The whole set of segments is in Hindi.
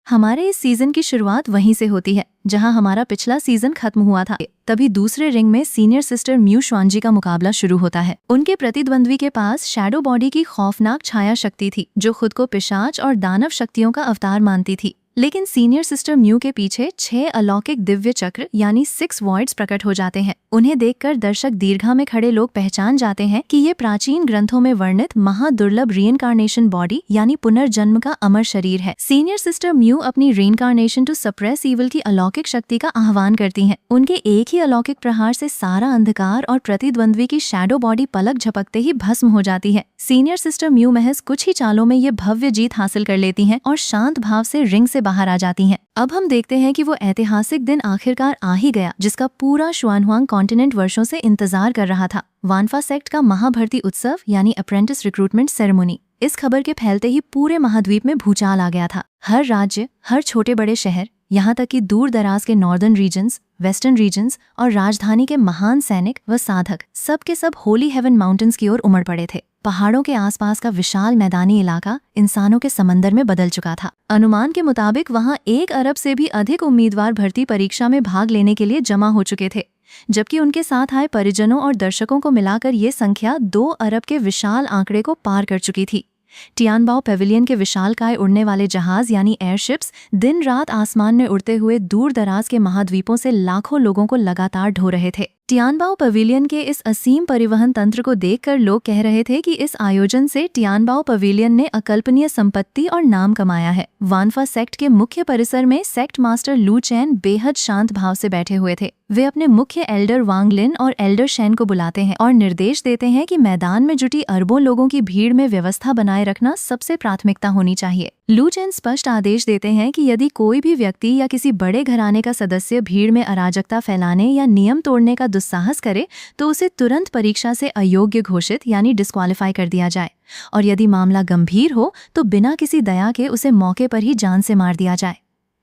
हमारे इस सीजन की शुरुआत वहीं से होती है जहां हमारा पिछला सीजन खत्म हुआ था। तभी दूसरे रिंग में सीनियर सिस्टर म्यू श्वानजी का मुकाबला शुरू होता है। उनके प्रतिद्वंद्वी के पास शैडो बॉडी की खौफनाक छाया शक्ति थी जो खुद को पिशाच और दानव शक्तियों का अवतार मानती थी। लेकिन सीनियर सिस्टर म्यू के पीछे 6 अलौकिक दिव्य चक्र यानी 6 वॉइड्स प्रकट हो जाते हैं। उन्हें देखकर दर्शक दीर्घा में खड़े लोग पहचान जाते हैं कि ये प्राचीन ग्रंथों में वर्णित महादुर्लभ रीइनकार्नेशन बॉडी यानी पुनर्जन्म का अमर शरीर है। सीनियर सिस्टर म्यू अपनी रीइनकार्नेशन टू सप्रेस ईविल की अलौकिक शक्ति का आह्वान करती हैं। उनके एक ही अलौकिक प्रहार से सारा अंधकार और प्रतिद्वंद्वी की शैडो बॉडी पलक झपकते ही भस्म हो जाती है। सीनियर सिस्टर म्यू महज कुछ ही चालों में ये भव्य जीत हासिल कर लेती हैं और शांत भाव से रिंग से बाहर आ जाती हैं। अब हम देखते हैं कि वो ऐतिहासिक दिन आखिरकार आ ही गया जिसका पूरा शुआनहुआंग कॉन्टिनेंट वर्षों से इंतजार कर रहा था। वानफा सेक्ट का महाभर्ती उत्सव यानी अप्रेंटिस रिक्रूटमेंट सेरेमनी। इस खबर के फैलते ही पूरे महाद्वीप में भूचाल आ गया था। हर राज्य, हर छोटे बड़े शहर, यहाँ तक कि दूर दराज के नॉर्दर्न रीजन्स, वेस्टर्न रीजन्स और राजधानी के महान सैनिक व साधक सब के सब होली हेवन माउंटेन्स की ओर उमड़ पड़े थे। पहाड़ों के आसपास का विशाल मैदानी इलाका इंसानों के समंदर में बदल चुका था। अनुमान के मुताबिक वहां 1 अरब से भी अधिक उम्मीदवार भर्ती परीक्षा में भाग लेने के लिए जमा हो चुके थे, जबकि उनके साथ आए परिजनों और दर्शकों को मिलाकर ये संख्या 2 अरब के विशाल आंकड़े को पार कर चुकी थी। टियानबाओ पेविलियन के विशालकाय उड़ने वाले जहाज यानी एयरशिप्स दिन रात आसमान में उड़ते हुए दूर दराज के महाद्वीपों से लाखों लोगों को लगातार ढो रहे थे। टियानबाओ पवेलियन के इस असीम परिवहन तंत्र को देखकर लोग कह रहे थे कि इस आयोजन से टियानबाओ पवेलियन ने अकल्पनीय संपत्ति और नाम कमाया है। वानफा सेक्ट के मुख्य परिसर में सेक्ट मास्टर लू चैन बेहद शांत भाव से बैठे हुए थे। वे अपने मुख्य एल्डर वांग लिन और एल्डर शेन को बुलाते हैं और निर्देश देते हैं कि मैदान में जुटी अरबों लोगों की भीड़ में व्यवस्था बनाए रखना सबसे प्राथमिकता होनी चाहिए। लू चैन स्पष्ट आदेश देते हैं कि यदि कोई भी व्यक्ति या किसी बड़े घराने का सदस्य भीड़ में अराजकता फैलाने या नियम तोड़ने का दुस्साहस करे तो उसे तुरंत परीक्षा से अयोग्य घोषित यानी डिस्क्वालीफाई कर दिया जाए, और यदि मामला गंभीर हो तो बिना किसी दया के उसे मौके पर ही जान से मार दिया जाए।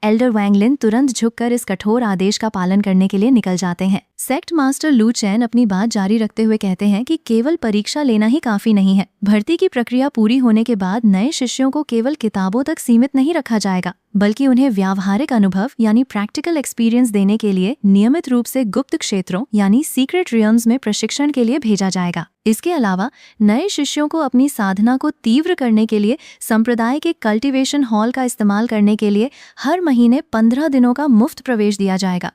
एल्डर वांग लिन तुरंत झुककर इस कठोर आदेश का पालन करने के लिए निकल जाते हैं। सेक्ट मास्टर लू चैन अपनी बात जारी रखते हुए कहते हैं कि केवल परीक्षा लेना ही काफी नहीं है। भर्ती की प्रक्रिया पूरी होने के बाद नए शिष्यों को केवल किताबों तक सीमित नहीं रखा जाएगा, बल्कि उन्हें व्यावहारिक अनुभव यानी प्रैक्टिकल एक्सपीरियंस देने के लिए नियमित रूप से गुप्त क्षेत्रों यानी सीक्रेट रियम्स में प्रशिक्षण के लिए भेजा जाएगा। इसके अलावा नए शिष्यों को अपनी साधना को तीव्र करने के लिए संप्रदाय के कल्टीवेशन हॉल का इस्तेमाल करने के लिए हर महीने 15 दिनों का मुफ्त प्रवेश दिया जाएगा।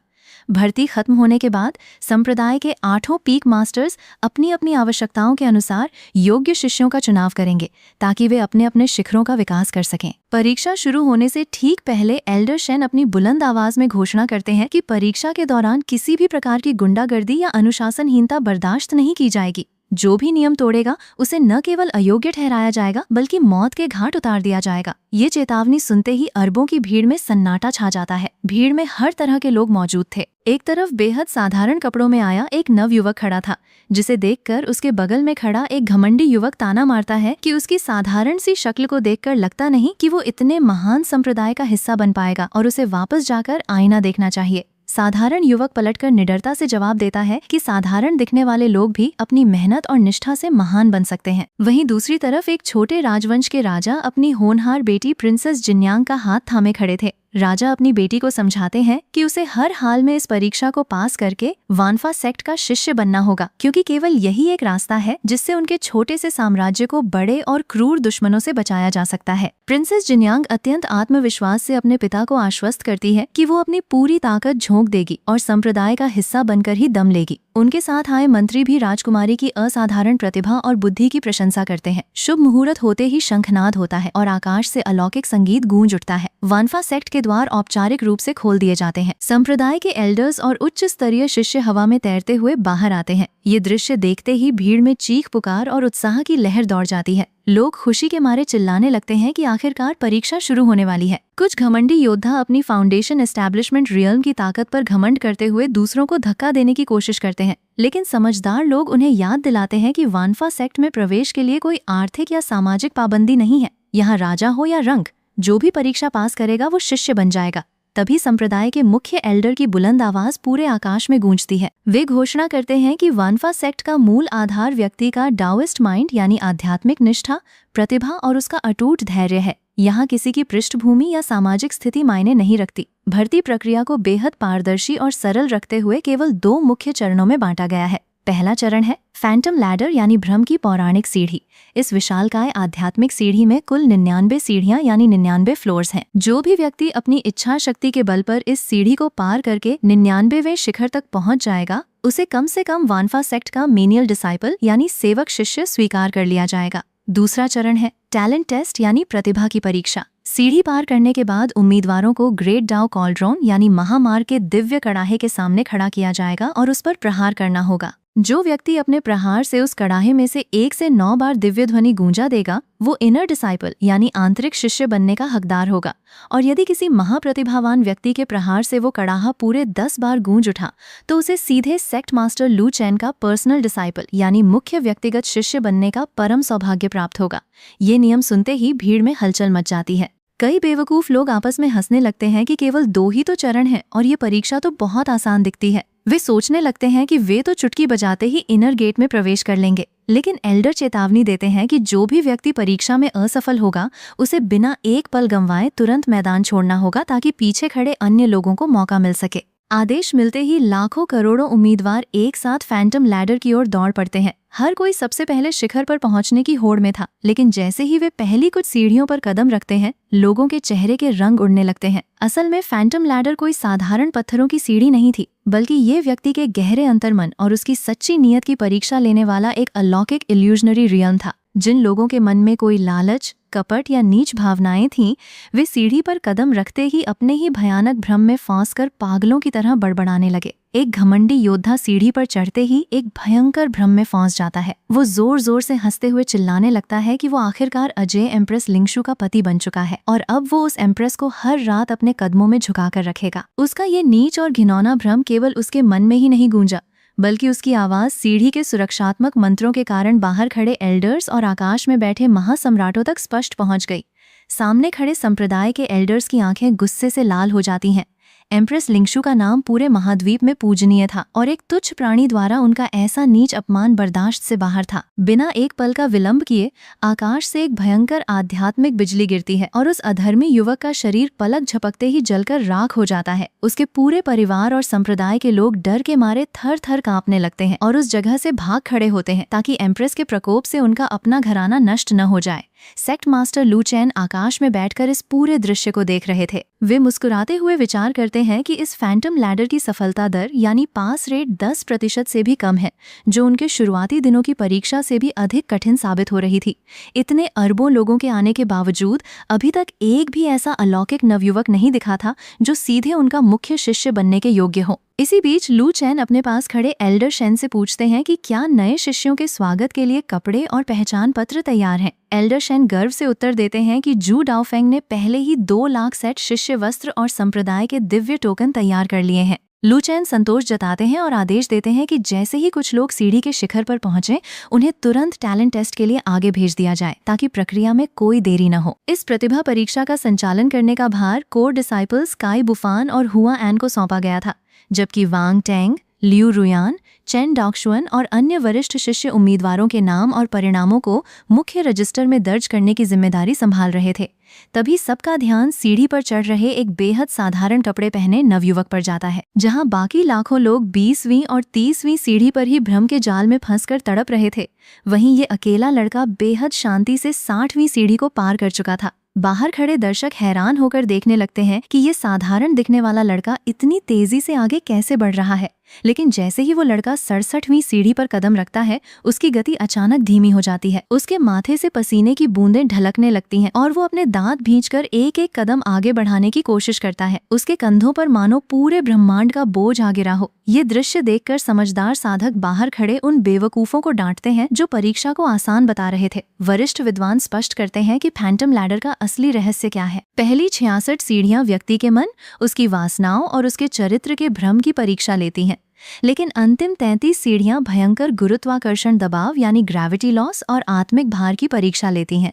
भर्ती खत्म होने के बाद संप्रदाय के 8 पीक मास्टर्स अपनी अपनी आवश्यकताओं के अनुसार योग्य शिष्यों का चुनाव करेंगे ताकि वे अपने अपने शिखरों का विकास कर सकें। परीक्षा शुरू होने से ठीक पहले एल्डर शेन अपनी बुलंद आवाज में घोषणा करते हैं कि परीक्षा के दौरान किसी भी प्रकार की गुंडागर्दी या अनुशासनहीनता बर्दाश्त नहीं की जाएगी। जो भी नियम तोड़ेगा उसे न केवल अयोग्य ठहराया जाएगा बल्कि मौत के घाट उतार दिया जाएगा। ये चेतावनी सुनते ही अरबों की भीड़ में सन्नाटा छा जाता है। भीड़ में हर तरह के लोग मौजूद थे। एक तरफ बेहद साधारण कपड़ों में आया एक नवयुवक खड़ा था, जिसे देखकर उसके बगल में खड़ा एक घमंडी युवक ताना मारता है कि उसकी साधारण सी शक्ल को देखकर लगता नहीं कि वो इतने महान संप्रदाय का हिस्सा बन पाएगा और उसे वापस जाकर आईना देखना चाहिए। साधारण युवक पलटकर निडरता से जवाब देता है कि साधारण दिखने वाले लोग भी अपनी मेहनत और निष्ठा से महान बन सकते हैं। वहीं दूसरी तरफ एक छोटे राजवंश के राजा अपनी होनहार बेटी प्रिंसेस जिन्यांग का हाथ थामे खड़े थे। राजा अपनी बेटी को समझाते हैं कि उसे हर हाल में इस परीक्षा को पास करके वानफा सेक्ट का शिष्य बनना होगा, क्योंकि केवल यही एक रास्ता है जिससे उनके छोटे से साम्राज्य को बड़े और क्रूर दुश्मनों से बचाया जा सकता है। प्रिंसेस जिन्यांग अत्यंत आत्मविश्वास से अपने पिता को आश्वस्त करती है कि वो अपनी पूरी ताकत झोंक देगी और संप्रदाय का हिस्सा बनकर ही दम लेगी। उनके साथ आए मंत्री भी राजकुमारी की असाधारण प्रतिभा और बुद्धि की प्रशंसा करते हैं। शुभ मुहूर्त होते ही शंखनाद होता है और आकाश से अलौकिक संगीत गूंज उठता है। वानफा सेक्ट के द्वार औपचारिक रूप से खोल दिए जाते हैं। संप्रदाय के एल्डर्स और उच्च स्तरीय शिष्य हवा में तैरते हुए बाहर आते हैं। ये दृश्य देखते ही भीड़ में चीख पुकार और उत्साह की लहर दौड़ जाती है। लोग खुशी के मारे चिल्लाने लगते हैं कि आखिरकार परीक्षा शुरू होने वाली है। कुछ घमंडी योद्धा अपनी फाउंडेशन एस्टैब्लिशमेंट रियल्म की ताकत पर घमंड करते हुए दूसरों को धक्का देने की कोशिश करते हैं, लेकिन समझदार लोग उन्हें याद दिलाते हैं कि वानफा सेक्ट में प्रवेश के लिए कोई आर्थिक या सामाजिक पाबंदी नहीं है। यहाँ राजा हो या रंक, जो भी परीक्षा पास करेगा वो शिष्य बन जाएगा। तभी संप्रदाय के मुख्य एल्डर की बुलंद आवाज पूरे आकाश में गूंजती है। वे घोषणा करते हैं कि वानफा सेक्ट का मूल आधार व्यक्ति का डाओइस्ट माइंड यानी आध्यात्मिक निष्ठा, प्रतिभा और उसका अटूट धैर्य है। यहाँ किसी की पृष्ठभूमि या सामाजिक स्थिति मायने नहीं रखती। भर्ती प्रक्रिया को बेहद पारदर्शी और सरल रखते हुए केवल 2 मुख्य चरणों में बांटा गया है। पहला चरण है फैंटम लैडर यानी भ्रम की पौराणिक सीढ़ी। इस विशालकाय आध्यात्मिक सीढ़ी में कुल 99 सीढ़ियां यानी 99 फ्लोर्स हैं। जो भी व्यक्ति अपनी इच्छा शक्ति के बल पर इस सीढ़ी को पार करके 99वें शिखर तक पहुंच जाएगा, उसे कम से कम वानफा सेक्ट का मेनियल डिसाइपल यानी सेवक शिष्य स्वीकार कर लिया जाएगा। दूसरा चरण है टैलेंट टेस्ट यानी प्रतिभा की परीक्षा। सीढ़ी पार करने के बाद उम्मीदवारों को ग्रेट डाउ कॉल्ड्रोन यानी महामार्ग के दिव्य कड़ाहे के सामने खड़ा किया जाएगा और उस पर प्रहार करना होगा। जो व्यक्ति अपने प्रहार से उस कड़ाहे में से 1 से 9 बार दिव्य ध्वनि गूंजा देगा, वो इनर डिसाइपल यानी आंतरिक शिष्य बनने का हकदार होगा। और यदि किसी महाप्रतिभावान व्यक्ति के प्रहार से वो कड़ाहा पूरे 10 बार गूंज उठा, तो उसे सीधे सेक्ट मास्टर लू चैन का पर्सनल डिसाइपल यानी मुख्य व्यक्तिगत शिष्य बनने का परम सौभाग्य प्राप्त होगा। ये नियम सुनते ही भीड़ में हलचल मच जाती है। कई बेवकूफ लोग आपस में हंसने लगते हैं कि केवल 2 ही तो चरण हैं और ये परीक्षा तो बहुत आसान दिखती है। वे सोचने लगते हैं कि वे तो चुटकी बजाते ही इनर गेट में प्रवेश कर लेंगे। लेकिन एल्डर चेतावनी देते हैं कि जो भी व्यक्ति परीक्षा में असफल होगा, उसे बिना एक पल गंवाए तुरंत मैदान छोड़ना होगा ताकि पीछे खड़े अन्य लोगों को मौका मिल सके। आदेश मिलते ही लाखों करोड़ों उम्मीदवार एक साथ फैंटम लैडर की ओर दौड़ पड़ते हैं। हर कोई सबसे पहले शिखर पर पहुंचने की होड़ में था, लेकिन जैसे ही वे पहली कुछ सीढ़ियों पर कदम रखते हैं, लोगों के चेहरे के रंग उड़ने लगते हैं। असल में फैंटम लैडर कोई साधारण पत्थरों की सीढ़ी नहीं थी, बल्कि ये व्यक्ति के गहरे अंतर्मन और उसकी सच्ची नीयत की परीक्षा लेने वाला एक अलौकिक इल्यूजनरी रियल्म था। जिन लोगों के मन में कोई लालच, कपट या नीच भावनाएं थीं, वे सीढ़ी पर कदम रखते ही अपने ही भयानक भ्रम में फंसकर पागलों की तरह बड़बड़ाने लगे। एक घमंडी योद्धा सीढ़ी पर चढ़ते ही एक भयंकर भ्रम में फंस जाता है। वो जोर जोर से हंसते हुए चिल्लाने लगता है कि वो आखिरकार अजय एम्प्रेस लिंगशु का पति बन चुका है और अब वो उस एम्प्रेस को हर रात अपने कदमों में झुकाकर रखेगा। उसका ये नीच और घिनौना भ्रम केवल उसके मन में ही नहीं गूंजा, बल्कि उसकी आवाज सीढ़ी के सुरक्षात्मक मंत्रों के कारण बाहर खड़े एल्डर्स और आकाश में बैठे महासम्राटों तक स्पष्ट पहुंच गई। सामने खड़े संप्रदाय के एल्डर्स की आंखें गुस्से से लाल हो जाती हैं। एम्प्रेस लिंगशु का नाम पूरे महाद्वीप में पूजनीय था और एक तुच्छ प्राणी द्वारा उनका ऐसा नीच अपमान बर्दाश्त से बाहर था। बिना एक पल का विलंब किए आकाश से एक भयंकर आध्यात्मिक बिजली गिरती है और उस अधर्मी युवक का शरीर पलक झपकते ही जलकर राख हो जाता है। उसके पूरे परिवार और संप्रदाय के लोग डर के मारे थर थर कांपने लगते हैं और उस जगह से भाग खड़े होते हैं ताकि एम्प्रेस के प्रकोप से उनका अपना घराना नष्ट न हो जाए। सेक्ट मास्टर लू चैन आकाश में बैठकर इस पूरे दृश्य को देख रहे थे। वे मुस्कुराते हुए विचार करते हैं कि इस फैंटम लैडर की सफलता दर यानी पास रेट 10% से भी कम है, जो उनके शुरुआती दिनों की परीक्षा से भी अधिक कठिन साबित हो रही थी। इतने अरबों लोगों के आने के बावजूद अभी तक एक भी ऐसा अलौकिक नवयुवक नहीं दिखा था जो सीधे उनका मुख्य शिष्य बनने के योग्य हो। इसी बीच लू चैन अपने पास खड़े एल्डर शेन से पूछते हैं कि क्या नए शिष्यों के स्वागत के लिए कपड़े और पहचान पत्र तैयार हैं। एल्डर शेन गर्व से उत्तर देते हैं कि जू डाओफेंग ने पहले ही 2 लाख सेट शिष्य वस्त्र और संप्रदाय के दिव्य टोकन तैयार कर लिए हैं। लू चैन संतोष जताते हैं और आदेश देते हैं कि जैसे ही कुछ लोग सीढ़ी के शिखर पर पहुंचे, उन्हें तुरंत टैलेंट टेस्ट के लिए आगे भेज दिया जाए ताकि प्रक्रिया में कोई देरी न हो। इस प्रतिभा परीक्षा का संचालन करने का भार कोर डिसाइपल्स काई बुफान और हुआ एन को सौंपा गया था, जबकि वांग टेंग, लियू रुयान, चेन डाक्शुअन और अन्य वरिष्ठ शिष्य उम्मीदवारों के नाम और परिणामों को मुख्य रजिस्टर में दर्ज करने की जिम्मेदारी संभाल रहे थे। तभी सबका ध्यान सीढ़ी पर चढ़ रहे एक बेहद साधारण कपड़े पहने नवयुवक पर जाता है। जहां बाकी लाखों लोग 20वीं और 30वीं सीढ़ी पर ही भ्रम के जाल में फंसकर तड़प रहे थे, वहीं ये अकेला लड़का बेहद शांति से 60वीं सीढ़ी को पार कर चुका था। बाहर खड़े दर्शक हैरान होकर देखने लगते हैं कि ये साधारण दिखने वाला लड़का इतनी तेजी से आगे कैसे बढ़ रहा है। लेकिन जैसे ही वो लड़का 67वीं सीढ़ी पर कदम रखता है, उसकी गति अचानक धीमी हो जाती है। उसके माथे से पसीने की बूंदें ढलकने लगती हैं और वो अपने दांत भींचकर एक एक कदम आगे बढ़ाने की कोशिश करता है। उसके कंधों पर मानो पूरे ब्रह्मांड का बोझ आ गिरा हो। ये दृश्य देखकर समझदार साधक बाहर खड़े उन बेवकूफों को डांटते हैं जो परीक्षा को आसान बता रहे थे। वरिष्ठ विद्वान स्पष्ट करते हैं कि फैंटम लैडर का असली रहस्य क्या है। पहली 66 सीढ़ियां व्यक्ति के मन, उसकी वासनाओं और उसके चरित्र के भ्रम की परीक्षा लेती हैं, लेकिन अंतिम 33 सीढ़ियां भयंकर गुरुत्वाकर्षण दबाव यानी ग्रेविटी लॉस और आत्मिक भार की परीक्षा लेती हैं।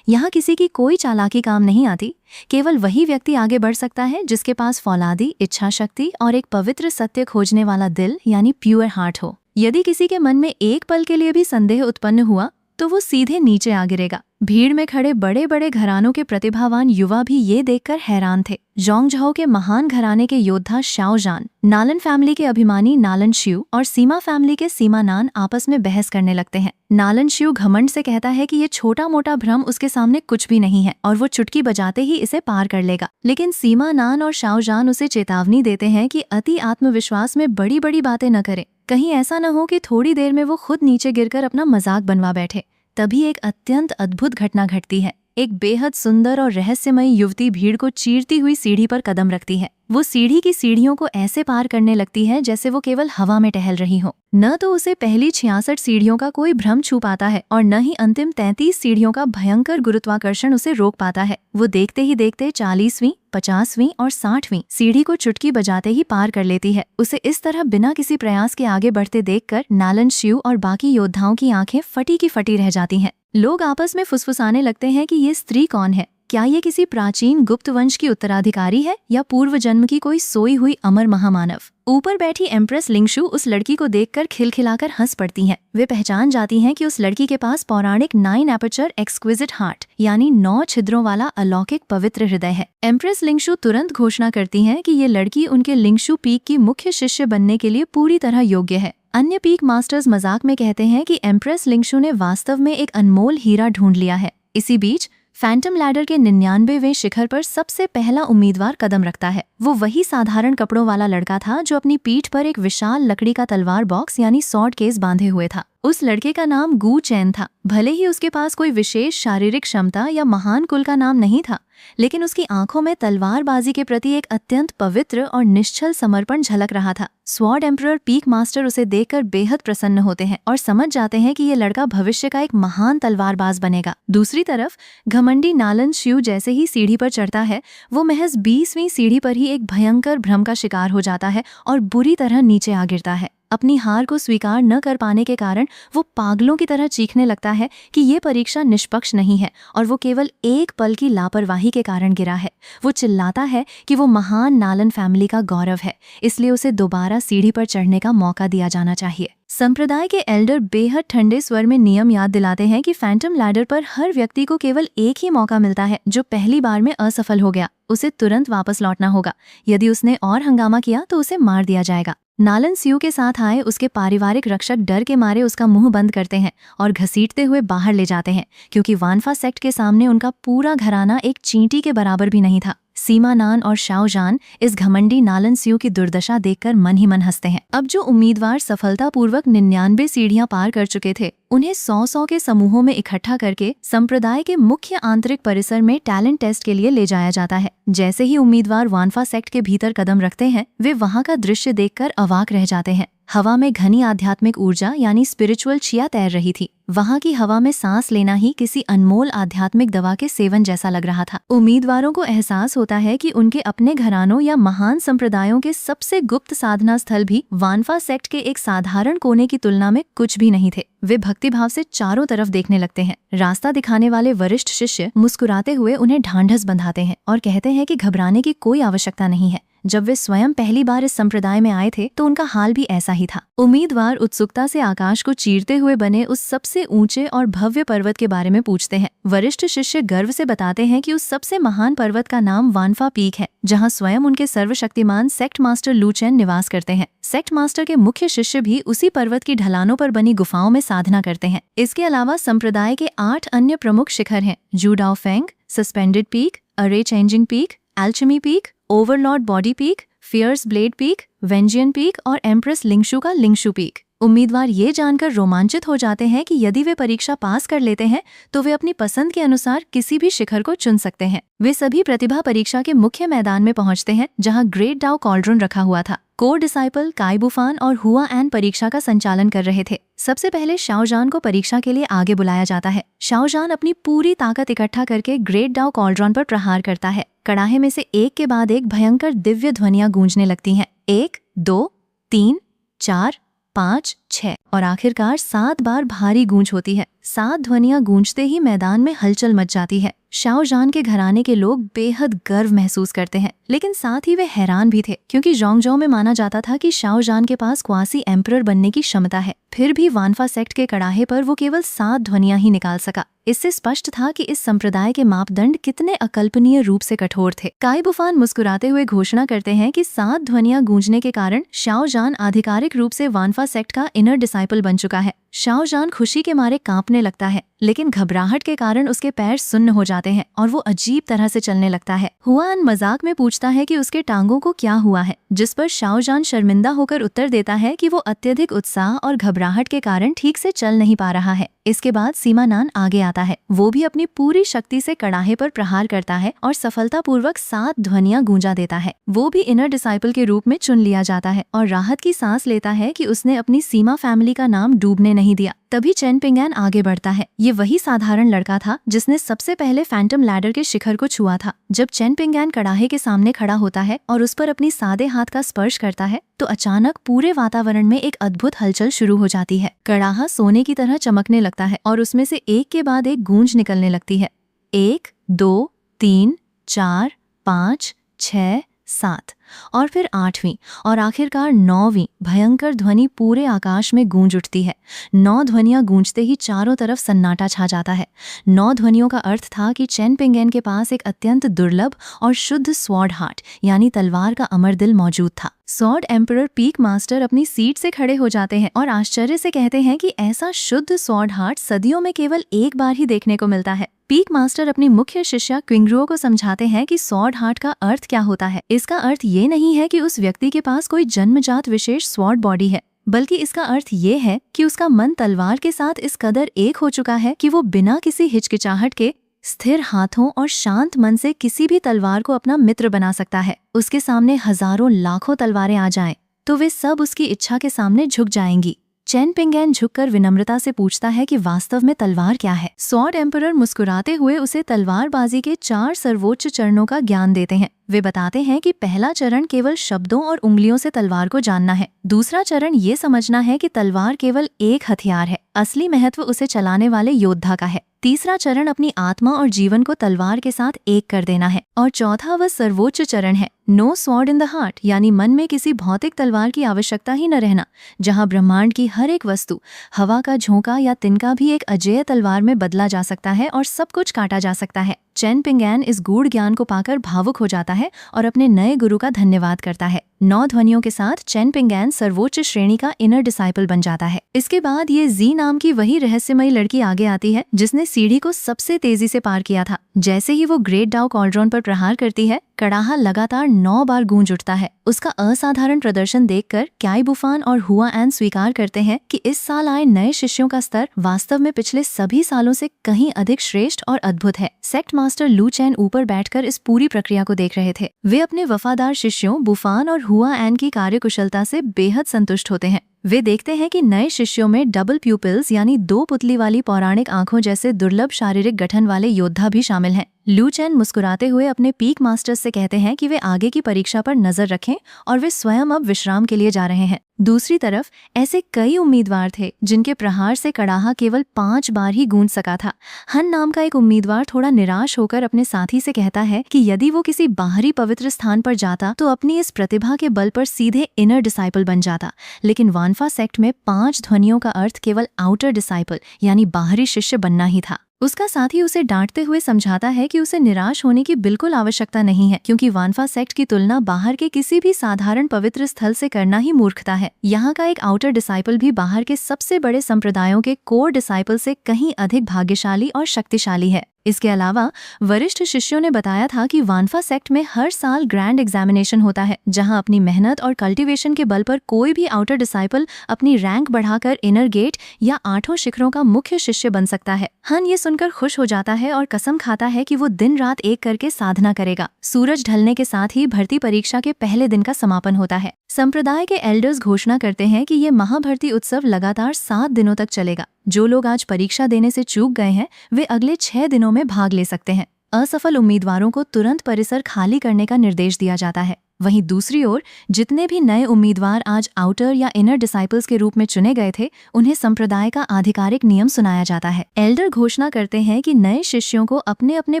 यहाँ किसी की कोई चालाकी काम नहीं आती। केवल वही व्यक्ति आगे बढ़ सकता है जिसके पास फौलादी इच्छा शक्ति और एक पवित्र सत्य खोजने वाला दिल यानी प्योर हार्ट हो। यदि किसी के मन में एक पल के लिए भी संदेह उत्पन्न हुआ तो वो सीधे नीचे आ गिरेगा। भीड़ में खड़े बड़े बड़े घरानों के प्रतिभावान युवा भी ये देखकर हैरान थे। जोंगझाओ के महान घराने के योद्धा शाओ जान, नालन फैमिली के अभिमानी नालन शिउ और सीमा फैमिली के सीमा नान आपस में बहस करने लगते हैं। नालन शिउ घमंड से कहता है कि ये छोटा मोटा भ्रम उसके सामने कुछ भी नहीं है और वो चुटकी बजाते ही इसे पार कर लेगा। लेकिन सीमा नान और शाओ जान उसे चेतावनी देते हैं कि अति आत्मविश्वास में बड़ी बड़ी बातें न करे, कहीं ऐसा न हो कि थोड़ी देर में वो खुद नीचे गिरकर अपना मजाक बनवा बैठे। तभी एक अत्यंत अद्भुत घटना घटती है। एक बेहद सुंदर और रहस्यमयी युवती भीड़ को चीरती हुई सीढ़ी पर कदम रखती है। वो सीढ़ी की सीढ़ियों को ऐसे पार करने लगती है जैसे वो केवल हवा में टहल रही हो। न तो उसे पहली 66 सीढ़ियों का कोई भ्रम छू पाता है और न ही अंतिम 33 सीढ़ियों का भयंकर गुरुत्वाकर्षण उसे रोक पाता है। वो देखते ही देखते 40वीं, 50वीं और 60वीं सीढ़ी को चुटकी बजाते ही पार कर लेती है। उसे इस तरह बिना किसी प्रयास के आगे बढ़ते देखकर नालन शिउ और बाकी योद्धाओं की आंखें फटी की फटी रह जाती हैं। लोग आपस में फुसफुसाने लगते हैं कि ये स्त्री कौन है, क्या ये किसी प्राचीन गुप्त वंश की उत्तराधिकारी है या पूर्व जन्म की कोई सोई हुई अमर महामानव। ऊपर बैठी एम्प्रेस लिंगशु उस लड़की को देखकर खिलखिलाकर हंस पड़ती हैं। वे पहचान जाती हैं कि उस लड़की के पास पौराणिक 9 एपर्चर एक्सक्विजिट हार्ट यानी 9 छिद्रों वाला अलौकिक पवित्र हृदय है। एम्प्रेस लिंगशु तुरंत घोषणा करती हैं कि ये लड़की उनके लिंगशु पीक की मुख्य शिष्य बनने के लिए पूरी तरह योग्य है। अन्य पीक मास्टर्स मजाक में कहते हैं कि एम्प्रेस लिंगशु ने वास्तव में एक अनमोल हीरा ढूंढ लिया है। इसी बीच फैंटम लैडर के 99वें शिखर पर सबसे पहला उम्मीदवार कदम रखता है। वो वही साधारण कपड़ों वाला लड़का था जो अपनी पीठ पर एक विशाल लकड़ी का तलवार बॉक्स यानी सॉर्ड केस बांधे हुए था। उस लड़के का नाम गू चैन था। भले ही उसके पास कोई विशेष शारीरिक क्षमता या महान कुल का नाम नहीं था, लेकिन उसकी आंखों में तलवारबाजी के प्रति एक अत्यंत पवित्र और निश्चल समर्पण झलक रहा था। स्वॉर्ड एम्परर पीक मास्टर उसे देखकर बेहद प्रसन्न होते हैं और समझ जाते हैं कि ये लड़का भविष्य का एक महान तलवारबाज बनेगा। दूसरी तरफ घमंडी नालन शिउ जैसे ही सीढ़ी पर चढ़ता है, वो महज 20वीं सीढ़ी पर ही एक भयंकर भ्रम का शिकार हो जाता है और बुरी तरह नीचे आ गिरता है। अपनी हार को स्वीकार न कर पाने के कारण वो पागलों की तरह चीखने लगता है कि ये परीक्षा निष्पक्ष नहीं है और वो केवल एक पल की लापरवाही के कारण गिरा है। वो चिल्लाता है कि वो महान नालन फैमिली का गौरव है, इसलिए उसे दोबारा सीढ़ी पर चढ़ने का मौका दिया जाना चाहिए। संप्रदाय के एल्डर बेहद ठंडे स्वर में नियम याद दिलाते हैं कि फैंटम लैडर पर हर व्यक्ति को केवल एक ही मौका मिलता है। जो पहली बार में असफल हो गया उसे तुरंत वापस लौटना होगा। यदि उसने और हंगामा किया तो उसे मार दिया जाएगा। नालन शिउ के साथ आए उसके पारिवारिक रक्षक डर के मारे उसका मुंह बंद करते हैं और घसीटते हुए बाहर ले जाते हैं, क्योंकि वानफा सेक्ट के सामने उनका पूरा घराना एक चींटी के बराबर भी नहीं था। सीमा नान और शाओ जान इस घमंडी नालन शिउ की दुर्दशा देखकर मन ही मन हंसते हैं। अब जो उम्मीदवार सफलतापूर्वक 99 सीढ़ियां पार कर चुके थे, उन्हें 100 के समूहों में इकट्ठा करके संप्रदाय के मुख्य आंतरिक परिसर में टैलेंट टेस्ट के लिए ले जाया जाता है। जैसे ही उम्मीदवार वानफा सेक्ट के भीतर कदम रखते हैं, वे वहां का दृश्य देखकर अवाक रह जाते हैं। हवा में घनी आध्यात्मिक ऊर्जा यानी स्पिरिचुअल छिया तैर रही थी। वहां की हवा में सांस लेना ही किसी अनमोल आध्यात्मिक दवा के सेवन जैसा लग रहा था। उम्मीदवारों को एहसास होता है कि उनके अपने घरानों या महान संप्रदायों के सबसे गुप्त साधना स्थल भी वानफा सेक्ट के एक साधारण कोने की तुलना में कुछ भी नहीं थे। वे भक्तिभाव से चारों तरफ देखने लगते हैं। रास्ता दिखाने वाले वरिष्ठ शिष्य मुस्कुराते हुए उन्हें ढांढस बंधाते हैं और कहते हैं कि घबराने की कोई आवश्यकता नहीं है। जब वे स्वयं पहली बार इस संप्रदाय में आए थे तो उनका हाल भी ऐसा ही था। उम्मीदवार उत्सुकता से आकाश को चीरते हुए बने उस सबसे ऊंचे और भव्य पर्वत के बारे में पूछते हैं। वरिष्ठ शिष्य गर्व से बताते हैं कि उस सबसे महान पर्वत का नाम वानफा पीक है, जहां स्वयं उनके सर्वशक्तिमान सेक्ट मास्टर लू चेन निवास करते हैं। सेक्ट मास्टर के मुख्य शिष्य भी उसी पर्वत की ढलानों पर बनी गुफाओं में साधना करते हैं। इसके अलावा संप्रदाय के 8 अन्य प्रमुख शिखर हैं: जू डाओ फेंग, सस्पेंडेड पीक, अरे changing peak, alchemy peak, overlord body peak, fierce blade peak, वेंजियन पीक और एम्प्रेस लिंगशु का लिंगशु पीक। उम्मीदवार ये जानकर रोमांचित हो जाते हैं कि यदि वे परीक्षा पास कर लेते हैं तो वे अपनी पसंद के अनुसार किसी भी शिखर को चुन सकते हैं। वे सभी प्रतिभा परीक्षा के मुख्य मैदान में पहुंचते हैं, जहां ग्रेट डाओ कॉल्ड्रन रखा हुआ था। कोर डिसाइपल काई बुफान और हुआ एन परीक्षा का संचालन कर रहे थे। सबसे पहले शाओ जान को परीक्षा के लिए आगे बुलाया जाता है। शाओ जान अपनी पूरी ताकत इकट्ठा करके ग्रेट डाओ कॉल्ड्रन पर प्रहार करता है। कड़ाहे में से एक के बाद एक भयंकर दिव्य ध्वनियां गूंजने लगती हैं। 1, 2, 3, 4, 5, 6। और आखिरकार 7 बार भारी गूंज होती है। 7 ध्वनियां गूंजते ही मैदान में हलचल मच जाती है। शाओजान के घराने के लोग बेहद गर्व महसूस करते हैं, लेकिन साथ ही वे हैरान भी थे, क्योंकि जोंगजो में माना जाता था कि शाओजान के पास क्वासी एम्परर बनने की क्षमता है। फिर भी वानफा सेक्ट के कड़ाहे पर वो केवल 7 ध्वनियां ही निकाल सका। इससे स्पष्ट था कि इस संप्रदाय के मापदंड कितने अकल्पनीय रूप से कठोर थे। काई बुफान मुस्कुराते हुए घोषणा करते हैं कि 7 ध्वनियां गूंजने के कारण शाओजान आधिकारिक रूप से वानफा सेक्ट का इनर डिसाइपल बन चुका है। शाओजान खुशी के मारे कांपने लगता है, लेकिन घबराहट के कारण उसके पैर सुन्न हो जाते हैं और वो अजीब तरह से चलने लगता है। हुआन मजाक में पूछता है कि उसके टांगों को क्या हुआ है, जिस पर शाओजान शर्मिंदा होकर उत्तर देता है कि वो अत्यधिक उत्साह और घबराहट के कारण ठीक से चल नहीं पा रहा है। इसके बाद सीमा नान आगे आता है। वो भी अपनी पूरी शक्ति से कड़ाहे पर प्रहार करता है और सफलतापूर्वक 7 ध्वनियां गूंजा देता है। वो भी इनर डिसाइपल के रूप में चुन लिया जाता है और राहत की सांस लेता है कि उसने अपनी सीमा फैमिली का नाम डूबने नहीं दिया। तभी चेन पिंगैन आगे बढ़ता है। ये वही साधारण लड़का था जिसने सबसे पहले फैंटम लैडर के शिखर को छुआ था। जब चेन पिंगैन कड़ाहे के सामने खड़ा होता है और उस पर अपनी सादे हाथ का स्पर्श करता है, तो अचानक पूरे वातावरण में एक अद्भुत हलचल शुरू हो जाती है। कड़ाहा सोने की तरह चमकने लगता है और उसमें से एक के बाद एक गूंज निकलने लगती है। 1, 2, 3, 4, 5, 6, 7 और फिर 8वीं और आखिरकार 9वीं भयंकर ध्वनि पूरे आकाश में गूंज उठती है। 9 ध्वनियां गूंजते ही चारों तरफ सन्नाटा छा जाता है। 9 ध्वनियों का अर्थ था कि चेन पिंगैन के पास एक अत्यंत दुर्लभ और शुद्ध स्वॉर्ड हार्ट यानी तलवार का अमर दिल मौजूद था। स्वॉर्ड एम्परर पीक मास्टर अपनी सीट से खड़े हो जाते हैं और आश्चर्य से कहते हैं कि ऐसा शुद्ध स्वॉर्ड हार्ट सदियों में केवल एक बार ही देखने को मिलता है। पीक मास्टर अपनी मुख्य शिष्या क्विंगरुओ को समझाते हैं कि स्वॉर्ड हार्ट का अर्थ क्या होता है। इसका अर्थ ये नहीं है कि उस व्यक्ति के पास कोई जन्मजात विशेष स्वॉर्ड बॉडी है, बल्कि इसका अर्थ ये है कि उसका मन तलवार के साथ इस कदर एक हो चुका है कि वो बिना किसी हिचकिचाहट के स्थिर हाथों और शांत मन से किसी भी तलवार को अपना मित्र बना सकता है। उसके सामने हजारों लाखों तलवारें आ जाएं, तो वे सब उसकी इच्छा के सामने झुक जाएंगी। चेन पिंगैन झुककर विनम्रता से पूछता है कि वास्तव में तलवार क्या है। स्वॉर्ड एम्परर मुस्कुराते हुए उसे तलवारबाजी के 4 सर्वोच्च चरणों का ज्ञान देते हैं। वे बताते हैं कि पहला चरण केवल शब्दों और उंगलियों से तलवार को जानना है। दूसरा चरण ये समझना है कि तलवार केवल एक हथियार है, असली महत्व उसे चलाने वाले योद्धा का है। तीसरा चरण अपनी आत्मा और जीवन को तलवार के साथ एक कर देना है। और चौथा व सर्वोच्च चरण है no sword in the heart, यानी मन में किसी भौतिक तलवार की आवश्यकता ही न रहना, जहाँ ब्रह्मांड की हर एक वस्तु, हवा का झोंका या तिनका भी एक अजेय तलवार में बदला जा सकता है और सब कुछ काटा जा सकता है। चेन पिंगैन इस गूढ़ ज्ञान को पाकर भावुक हो जाता है और अपने नए गुरु का धन्यवाद करता है। 9 ध्वनियों के साथ चेन पिंगैन सर्वोच्च श्रेणी का इनर डिसाइपल बन जाता है। इसके बाद ये जी नाम की वही रहस्यमयी लड़की आगे आती है जिसने सीढ़ी को सबसे तेजी से पार किया था। जैसे ही वो ग्रेट डाउ कॉल्ड्रॉन पर प्रहार करती है, कड़ाहा लगातार 9 बार गूंज उठता है। उसका असाधारण प्रदर्शन देखकर काई बुफान और हुआ एन स्वीकार करते हैं कि इस साल आए नए शिष्यों का स्तर वास्तव में पिछले सभी सालों से कहीं अधिक श्रेष्ठ और अद्भुत है। सेक्ट मास्टर लू चैन ऊपर बैठकर इस पूरी प्रक्रिया को देख रहे थे। वे अपने वफादार शिष्यों बुफान और हुआ एन की कार्यकुशलता से बेहद संतुष्ट होते हैं। वे देखते हैं कि नए शिष्यों में डबल प्यूपिल्स यानी 2 पुतली वाली पौराणिक आंखों जैसे दुर्लभ शारीरिक गठन वाले योद्धा भी शामिल हैं। लू चैन मुस्कुराते हुए अपने पीक मास्टर्स से कहते हैं कि वे आगे की परीक्षा पर नजर रखें और वे स्वयं अब विश्राम के लिए जा रहे हैं। दूसरी तरफ ऐसे कई उम्मीदवार थे जिनके प्रहार से कड़ाहा केवल 5 बार ही गूंज सका था। हन नाम का एक उम्मीदवार थोड़ा निराश होकर अपने साथी से कहता है कि यदि वो किसी बाहरी पवित्र स्थान पर जाता तो अपनी इस प्रतिभा के बल पर सीधे इनर डिसाइपल बन जाता, लेकिन वानफा सेक्ट में 5 ध्वनियों का अर्थ केवल आउटर डिसाइपल यानी बाहरी शिष्य बनना ही था। उसका साथी उसे डांटते हुए समझाता है कि उसे निराश होने की बिल्कुल आवश्यकता नहीं है, क्योंकि वानफा सेक्ट की तुलना बाहर के किसी भी साधारण पवित्र स्थल से करना ही मूर्खता है। यहाँ का एक आउटर डिसाइपल भी बाहर के सबसे बड़े संप्रदायों के कोर डिसाइपल से कहीं अधिक भाग्यशाली और शक्तिशाली है। इसके अलावा वरिष्ठ शिष्यों ने बताया था कि वानफा सेक्ट में हर साल ग्रैंड एग्जामिनेशन होता है, जहां अपनी मेहनत और कल्टीवेशन के बल पर कोई भी आउटर डिसाइपल अपनी रैंक बढ़ाकर इनर गेट या 8 शिखरों का मुख्य शिष्य बन सकता है। हन ये सुनकर खुश हो जाता है और कसम खाता है कि वो दिन रात एक करके साधना करेगा। सूरज ढलने के साथ ही भर्ती परीक्षा के पहले दिन का समापन होता है। संप्रदाय के एल्डर्स घोषणा करते हैं कि ये महाभर्ती उत्सव लगातार 7 दिनों तक चलेगा। जो लोग आज परीक्षा देने से चूक गए हैं वे अगले 6 दिनों में भाग ले सकते हैं। असफल उम्मीदवारों को तुरंत परिसर खाली करने का निर्देश दिया जाता है। वहीं दूसरी ओर जितने भी नए उम्मीदवार आज आउटर या इनर डिसाइपल्स के रूप में चुने गए थे, उन्हें संप्रदाय का आधिकारिक नियम सुनाया जाता है। एल्डर घोषणा करते हैं कि नए शिष्यों को अपने अपने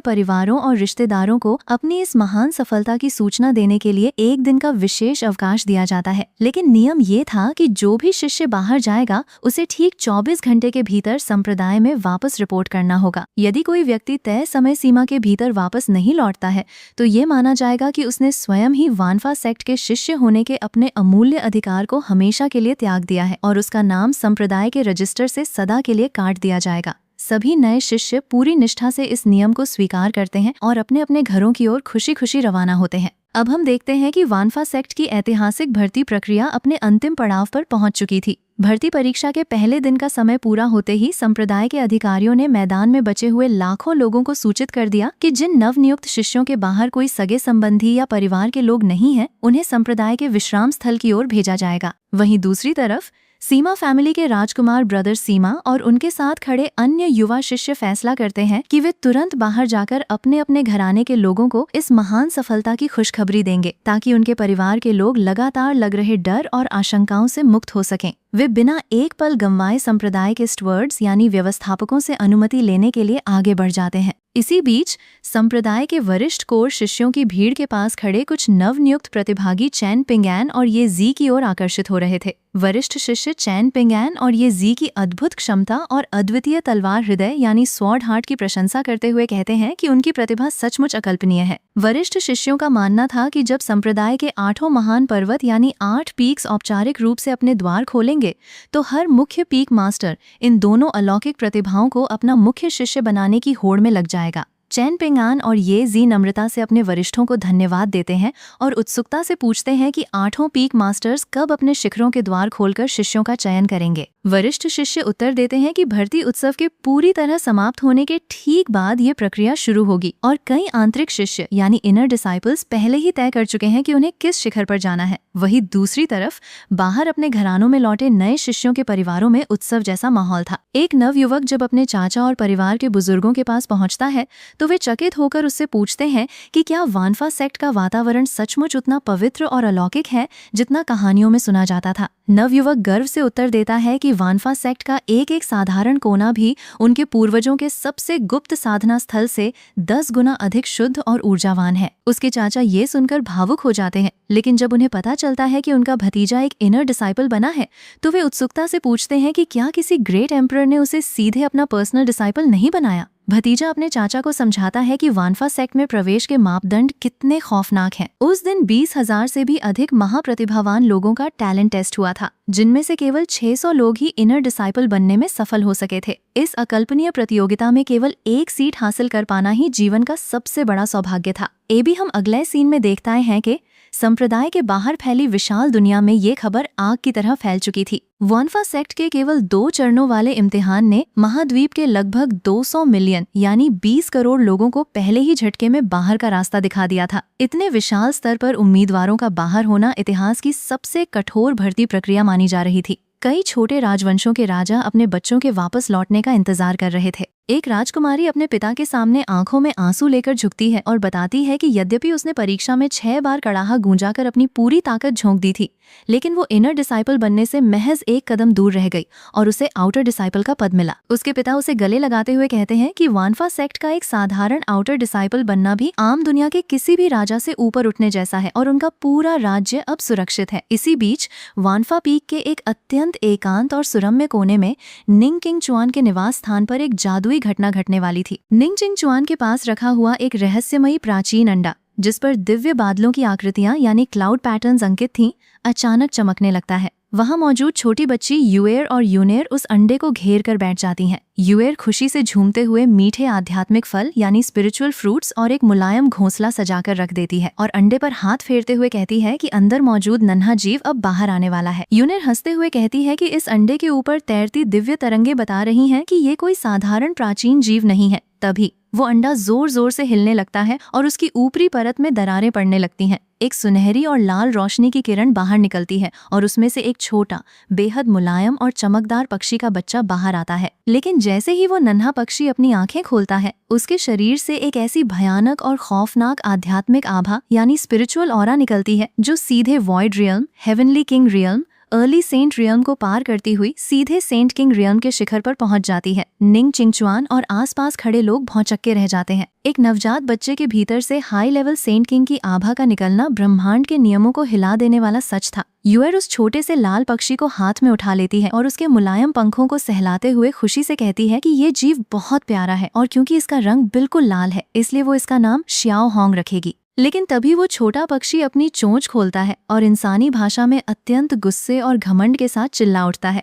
परिवारों और रिश्तेदारों को अपनी इस महान सफलता की सूचना देने के लिए एक दिन का विशेष अवकाश दिया जाता है। लेकिन नियम ये था कि जो भी शिष्य बाहर जाएगा उसे ठीक 24 घंटे के भीतर संप्रदाय में वापस रिपोर्ट करना होगा। यदि कोई व्यक्ति तय समय सीमा के भीतर वापस नहीं लौटता है तो ये माना जाएगा कि उसने स्वयं ही वानफा सेक्ट के शिष्य होने के अपने अमूल्य अधिकार को हमेशा के लिए त्याग दिया है और उसका नाम संप्रदाय के रजिस्टर से सदा के लिए काट दिया जाएगा। सभी नए शिष्य पूरी निष्ठा से इस नियम को स्वीकार करते हैं और अपने अपने घरों की ओर खुशी खुशी रवाना होते हैं। अब हम देखते हैं कि वानफा सेक्ट की ऐतिहासिक भर्ती प्रक्रिया अपने अंतिम पड़ाव पर पहुंच चुकी थी। भर्ती परीक्षा के पहले दिन का समय पूरा होते ही संप्रदाय के अधिकारियों ने मैदान में बचे हुए लाखों लोगों को सूचित कर दिया कि जिन नवनियुक्त शिष्यों के बाहर कोई सगे संबंधी या परिवार के लोग नहीं हैं, उन्हें संप्रदाय के विश्राम स्थल की ओर भेजा जाएगा। वहीं दूसरी तरफ सीमा फैमिली के राजकुमार ब्रदर सीमा और उनके साथ खड़े अन्य युवा शिष्य फैसला करते हैं कि वे तुरंत बाहर जाकर अपने अपने घराने के लोगों को इस महान सफलता की खुशखबरी देंगे, ताकि उनके परिवार के लोग लगातार लग रहे डर और आशंकाओं से मुक्त हो सकें। वे बिना एक पल गंवाए संप्रदाय के स्टवर्ड्स यानी व्यवस्थापकों से अनुमति लेने के लिए आगे बढ़ जाते हैं। इसी बीच संप्रदाय के वरिष्ठ कोर शिष्यों की भीड़ के पास खड़े कुछ नवनियुक्त प्रतिभागी चैन पिंगैन और ये जी की ओर आकर्षित हो रहे थे। वरिष्ठ शिष्य चैन पिंगैन और ये जी की अद्भुत क्षमता और अद्वितीय तलवार हृदय यानी स्वॉर्ड हार्ट की प्रशंसा करते हुए कहते हैं कि उनकी प्रतिभा सचमुच अकल्पनीय है। वरिष्ठ शिष्यों का मानना था कि जब संप्रदाय के 8 महान पर्वत यानी 8 पीक्स औपचारिक रूप से अपने द्वार खोलेंगे तो हर मुख्य पीक मास्टर इन दोनों अलौकिक प्रतिभाओं को अपना मुख्य शिष्य बनाने की होड़ में लग जाएगा। चैन पिंगान और ये जी नम्रता से अपने वरिष्ठों को धन्यवाद देते हैं और उत्सुकता से पूछते हैं कि 8 पीक मास्टर्स कब अपने शिखरों के द्वार खोलकर शिष्यों का चयन करेंगे। वरिष्ठ शिष्य उत्तर देते हैं कि भर्ती उत्सव के पूरी तरह समाप्त होने के ठीक बाद ये प्रक्रिया शुरू होगी और कई आंतरिक शिष्य यानी इनर डिसाइपल्स पहले ही तय कर चुके हैं कि उन्हें किस शिखर पर जाना है। वहीं दूसरी तरफ बाहर अपने घरानों में लौटे नए शिष्यों के परिवारों में उत्सव जैसा माहौल था। एक नवयुवक जब अपने चाचा और परिवार के बुजुर्गों के पास पहुंचता है तो वे चकित होकर उससे पूछते हैं कि क्या वानफा सेक्ट का वातावरण सचमुच उतना पवित्र और अलौकिक है जितना कहानियों में सुना जाता था। नवयुवक गर्व से उत्तर देता है कि वानफा सेक्ट का एक एक साधारण कोना भी उनके पूर्वजों के सबसे गुप्त साधना स्थल से 10 गुना अधिक शुद्ध और ऊर्जावान है। उसके चाचा ये सुनकर भावुक हो जाते हैं, लेकिन जब उन्हें पता चलता है कि उनका भतीजा एक इनर डिसाइपल बना है तो वे उत्सुकता से पूछते हैं कि क्या किसी ग्रेट एम्परर ने उसे सीधे अपना पर्सनल डिसाइपल नहीं बनाया। भतीजा अपने चाचा को समझाता है कि वानफा सेक्ट में प्रवेश के मापदंड कितने खौफनाक हैं। उस दिन 20,000 से भी अधिक महाप्रतिभावान लोगों का टैलेंट टेस्ट हुआ था, जिनमें से केवल 600 लोग ही इनर डिसाइपल बनने में सफल हो सके थे। इस अकल्पनीय प्रतियोगिता में केवल एक सीट हासिल कर पाना ही जीवन का सबसे बड़ा सौभाग्य था। भी हम अगले सीन में देखता है कि संप्रदाय के बाहर फैली विशाल दुनिया में ये खबर आग की तरह फैल चुकी थी। वानफा सेक्ट के केवल 2 चरणों वाले इम्तिहान ने महाद्वीप के लगभग 200 मिलियन यानी 20 करोड़ लोगों को पहले ही झटके में बाहर का रास्ता दिखा दिया था। इतने विशाल स्तर पर उम्मीदवारों का बाहर होना इतिहास की सबसे कठोर भर्ती प्रक्रिया मानी जा रही थी। कई छोटे राजवंशों के राजा अपने बच्चों के वापस लौटने का इंतजार कर रहे थे। एक राजकुमारी अपने पिता के सामने आंखों में आंसू लेकर झुकती है और बताती है कि यद्यपि उसने परीक्षा में 6 बार कड़ाहा गूंजाकर अपनी पूरी ताकत झोंक दी थी, लेकिन वो इनर डिसाइपल बनने से महज एक कदम दूर रह गई और उसे आउटर डिसाइपल का पद मिला। उसके पिता उसे गले लगाते हुए कहते हैं कि वानफा सेक्ट का एक साधारण आउटर डिसाइपल बनना भी आम दुनिया के किसी भी राजा से ऊपर उठने जैसा है और उनका पूरा राज्य अब सुरक्षित है। इसी बीच वानफा पीक के एक अत्यंत एकांत और सुरम्य कोने में निंग किंग चुआन के निवास स्थान पर एक जादुई घटना घटने वाली थी। निंग किंग चुआन के पास रखा हुआ एक रहस्यमयी प्राचीन अंडा, जिस पर दिव्य बादलों की आकृतियां यानी क्लाउड पैटर्न्स अंकित थीं, अचानक चमकने लगता है। वहां मौजूद छोटी बच्ची यूएर और यूनेर उस अंडे को घेर कर बैठ जाती हैं। यूएर खुशी से झूमते हुए मीठे आध्यात्मिक फल यानी स्पिरिचुअल फ्रूट्स और एक मुलायम घोंसला सजाकर रख देती है और अंडे पर हाथ फेरते हुए कहती है कि अंदर मौजूद नन्हा जीव अब बाहर आने वाला है। यूनेर हंसते हुए कहती है कि इस अंडे के ऊपर तैरती दिव्य तरंगे बता रही हैं कि ये कोई साधारण प्राचीन जीव नहीं है। तभी वो अंडा जोर जोर से हिलने लगता है और उसकी ऊपरी परत में दरारें पड़ने लगती हैं। एक सुनहरी और लाल रोशनी की किरण बाहर निकलती है और उसमें से एक छोटा, बेहद मुलायम और चमकदार पक्षी का बच्चा बाहर आता है। लेकिन जैसे ही वो नन्हा पक्षी अपनी आंखें खोलता है, उसके शरीर से एक ऐसी भयानक और खौफनाक आध्यात्मिक आभा यानी स्पिरिचुअल ऑरा निकलती है जो सीधे void realm, heavenly king realm, early saint realm को पार करती हुई सीधे सेंट किंग रियल्म के शिखर पर पहुंच जाती है। निंग चिंगचुआन और आसपास खड़े लोग भौंचक्के रह जाते हैं। एक नवजात बच्चे के भीतर से हाई लेवल सेंट किंग की आभा का निकलना ब्रह्मांड के नियमों को हिला देने वाला सच था। यूएर उस छोटे से लाल पक्षी को हाथ में उठा लेती है और उसके मुलायम पंखों को सहलाते हुए खुशी से कहती है कि ये जीव बहुत प्यारा है और क्योंकि इसका रंग बिल्कुल लाल है इसलिए वो इसका नाम श्याओ होंग रखेगी। लेकिन तभी वो छोटा पक्षी अपनी चोंच खोलता है और इंसानी भाषा में अत्यंत गुस्से और घमंड के साथ चिल्ला उठता है।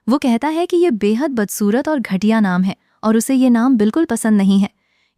वो कहता है कि ये बेहद बदसूरत और घटिया नाम है और उसे ये नाम बिल्कुल पसंद नहीं है।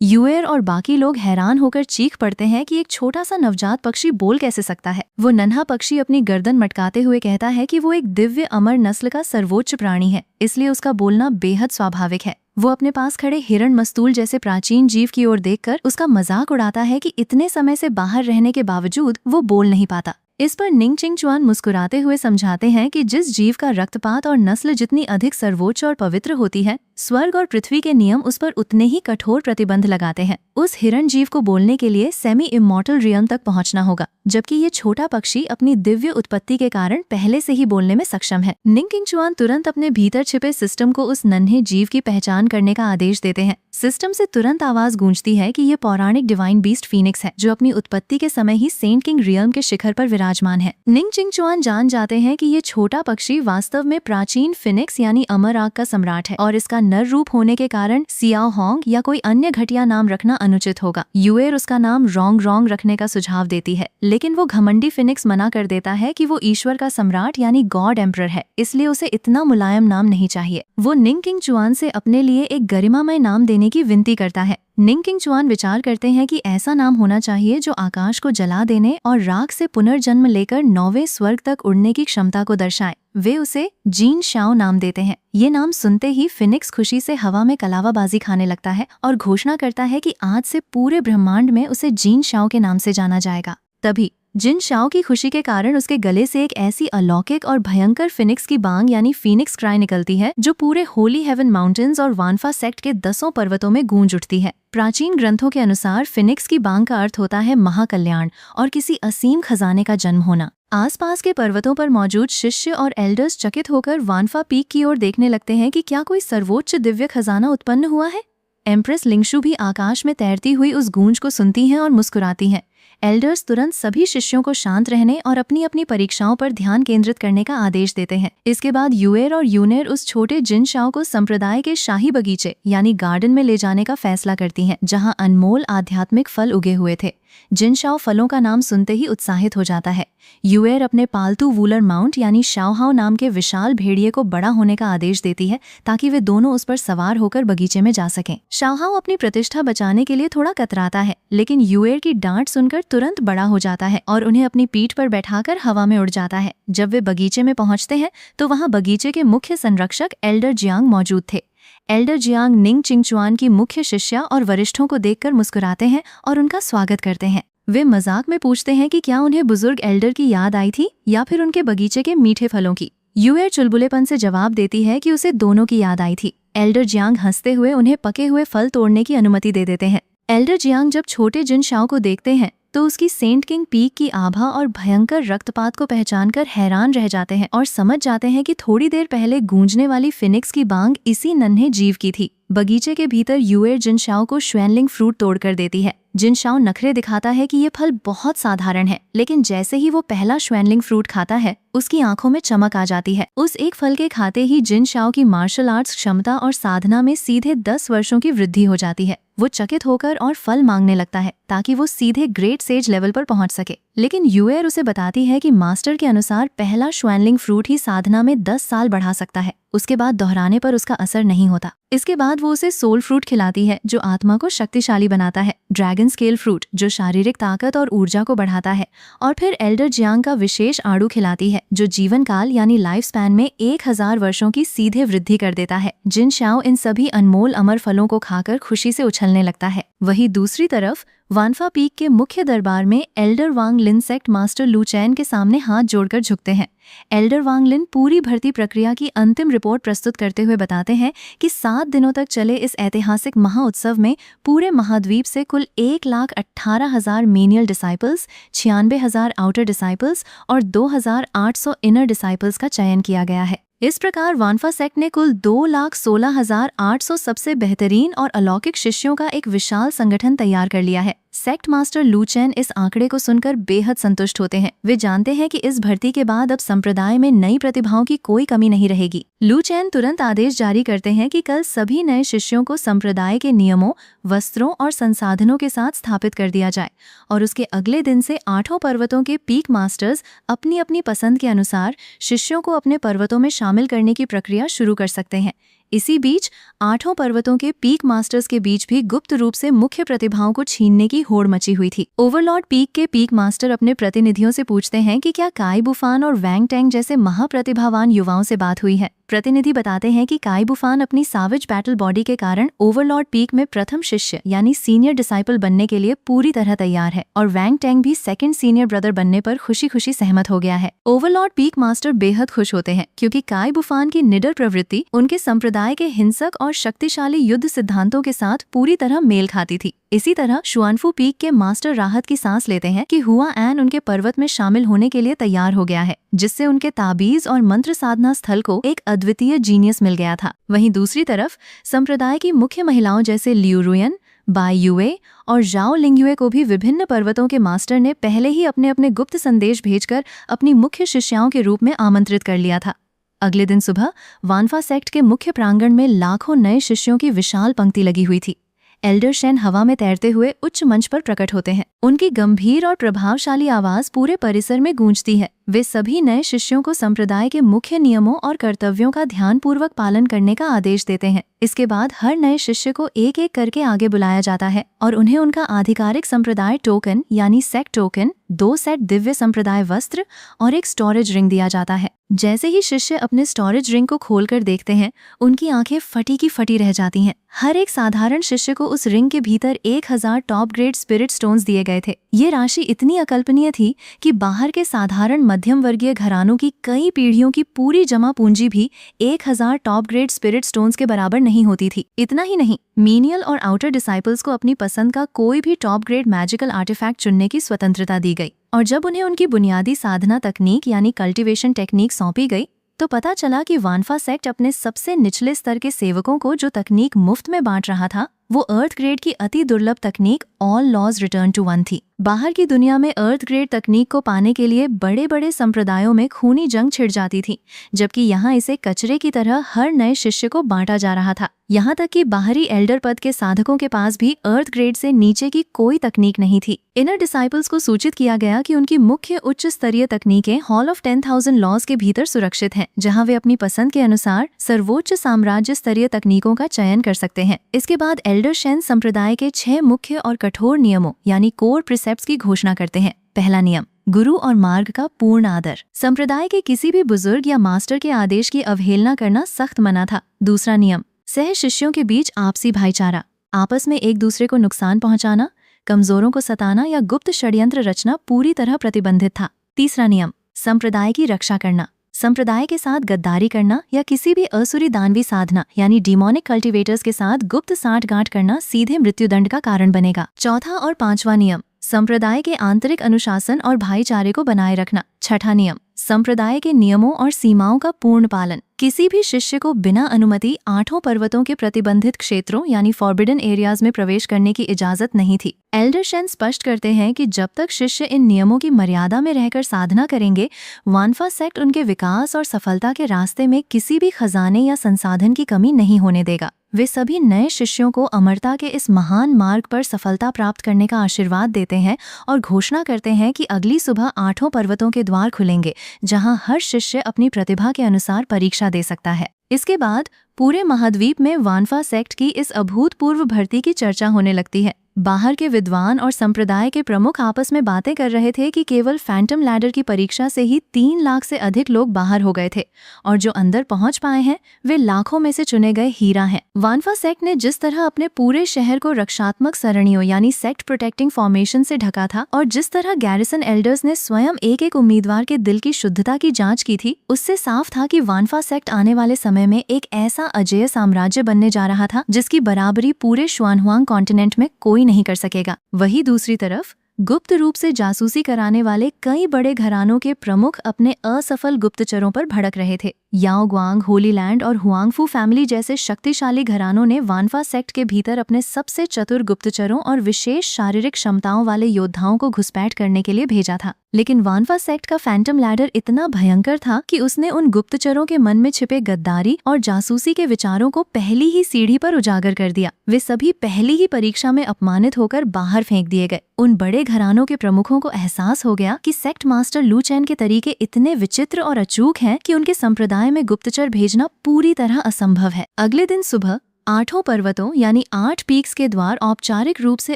यूएर और बाकी लोग हैरान होकर चीख पड़ते हैं कि एक छोटा सा नवजात पक्षी बोल कैसे सकता है। वो नन्हा पक्षी अपनी गर्दन मटकाते हुए कहता है कि वो एक दिव्य अमर नस्ल का सर्वोच्च प्राणी है, इसलिए उसका बोलना बेहद स्वाभाविक है। वो अपने पास खड़े हिरण मस्तूल जैसे प्राचीन जीव की ओर देखकर उसका मजाक उड़ाता है कि इतने समय से बाहर रहने के बावजूद वो बोल नहीं पाता। इस पर निंग चिंगचुआन मुस्कुराते हुए समझाते हैं कि जिस जीव का रक्तपात और नस्ल जितनी अधिक सर्वोच्च और पवित्र होती है, स्वर्ग और पृथ्वी के नियम उस पर उतने ही कठोर प्रतिबंध लगाते हैं। उस हिरण जीव को बोलने के लिए सेमी इमॉर्टल रियम तक पहुंचना होगा, जबकि ये छोटा पक्षी अपनी दिव्य उत्पत्ति के कारण पहले से ही बोलने में सक्षम है। निंग चिंगचुआन तुरंत अपने भीतर छिपे सिस्टम को उस नन्हे जीव की पहचान करने का आदेश देते हैं। सिस्टम से तुरंत आवाज गूंजती है कि ये पौराणिक डिवाइन बीस्ट फीनिक्स है जो अपनी उत्पत्ति के समय ही सेंट किंग रियल्म के शिखर पर विराजमान है। निंग चिंगचुआन जान जाते हैं कि ये छोटा पक्षी वास्तव में प्राचीन फिनिक्स यानी अमर आग का सम्राट है और इसका नर रूप होने के कारण सियाओ होंग या कोई अन्य घटिया नाम रखना अनुचित होगा। यूएर उसका नाम रोंग रोंग रखने का सुझाव देती है, लेकिन वो घमंडी फिनिक्स मना कर देता है कि वो ईश्वर का सम्राट यानी गॉड एम्परर है, इसलिए उसे इतना मुलायम नाम नहीं चाहिए। वो निंग चिंगचुआन से अपने लिए एक गरिमामय नाम देने की विनती करता है। निंग चिंगचुआन विचार करते हैं कि ऐसा नाम होना चाहिए जो आकाश को जला देने और राख से पुनर्जन्म लेकर 9वें स्वर्ग तक उड़ने की क्षमता को दर्शाए। वे उसे जीन शाओ नाम देते हैं। ये नाम सुनते ही फिनिक्स खुशी से हवा में कलावाबाजी खाने लगता है और घोषणा करता है कि आज से पूरे ब्रह्मांड में उसे जीन शाओ के नाम से जाना जाएगा। तभी जिन शाओ की खुशी के कारण उसके गले से एक ऐसी अलौकिक और भयंकर फिनिक्स की बांग यानी फीनिक्स क्राई निकलती है जो पूरे होली हेवन माउंटेन्स और वानफा सेक्ट के 10 पर्वतों में गूंज उठती है। प्राचीन ग्रंथों के अनुसार फिनिक्स की बांग का अर्थ होता है महाकल्याण और किसी असीम खजाने का जन्म होना। आसपास के पर्वतों पर मौजूद शिष्य और एल्डर्स चकित होकर वानफा पीक की ओर देखने लगते हैं कि क्या कोई सर्वोच्च दिव्य खजाना उत्पन्न हुआ है। एम्प्रेस लिंगशु भी आकाश में तैरती हुई उस गूंज को सुनती हैं और मुस्कुराती हैं। एल्डर्स तुरंत सभी शिष्यों को शांत रहने और अपनी अपनी परीक्षाओं पर ध्यान केंद्रित करने का आदेश देते हैं। इसके बाद यूएर और यूनेर उस छोटे जिन शाओ को संप्रदाय के शाही बगीचे यानी गार्डन में ले जाने का फैसला करती हैं, जहां अनमोल आध्यात्मिक फल उगे हुए थे। जिन शाओ फलों का नाम सुनते ही उत्साहित हो जाता है। यूएर अपने पालतू वूलर माउंट यानी शाओहाओ नाम के विशाल भेड़िए को बड़ा होने का आदेश देती है ताकि वे दोनों उस पर सवार होकर बगीचे में जा सकें। शाओहाओ अपनी प्रतिष्ठा बचाने के लिए थोड़ा कतराता है, लेकिन यूएर की डांट सुनकर तुरंत बड़ा हो जाता है और उन्हें अपनी पीठ पर बैठाकर हवा में उड़ जाता है। जब वे बगीचे में पहुंचते हैं तो वहां बगीचे के मुख्य संरक्षक एल्डर जियांग मौजूद थे। एल्डर जियांग निंग चिंगचुआन की मुख्य शिष्या और वरिष्ठों को देखकर मुस्कुराते हैं और उनका स्वागत करते हैं। वे मजाक में पूछते हैं कि क्या उन्हें बुजुर्ग एल्डर की याद आई थी या फिर उनके बगीचे के मीठे फलों की। यूएर चुलबुलेपन से जवाब देती है कि उसे दोनों की याद आई थी। एल्डर जियांग हंसते हुए उन्हें पके हुए फल तोड़ने की अनुमति दे देते हैं। एल्डर जियांग जब छोटे जिन शाओ को देखते हैं तो उसकी सेंट किंग पीक की आभा और भयंकर रक्तपात को पहचानकर हैरान रह जाते हैं और समझ जाते हैं कि थोड़ी देर पहले गूंजने वाली फिनिक्स की बांग इसी नन्हे जीव की थी। बगीचे के भीतर यूएर जिन शाओ को श्वेनलिंग फ्रूट तोड़कर देती है। जिन शाओ नखरे दिखाता है कि ये फल बहुत साधारण है, लेकिन जैसे ही वो पहला श्वेनलिंग फ्रूट खाता है उसकी आंखों में चमक आ जाती है। उस एक फल के खाते ही जिन शाओ की मार्शल आर्ट्स क्षमता और साधना में सीधे 10 वर्षों की वृद्धि हो जाती है। वो चकित होकर और फल मांगने लगता है ताकि वो सीधे ग्रेट सेज लेवल पर पहुंच सके, लेकिन यूएर उसे बताती है कि मास्टर के अनुसार पहला श्वेनलिंग फ्रूट ही साधना में 10 साल बढ़ा सकता है, उसके बाद दोहराने पर उसका असर नहीं होता। इसके बाद वो उसे सोल फ्रूट खिलाती है जो आत्मा को शक्तिशाली बनाता है, ड्रैगन स्केल फ्रूट जो शारीरिक ताकत और ऊर्जा को बढ़ाता है, और फिर एल्डर जियांग का विशेष आड़ू खिलाती है जो जीवन काल यानी लाइफ स्पैन में 1000 वर्षों की सीधे वृद्धि कर देता है। जिन शाओ इन सभी अनमोल अमर फलों को खाकर खुशी से उछलने लगता है। वहीं दूसरी तरफ वानफा पीक के मुख्य दरबार में एल्डर वांग लिन सेक्ट मास्टर लू चैन के सामने हाथ जोड़कर झुकते हैं। एल्डर वांग लिन पूरी भर्ती प्रक्रिया की अंतिम रिपोर्ट प्रस्तुत करते हुए बताते हैं कि 7 दिनों तक चले इस ऐतिहासिक महाउत्सव में पूरे महाद्वीप से कुल 1,18,000 मेनियल डिसाइपल्स, 96,000 आउटर डिसाइपल्स और 2,800 इनर डिसाइपल्स का चयन किया गया है। इस प्रकार वानफा सेक्ट ने कुल 2,16,800 सबसे बेहतरीन और अलौकिक शिष्यों का एक विशाल संगठन तैयार कर लिया है। सेक्ट मास्टर लू चैन इस आंकड़े को सुनकर बेहद संतुष्ट होते हैं। वे जानते हैं कि इस भर्ती के बाद अब संप्रदाय में नई प्रतिभाओं की कोई कमी नहीं रहेगी। लू चैन तुरंत आदेश जारी करते हैं कि कल सभी नए शिष्यों को संप्रदाय के नियमों, वस्त्रों और संसाधनों के साथ स्थापित कर दिया जाए और उसके अगले दिन से 8 पर्वतों के पीक मास्टर्स अपनी अपनी पसंद के अनुसार शिष्यों को अपने पर्वतों में शामिल करने की प्रक्रिया शुरू कर सकते हैं। इसी बीच 8 पर्वतों के पीक मास्टर्स के बीच भी गुप्त रूप से मुख्य प्रतिभाओं को छीनने की होड़ मची हुई थी। ओवरलॉर्ड पीक के पीक मास्टर अपने प्रतिनिधियों से पूछते हैं कि क्या काई बुफान और वैंग टैंग जैसे महाप्रतिभावान युवाओं से बात हुई है। प्रतिनिधि बताते हैं कि काई बुफान अपनी साविज बैटल बॉडी के कारण ओवरलॉर्ड पीक में प्रथम शिष्य यानी सीनियर डिसाइपल बनने के लिए पूरी तरह तैयार है और वैंग टैंग भी सेकंड सीनियर ब्रदर बनने पर खुशी खुशी सहमत हो गया है। ओवरलॉर्ड पीक मास्टर बेहद खुश होते हैं क्योंकि काई बुफान की निडर प्रवृत्ति उनके संप्रदाय के हिंसक और शक्तिशाली युद्ध सिद्धांतों के साथ पूरी तरह मेल खाती थी। इसी तरह शुआनफू पीक के मास्टर राहत की सांस लेते हैं कि हुआ एन उनके पर्वत में शामिल होने के लिए तैयार हो गया है, जिससे उनके ताबीज और मंत्र साधना स्थल को एक अद्वितीय जीनियस मिल गया था। वहीं दूसरी तरफ संप्रदाय की मुख्य महिलाओं जैसे लियू रुयन, बाई युए और जाओ लिंगयुए को भी विभिन्न पर्वतों के मास्टर ने पहले ही अपने अपने गुप्त संदेश भेजकर अपनी मुख्य शिष्याओं के रूप में आमंत्रित कर लिया था। अगले दिन सुबह वानफा सेक्ट के मुख्य प्रांगण में लाखों नए शिष्यों की विशाल पंक्ति लगी हुई थी। एल्डर शेन हवा में तैरते हुए उच्च मंच पर प्रकट होते हैं। उनकी गंभीर और प्रभावशाली आवाज पूरे परिसर में गूंजती है। वे सभी नए शिष्यों को संप्रदाय के मुख्य नियमों और कर्तव्यों का ध्यानपूर्वक पालन करने का आदेश देते हैं। इसके बाद हर नए शिष्य को एक एक करके आगे बुलाया जाता है और उन्हें उनका आधिकारिक संप्रदाय टोकन यानी सेक्ट टोकन, 2 सेट दिव्य संप्रदाय वस्त्र और एक स्टोरेज रिंग दिया जाता है। जैसे ही शिष्य अपने स्टोरेज रिंग को खोलकर देखते हैं, उनकी आंखें फटी की फटी रह जाती हैं। हर एक साधारण शिष्य को उस रिंग के भीतर 1000 टॉप ग्रेड स्पिरिट स्टोन्स दिए गए थे। ये राशि इतनी अकल्पनीय थी कि बाहर के साधारण मध्यम वर्गीय घरानों की कई पीढ़ियों की पूरी जमा पूंजी भी 1000 टॉप ग्रेड स्पिरिट स्टोन्स के बराबर नहीं होती थी। इतना ही नहीं, मीनियल और आउटर डिसाइपल्स को अपनी पसंद का कोई भी टॉप ग्रेड मैजिकल आर्टिफैक्ट चुनने की स्वतंत्रता दी गई और जब उन्हें उनकी बुनियादी साधना तकनीक यानी कल्टीवेशन टेक्निक सौंपी गई तो पता चला कि वानफा सेक्ट अपने सबसे निचले स्तर के सेवकों को जो तकनीक मुफ्त में बांट रहा था वो अर्थ ग्रेड की अति दुर्लभ तकनीक all laws return to one थी। बाहर की दुनिया में अर्थ ग्रेड तकनीक को पाने के लिए बड़े बड़े संप्रदायों में खूनी जंग छिड़ जाती थी, जबकि यहाँ इसे कचरे की तरह हर नए शिष्य को बांटा जा रहा था। यहाँ तक कि बाहरी एल्डर पद के साधकों के पास भी अर्थ ग्रेड से नीचे की कोई तकनीक नहीं थी। इनर डिसाइपल्स को सूचित किया गया कि उनकी मुख्य उच्च स्तरीय तकनीकें हॉल ऑफ 10,000 लॉज के भीतर सुरक्षित हैं, जहाँ वे अपनी पसंद के अनुसार सर्वोच्च साम्राज्य स्तरीय तकनीकों का चयन कर सकते हैं। इसके बाद एल्डर शेन संप्रदाय के 6 मुख्य और कठोर नियमों यानी कोर प्रिसेप्ट्स की घोषणा करते हैं। पहला नियम, गुरु और मार्ग का पूर्ण आदर। संप्रदाय के किसी भी बुजुर्ग या मास्टर के आदेश की अवहेलना करना सख्त मना था। दूसरा नियम, सह शिष्यों के बीच आपसी भाईचारा। आपस में एक दूसरे को नुकसान पहुंचाना, कमजोरों को सताना या गुप्त षड्यंत्र रचना पूरी तरह प्रतिबंधित था। तीसरा नियम, संप्रदाय की रक्षा करना। संप्रदाय के साथ गद्दारी करना या किसी भी असुरी दानवी साधना यानी डिमोनिक कल्टीवेटर्स के साथ गुप्त साठगांठ करना सीधे मृत्युदंड का कारण बनेगा। चौथा और पांचवा नियम, संप्रदाय के आंतरिक अनुशासन और भाईचारे को बनाए रखना। छठा नियम, संप्रदाय के नियमों और सीमाओं का पूर्ण पालन। किसी भी शिष्य को बिना अनुमति 8 पर्वतों के प्रतिबंधित क्षेत्रों यानी फॉरबिडन एरियाज में प्रवेश करने की इजाजत नहीं थी। एल्डर शेन स्पष्ट करते हैं कि जब तक शिष्य इन नियमों की मर्यादा में रहकर साधना करेंगे, वानफा सेक्ट उनके विकास और सफलता के रास्ते में किसी भी खजाने या संसाधन की कमी नहीं होने देगा। वे सभी नए शिष्यों को अमरता के इस महान मार्ग पर सफलता प्राप्त करने का आशीर्वाद देते हैं और घोषणा करते हैं कि अगली सुबह 8 पर्वतों के द्वार खुलेंगे, जहां हर शिष्य अपनी प्रतिभा के अनुसार परीक्षा दे सकता है। इसके बाद पूरे महाद्वीप में वानफा सेक्ट की इस अभूतपूर्व भर्ती की चर्चा होने लगती है। बाहर के विद्वान और संप्रदाय के प्रमुख आपस में बातें कर रहे थे कि केवल फैंटम लैडर की परीक्षा से ही 3 लाख से अधिक लोग बाहर हो गए थे और जो अंदर पहुंच पाए हैं वे लाखों में से चुने गए हीरा हैं। वानफा सेक्ट ने जिस तरह अपने पूरे शहर को रक्षात्मक सरणियों यानी सेक्ट प्रोटेक्टिंग फॉर्मेशन से ढका था और जिस तरह गैरिसन एल्डर्स ने स्वयं एक एक उम्मीदवार के दिल की शुद्धता की जांच की थी, उससे साफ था कि वानफा सेक्ट आने वाले समय में एक ऐसा अजेय साम्राज्य बनने जा रहा था जिसकी बराबरी पूरे शुआनहुआंग कॉन्टिनेंट में कोई नहीं कर सकेगा। वहीं दूसरी तरफ गुप्त रूप से जासूसी कराने वाले कई बड़े घरानों के प्रमुख अपने असफल गुप्तचरों पर भड़क रहे थे। याओ ग्वांग, होली लैंड और हुआंगफू फैमिली जैसे शक्तिशाली घरानों ने वानफा सेक्ट के भीतर अपने सबसे चतुर गुप्तचरों और विशेष शारीरिक क्षमताओं वाले योद्धाओं को घुसपैठ करने के लिए भेजा था। लेकिन वानफा सेक्ट का फैंटम लैडर इतना भयंकर था कि उसने उन गुप्तचरों के मन में छिपे गद्दारी और जासूसी के विचारों को पहली ही सीढ़ी पर उजागर कर दिया। वे सभी पहली ही परीक्षा में अपमानित होकर बाहर फेंक दिए गए। उन बड़े घरानों के प्रमुखों को एहसास हो गया कि सेक्ट मास्टर लू चेन के तरीके इतने विचित्र और अचूक हैं कि उनके संप्रदाय में गुप्तचर भेजना पूरी तरह असंभव है। अगले दिन सुबह 8 पर्वतों यानी 8 पीक्स के द्वार औपचारिक रूप से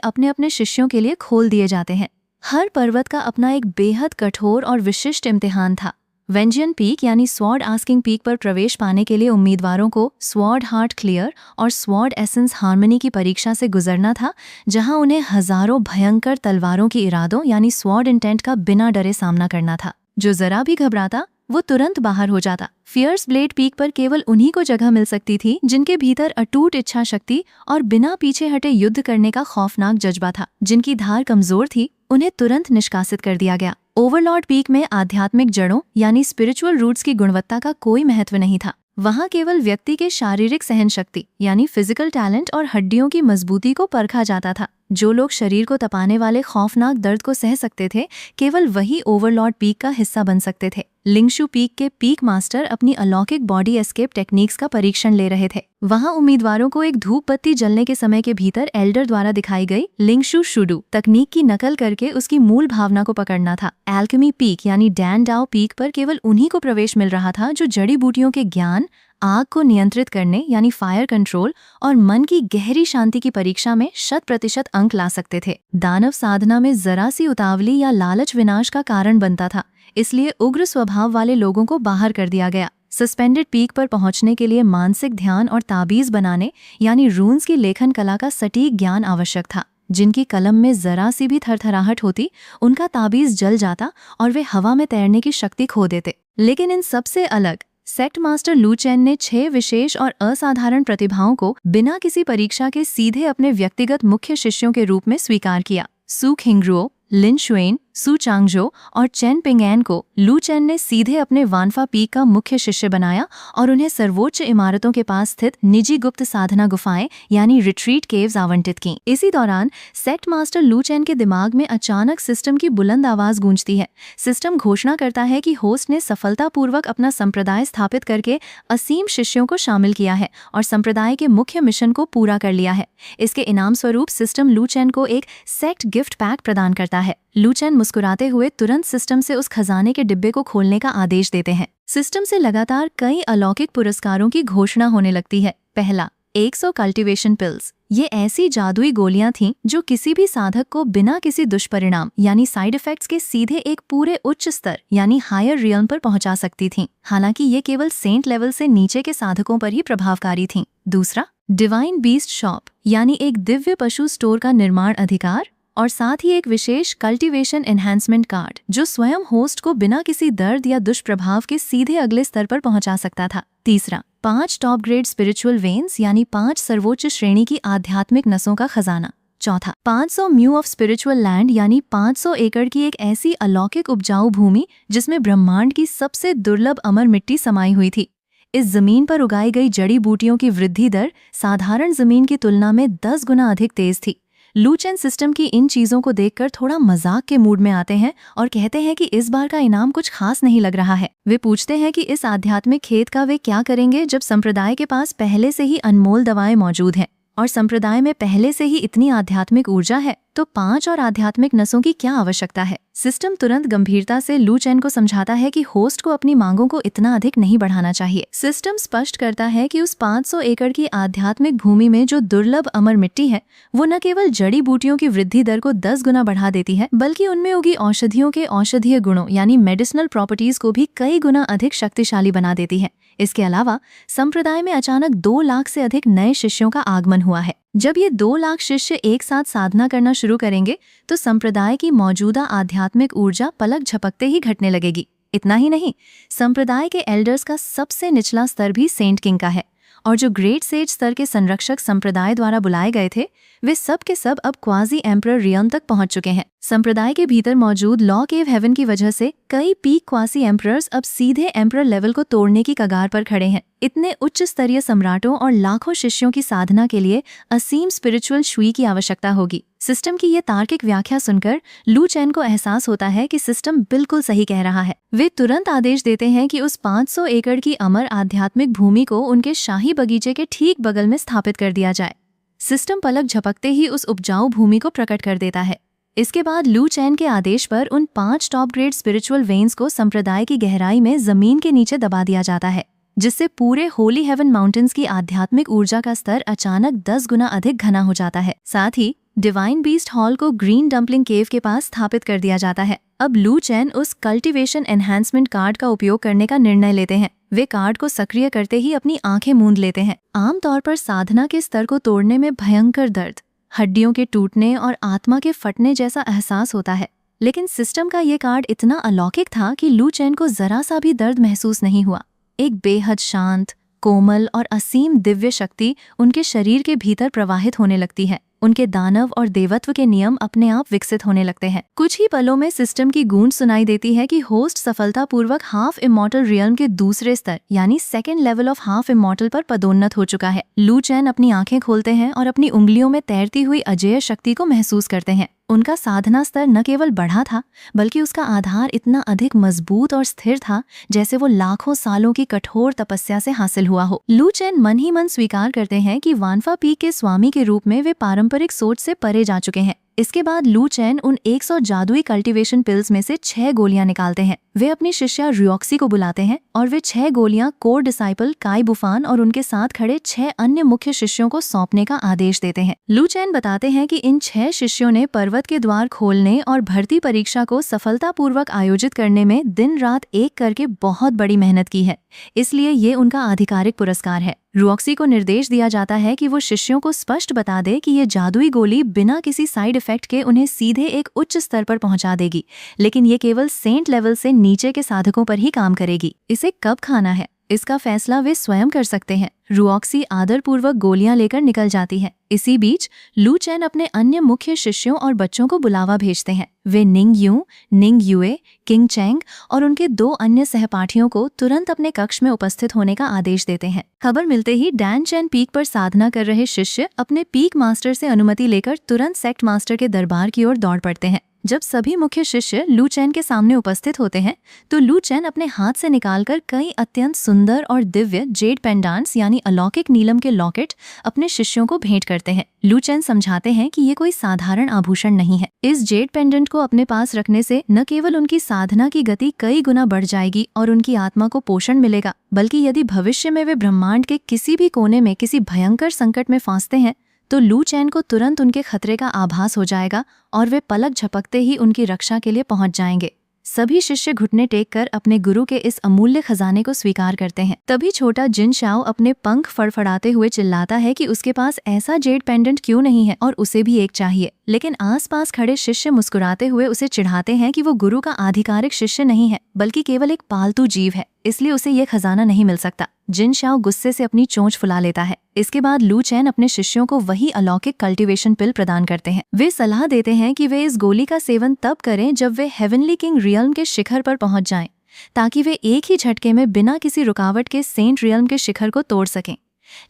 अपने अपने शिष्यों के लिए खोल दिए जाते हैं। हर पर्वत का अपना एक बेहद कठोर और विशिष्ट इम्तिहान था। वेंजियन पीक यानी स्वॉर्ड आस्किंग पीक पर प्रवेश पाने के लिए उम्मीदवारों को स्वॉर्ड हार्ट क्लियर और स्वॉर्ड एसेंस हार्मनी की परीक्षा से गुजरना था, जहां उन्हें हजारों भयंकर तलवारों की इरादों यानी स्वॉर्ड इंटेंट का बिना डरे सामना करना था। जो जरा भी घबराता वो तुरंत बाहर हो जाता। फियर्स ब्लेड पीक पर केवल उन्हीं को जगह मिल सकती थी जिनके भीतर अटूट इच्छा शक्ति और बिना पीछे हटे युद्ध करने का खौफनाक जज्बा था। जिनकी धार कमजोर थी उन्हें तुरंत निष्कासित कर दिया गया। ओवरलॉर्ड पीक में आध्यात्मिक जड़ों यानी स्पिरिचुअल रूट्स की गुणवत्ता का कोई महत्व नहीं था। वहां केवल व्यक्ति के शारीरिक सहन शक्ति यानी फिजिकल टैलेंट और हड्डियों की मजबूती को परखा जाता था। जो लोग शरीर को तपाने वाले खौफनाक दर्द को सह सकते थे, केवल वही ओवरलॉर्ड पीक का हिस्सा बन सकते थे। लिंगशु पीक के पीक मास्टर अपनी अलौकिक बॉडी एस्केप टेक्निक्स का परीक्षण ले रहे थे। वहां उम्मीदवारों को एक धूप बत्ती जलने के समय के भीतर एल्डर द्वारा दिखाई गई लिंगशु शुडू तकनीक की नकल करके उसकी मूल भावना को पकड़ना था। एल्केमी पीक यानी डैन डाओ पीक पर केवल उन्हीं को प्रवेश मिल रहा था जो जड़ी बूटियों के ज्ञान, आग को नियंत्रित करने यानी फायर कंट्रोल और मन की गहरी शांति की परीक्षा में 100% अंक ला सकते थे। दानव साधना में जरा सी उतावली या लालच विनाश का कारण बनता था, इसलिए उग्र स्वभाव वाले लोगों को बाहर कर दिया गया। सस्पेंडेड पीक पर पहुंचने के लिए मानसिक ध्यान और ताबीज बनाने यानी रून्स की लेखन कला का सटीक ज्ञान आवश्यक था। जिनकी कलम में जरा सी भी थरथराहट होती, उनका ताबीज जल जाता और वे हवा में तैरने की शक्ति खो देते। लेकिन इन सबसे अलग सेक्ट मास्टर लू चेन ने 6 विशेष और असाधारण प्रतिभाओं को बिना किसी परीक्षा के सीधे अपने व्यक्तिगत मुख्य शिष्यों के रूप में स्वीकार किया। सू खिंगरुओ, लिन शुएन, सू चांगजो और चेन पिंगएन को लू चेन ने सीधे अपने वानफा पीक का मुख्य शिष्य बनाया और उन्हें सर्वोच्च इमारतों के पास स्थित निजी गुप्त साधना गुफाएं यानी रिट्रीट केव्स आवंटित की। इसी दौरान सेक्ट मास्टर लू चेन के दिमाग में अचानक सिस्टम की बुलंद आवाज गूंजती है। सिस्टम घोषणा करता है कि होस्ट ने सफलतापूर्वक अपना संप्रदाय स्थापित करके असीम शिष्यों को शामिल किया है और संप्रदाय के मुख्य मिशन को पूरा कर लिया है। इसके इनाम स्वरूप सिस्टम लू चेन को एक सेक्ट गिफ्ट पैक प्रदान करता है। लू चेन मुस्कुराते हुए तुरंत सिस्टम से उस खजाने के डिब्बे को खोलने का आदेश देते हैं। सिस्टम से लगातार कई अलौकिक पुरस्कारों की घोषणा होने लगती है। पहला, 100 कल्टीवेशन पिल्स। ये ऐसी जादुई गोलियां थीं जो किसी भी साधक को बिना किसी दुष्परिणाम यानी साइड इफेक्ट्स के सीधे एक पूरे उच्च स्तर यानी हायर रियल्म पर पहुंचा सकती थीं। हालांकि ये केवल सेंट लेवल से नीचे के साधकों पर ही प्रभावकारी थीं। दूसरा, डिवाइन बीस्ट शॉप यानी एक दिव्य पशु स्टोर का निर्माण अधिकार और साथ ही एक विशेष कल्टीवेशन एनहांसमेंट कार्ड जो स्वयं होस्ट को बिना किसी दर्द या दुष्प्रभाव के सीधे अगले स्तर पर पहुंचा सकता था। तीसरा, 5 टॉप ग्रेड स्पिरिचुअल वेन्स यानी 5 सर्वोच्च श्रेणी की आध्यात्मिक नसों का खजाना। चौथा, 500 म्यू ऑफ स्पिरिचुअल लैंड यानी 500 एकड़ की एक ऐसी अलौकिक उपजाऊ भूमि जिसमें ब्रह्मांड की सबसे दुर्लभ अमर मिट्टी समाई हुई थी। इस जमीन पर उगाई गई जड़ी बूटियों की वृद्धि दर साधारण जमीन की तुलना में 10 गुना अधिक तेज थी। लू चेन सिस्टम की इन चीजों को देखकर थोड़ा मजाक के मूड में आते हैं और कहते हैं कि इस बार का इनाम कुछ खास नहीं लग रहा है। वे पूछते हैं कि इस आध्यात्मिक खेत का वे क्या करेंगे जब संप्रदाय के पास पहले से ही अनमोल दवाएं मौजूद हैं और संप्रदाय में पहले से ही इतनी आध्यात्मिक ऊर्जा है। तो 5 और आध्यात्मिक नसों की क्या आवश्यकता है। सिस्टम तुरंत गंभीरता से लू चेन को समझाता है कि होस्ट को अपनी मांगों को इतना अधिक नहीं बढ़ाना चाहिए। सिस्टम स्पष्ट करता है कि उस 500 एकड़ की आध्यात्मिक भूमि में जो दुर्लभ अमर मिट्टी है वो न केवल जड़ी बूटियों की वृद्धि दर को 10 गुना बढ़ा देती है, बल्कि उनमें उगी औषधियों के औषधीय गुणों यानी मेडिसिनल प्रॉपर्टीज को भी कई गुना अधिक शक्तिशाली बना देती है। इसके अलावा संप्रदाय में अचानक 2 लाख से अधिक नए शिष्यों का आगमन हुआ है। जब ये 2 लाख शिष्य एक साथ साधना करना शुरू करेंगे तो संप्रदाय की मौजूदा आध्यात्मिक ऊर्जा पलक झपकते ही घटने लगेगी। इतना ही नहीं, संप्रदाय के एल्डर्स का सबसे निचला स्तर भी सेंट किंग का है, और जो ग्रेट सेज स्तर के संरक्षक संप्रदाय द्वारा बुलाए गए थे वे सब के सब अब क्वाजी एम्परर रियम तक पहुंच चुके हैं। संप्रदाय के भीतर मौजूद लॉ केव हेवन की वजह से कई पीक क्वासी एम्परर्स अब सीधे एम्परर लेवल को तोड़ने की कगार पर खड़े हैं। इतने उच्च स्तरीय सम्राटों और लाखों शिष्यों की साधना के लिए असीम स्पिरिचुअल शुई की आवश्यकता होगी। सिस्टम की ये तार्किक व्याख्या सुनकर लू चेन को एहसास होता है कि सिस्टम बिल्कुल सही कह रहा है। वे तुरंत आदेश देते हैं कि उस 500 एकड़ की अमर आध्यात्मिक भूमि को उनके शाही बगीचे के ठीक बगल में स्थापित कर दिया जाए। सिस्टम पलक झपकते ही उस उपजाऊ भूमि को प्रकट कर देता है। इसके बाद लू चेन के आदेश पर उन 5 टॉप ग्रेड स्पिरिचुअल वेन्स को संप्रदाय की गहराई में जमीन के नीचे दबा दिया जाता है, जिससे पूरे होली हेवन माउंटेन्स की आध्यात्मिक ऊर्जा का स्तर अचानक 10 गुना अधिक घना हो जाता है। साथ ही डिवाइन बीस्ट हॉल को ग्रीन डंपलिंग केव के पास स्थापित कर दिया जाता है। अब लू चेन उस कल्टीवेशन एनहांसमेंट कार्ड का उपयोग करने का निर्णय लेते हैं। वे कार्ड को सक्रिय करते ही अपनी आंखें मूंद लेते हैं। आमतौर पर साधना के स्तर को तोड़ने में भयंकर दर्द, हड्डियों के टूटने और आत्मा के फटने जैसा एहसास होता है, लेकिन सिस्टम का ये कार्ड इतना अलौकिक था कि लू चेन को जरा सा भी दर्द महसूस नहीं हुआ। एक बेहद शांत, कोमल और असीम दिव्य शक्ति उनके शरीर के भीतर प्रवाहित होने लगती है। उनके दानव और देवत्व के नियम अपने आप विकसित होने लगते हैं। कुछ ही पलों में सिस्टम की गूंज सुनाई देती है कि होस्ट सफलतापूर्वक हाफ इमॉर्टल रियल्म के दूसरे स्तर यानी second level of half immortal पर पदोन्नत हो चुका है। लू चेन अपनी आंखें खोलते हैं और अपनी उंगलियों में तैरती हुई अजेय शक्ति को महसूस करते हैं। उनका साधना स्तर न केवल बढ़ा था, बल्कि उसका आधार इतना अधिक मजबूत और स्थिर था जैसे वो लाखों सालों की कठोर तपस्या से हासिल हुआ हो। लू चेन मन ही मन स्वीकार करते हैं कि वानफा पीक के स्वामी के रूप में वे पारंपरिक सोच से परे जा चुके हैं। इसके बाद लू चेन उन 100 जादुई कल्टीवेशन पिल्स में से 6 गोलियां निकालते हैं। वे अपनी शिष्या रियोक्सी को बुलाते हैं और वे 6 गोलियां कोर डिसाइपल काई बुफान और उनके साथ खड़े 6 अन्य मुख्य शिष्यों को सौंपने का आदेश देते हैं। लू चेन बताते हैं कि इन 6 शिष्यों ने पर्वत के द्वार खोलने और भर्ती परीक्षा को सफलतापूर्वक आयोजित करने में दिन रात एक करके बहुत बड़ी मेहनत की है, इसलिए ये उनका आधिकारिक पुरस्कार है। रियोक्सी को निर्देश दिया जाता है कि वो शिष्यों को स्पष्ट बता दे कि ये जादुई गोली बिना किसी साइड इफेक्ट के उन्हें सीधे एक उच्च स्तर पर पहुंचा देगी, लेकिन ये केवल सेंट लेवल से नीचे के साधकों पर ही काम करेगी। इसे कब खाना है इसका फैसला वे स्वयं कर सकते हैं। रियोक्सी आदरपूर्वक गोलियां लेकर निकल जाती है। इसी बीच लू चेन अपने अन्य मुख्य शिष्यों और बच्चों को बुलावा भेजते हैं। वे निंग यू, निंग युए, किंग चेंग और उनके 2 अन्य सहपाठियों को तुरंत अपने कक्ष में उपस्थित होने का आदेश देते हैं। खबर मिलते ही डैन चेन पीक पर साधना कर रहे शिष्य अपने पीक मास्टर से अनुमति लेकर तुरंत सेक्ट मास्टर के दरबार की ओर दौड़ पड़ते हैं। जब सभी मुख्य शिष्य लू चेन के सामने उपस्थित होते हैं तो लू चेन अपने हाथ से निकालकर कई अत्यंत सुंदर और दिव्य जेड पेंडेंट्स यानी अलौकिक नीलम के लॉकेट अपने शिष्यों को भेंट करते हैं। लू चेन समझाते हैं कि ये कोई साधारण आभूषण नहीं है। इस जेड पेंडेंट को अपने पास रखने से न केवल उनकी साधना की गति कई गुना बढ़ जाएगी और उनकी आत्मा को पोषण मिलेगा, बल्कि यदि भविष्य में वे ब्रह्मांड के किसी भी कोने में किसी भयंकर संकट में फंसते हैं तो लू चेन को तुरंत उनके खतरे का आभास हो जाएगा और वे पलक झपकते ही उनकी रक्षा के लिए पहुंच जाएंगे। सभी शिष्य घुटने टेक कर अपने गुरु के इस अमूल्य खजाने को स्वीकार करते हैं। तभी छोटा जिन शाओ अपने पंख फड़फड़ाते हुए चिल्लाता है कि उसके पास ऐसा जेड पेंडेंट क्यों नहीं है और उसे भी एक चाहिए, लेकिन आसपास खड़े शिष्य मुस्कुराते हुए उसे चिढ़ाते हैं कि वो गुरु का आधिकारिक शिष्य नहीं है, बल्कि केवल एक पालतू जीव है, इसलिए उसे ये खजाना नहीं मिल सकता। जिन शाओ गुस्से से अपनी चोंच फुला लेता है। इसके बाद लू चेन अपने शिष्यों को वही अलौकिक कल्टीवेशन पिल प्रदान करते हैं। वे सलाह देते हैं कि वे इस गोली का सेवन तब करें जब वे हेवनली किंग रियल्म के शिखर पर पहुंच जाएं, ताकि वे एक ही झटके में बिना किसी रुकावट के सेंट रियल्म के शिखर को तोड़ सकें।